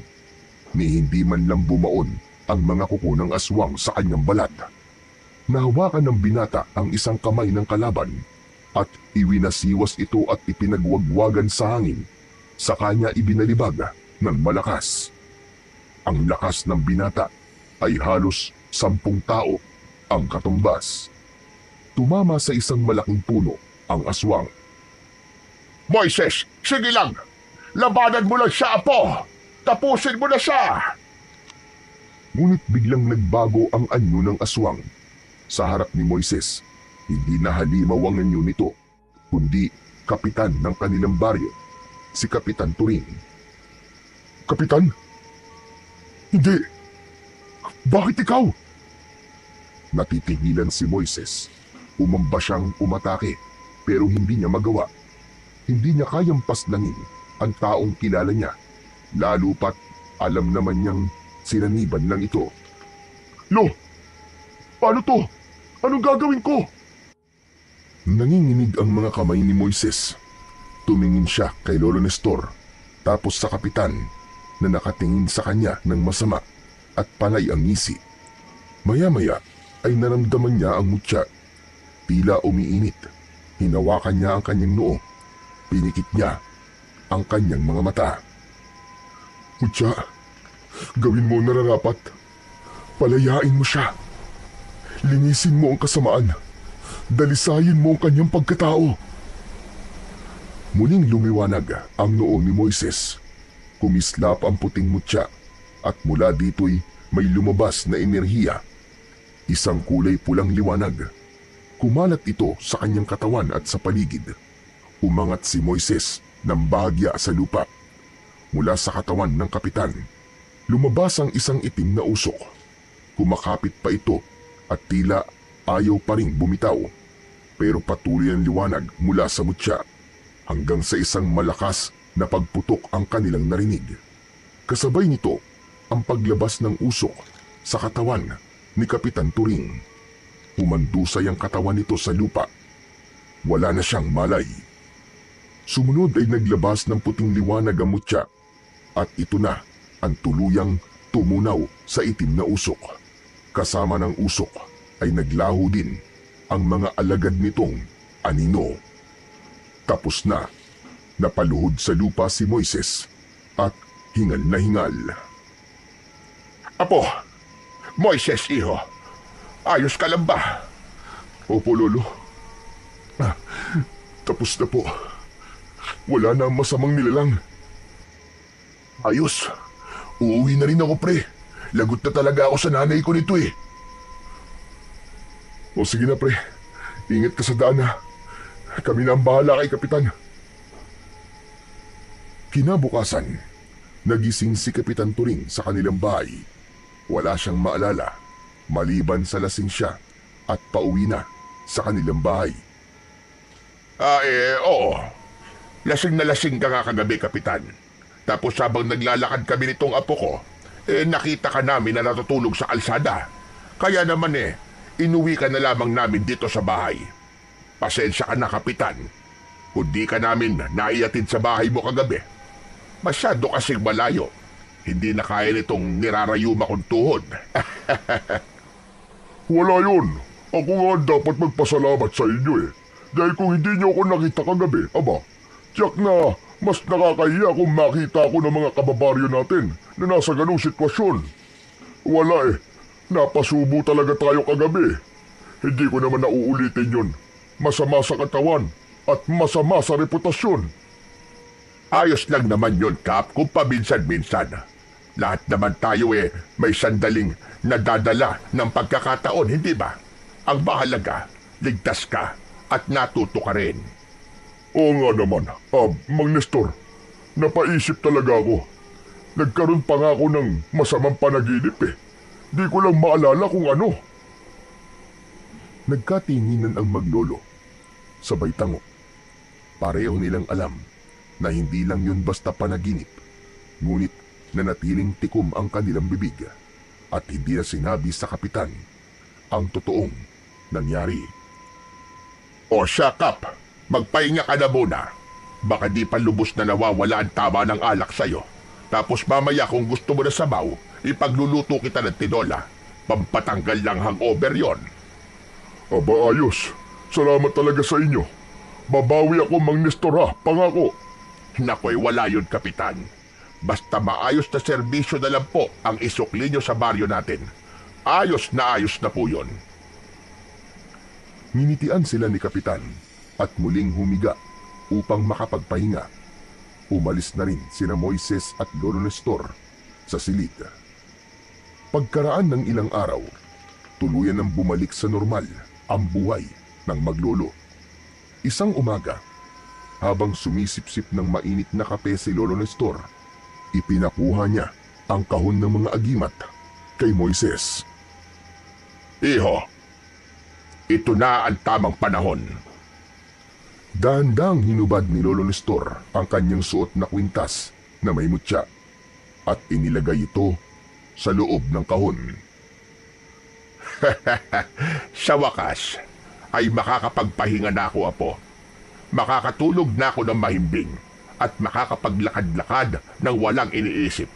ni hindi man lang bumaon ang mga kuko ng aswang sa kanyang balat. Nahawakan ng binata ang isang kamay ng kalaban at iwinasiwas ito at ipinagwagwagan sa hangin. Sa kanya ibinalibag ng malakas. Ang lakas ng binata ay halos 10 tao ang katumbas. Tumama sa isang malaking puno ang aswang. Moises, sige lang! Labanan mo lang siya, Apo! Tapusin mo na siya! Ngunit biglang nagbago ang anyo ng aswang. Sa harap ni Moises, hindi na halimaw ang anyo nito, kundi kapitan ng kanilang baryo, si Kapitan Turing. Kapitan? Hindi! Bakit ikaw? Natitigilan si Moises. Umamba siyang umatake, pero hindi niya magawa. Hindi niya kayang paslangin ang taong kilala niya, lalo pat alam naman niyang sinaniban lang ito. Lo! Paano to? Anong gagawin ko? Nanginginig ang mga kamay ni Moises. Tumingin siya kay Lolo Nestor, tapos sa kapitan na nakatingin sa kanya ng masama at panay ang ngisi. Maya-maya ay naramdaman niya ang mutya. Tila umiinit. Hinawakan niya ang kanyang noo. Pinikit niya ang kanyang mga mata. Mutya, gawin mo ang nararapat. Palayain mo siya. Linisin mo ang kasamaan. Dalisayin mo ang kanyang pagkatao. Muling lumiwanag ang noo ni Moises. Kumislap ang puting mutya at mula dito'y may lumabas na enerhiya. Isang kulay pulang liwanag. Kumalat ito sa kanyang katawan at sa paligid. Umangat si Moises ng bahagya sa lupa. Mula sa katawan ng kapitan, lumabas ang isang itim na usok. Kumakapit pa ito at tila ayaw pa ring bumitaw. Pero patuloy ang liwanag mula sa mutya hanggang sa isang malakas na pagputok ang kanilang narinig. Kasabay nito ang paglabas ng usok sa katawan ni Kapitan Turing. Umandusay ang katawan nito sa lupa. Wala na siyang malay. Sumunod ay naglabas ng puting liwanag ang mutya at ito na ang tuluyang tumunaw sa itim na usok. Kasama ng usok ay naglaho din ang mga alagad nitong anino. Tapos na, napaluhod sa lupa si Moises at hingal na hingal. Apo! Moises, iho! Ayos ka lang ba? Opo, Lolo. Tapos na po. Wala na ang masamang nilalang. Ayos. Uuwi na rin ako, pre. Lagot na talaga ako sa nanay ko nito eh. O sige na, pre. Ingat ka sa daan ha. Kami na ang bahala kay Kapitan. Kinabukasan, nagising si Kapitan Turing sa kanilang bahay. Wala siyang maalala, maliban sa lasing siya at pauwi na sa kanilang bahay. Oo. Lasing na lasing ka nga kagabi, Kapitan. Tapos habang naglalakad kami nitong apo ko, nakita ka namin na natutulog sa kalsada. Kaya naman inuwi ka na lamang namin dito sa bahay. Pasensya ka na, Kapitan. Hindi ka namin naiatid sa bahay mo kagabi. Masyado kasing malayo. Hindi na kaya nitong nirarayuma kong tuhod. Wala yun. Ako nga dapat magpasalamat sa inyo eh. Dahil kung hindi niyo ako nakita kagabi, tiyak na mas nakakahiya kung makita ako ng mga kababaryo natin na nasa ganung sitwasyon. Wala napasubo talaga tayo kagabi. Hindi ko naman nauulitin yun. Masama sa katawan at masama sa reputasyon. Ayos lang naman yun, Kap, kung paminsan-minsan. Lahat naman tayo may sandaling nadadala ng pagkakataon, hindi ba? Ang mahalaga, ligtas ka at natuto ka rin. Oo nga naman, Mang Nestor. Napaisip talaga ako. Nagkaroon pa nga ako ng masamang panaginip eh. Di ko lang maalala kung ano. Nagkatinginan ang maglolo. Sabay tango. Pareho nilang alam na hindi lang yun basta panaginip. Ngunit nanatiling tikom ang kanilang bibig at hindi na sinabi sa kapitan ang totoong nangyari. O siya, Kap, magpahinga ka na muna. Baka di pa lubos na nawawala ang tama ng alak sa'yo. Tapos mamaya kung gusto mo na sabaw, ipagluluto kita ng tinola. Pampatanggal lang hangover yon. Aba ayos, salamat talaga sa inyo. Babawi ako, Mang Nestor ha, pangako. Nakoy, wala yun, Kapitan. Basta maayos na serbisyo na lang po ang isukli nyo sa baryo natin. Ayos na po yun. Nginitian sila ni Kapitan at muling humiga upang makapagpahinga. Umalis na rin sina Moises at Lolo Nestor sa silid. Pagkaraan ng ilang araw, tuluyan ng bumalik sa normal ang buhay ng maglolo. Isang umaga, habang sumisipsip ng mainit na kape si Lolo Nestor, ipinakuha niya ang kahon ng mga agimat kay Moises. Iho, ito na ang tamang panahon. Dahan-dahang hinubad ni Lolo Nestor ang kanyang suot na kwintas na may mutya at inilagay ito sa loob ng kahon. Sa wakas, ay makakapagpahinga na ako, Apo. Makakatulog na ako ng mahimbing at makakapaglakad-lakad ng walang iniisip.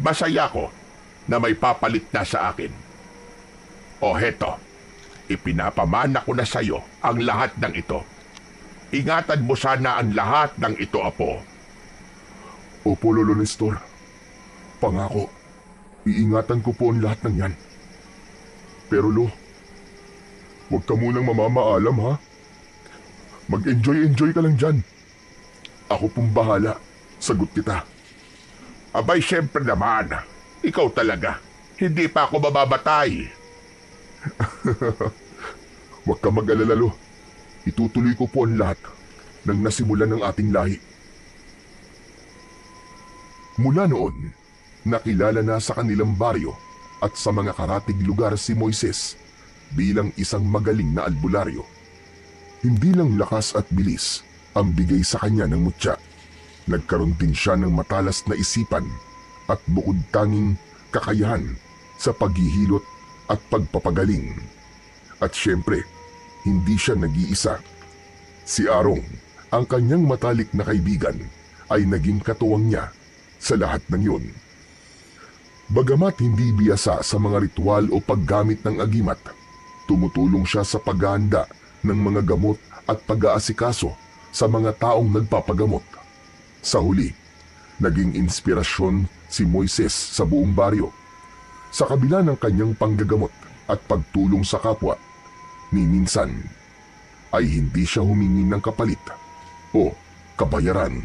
Masaya ko na may papalit na sa akin. O heto, ipinapamana ko na sa iyo ang lahat ng ito. Ingatan mo sana ang lahat ng ito, Apo. Opo, Lolo Nestor. Pangako, iingatan ko po ang lahat ng yan. Pero Lo, huwag ka munang mamamaalam ha. Mag-enjoy ka lang dyan. Ako pong bahala. Sagot kita. Abay, syempre naman. Ikaw talaga. Hindi pa ako mababatay. Huwag ka mag-alala, Lo. Itutuloy ko po ang lahat ng nasimulan ng ating lahi. Mula noon, nakilala na sa kanilang baryo at sa mga karatig lugar si Moises bilang isang magaling na albularyo. Hindi lang lakas at bilis ang bigay sa kanya ng mutya. Nagkaroon din siya ng matalas na isipan at bukod tanging kakayahan sa paghihilot at pagpapagaling. At syempre, hindi siya nag-iisa. Si Arong, ang kanyang matalik na kaibigan, ay naging katuwang niya sa lahat ng yun. Bagamat hindi biyasa sa mga ritual o paggamit ng agimat, tumutulong siya sa paghahanda ng mga gamot at pag-aasikaso sa mga taong nagpapagamot. Sa huli, naging inspirasyon si Moises sa buong baryo. Sa kabila ng kanyang panggagamot at pagtulong sa kapwa, ni minsan ay hindi siya humingi ng kapalit o kabayaran.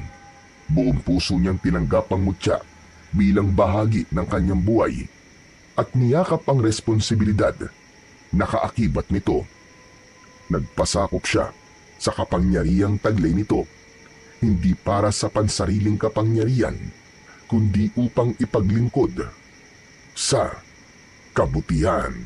Buong puso niyang tinanggap ang mutya bilang bahagi ng kanyang buhay at niyakap ang responsibilidad na kaakibat nito. Nagpasakop siya sa kapangyarihang taglay nito, hindi para sa pansariling kapangyarihan, kundi upang ipaglingkod sa kabutihan.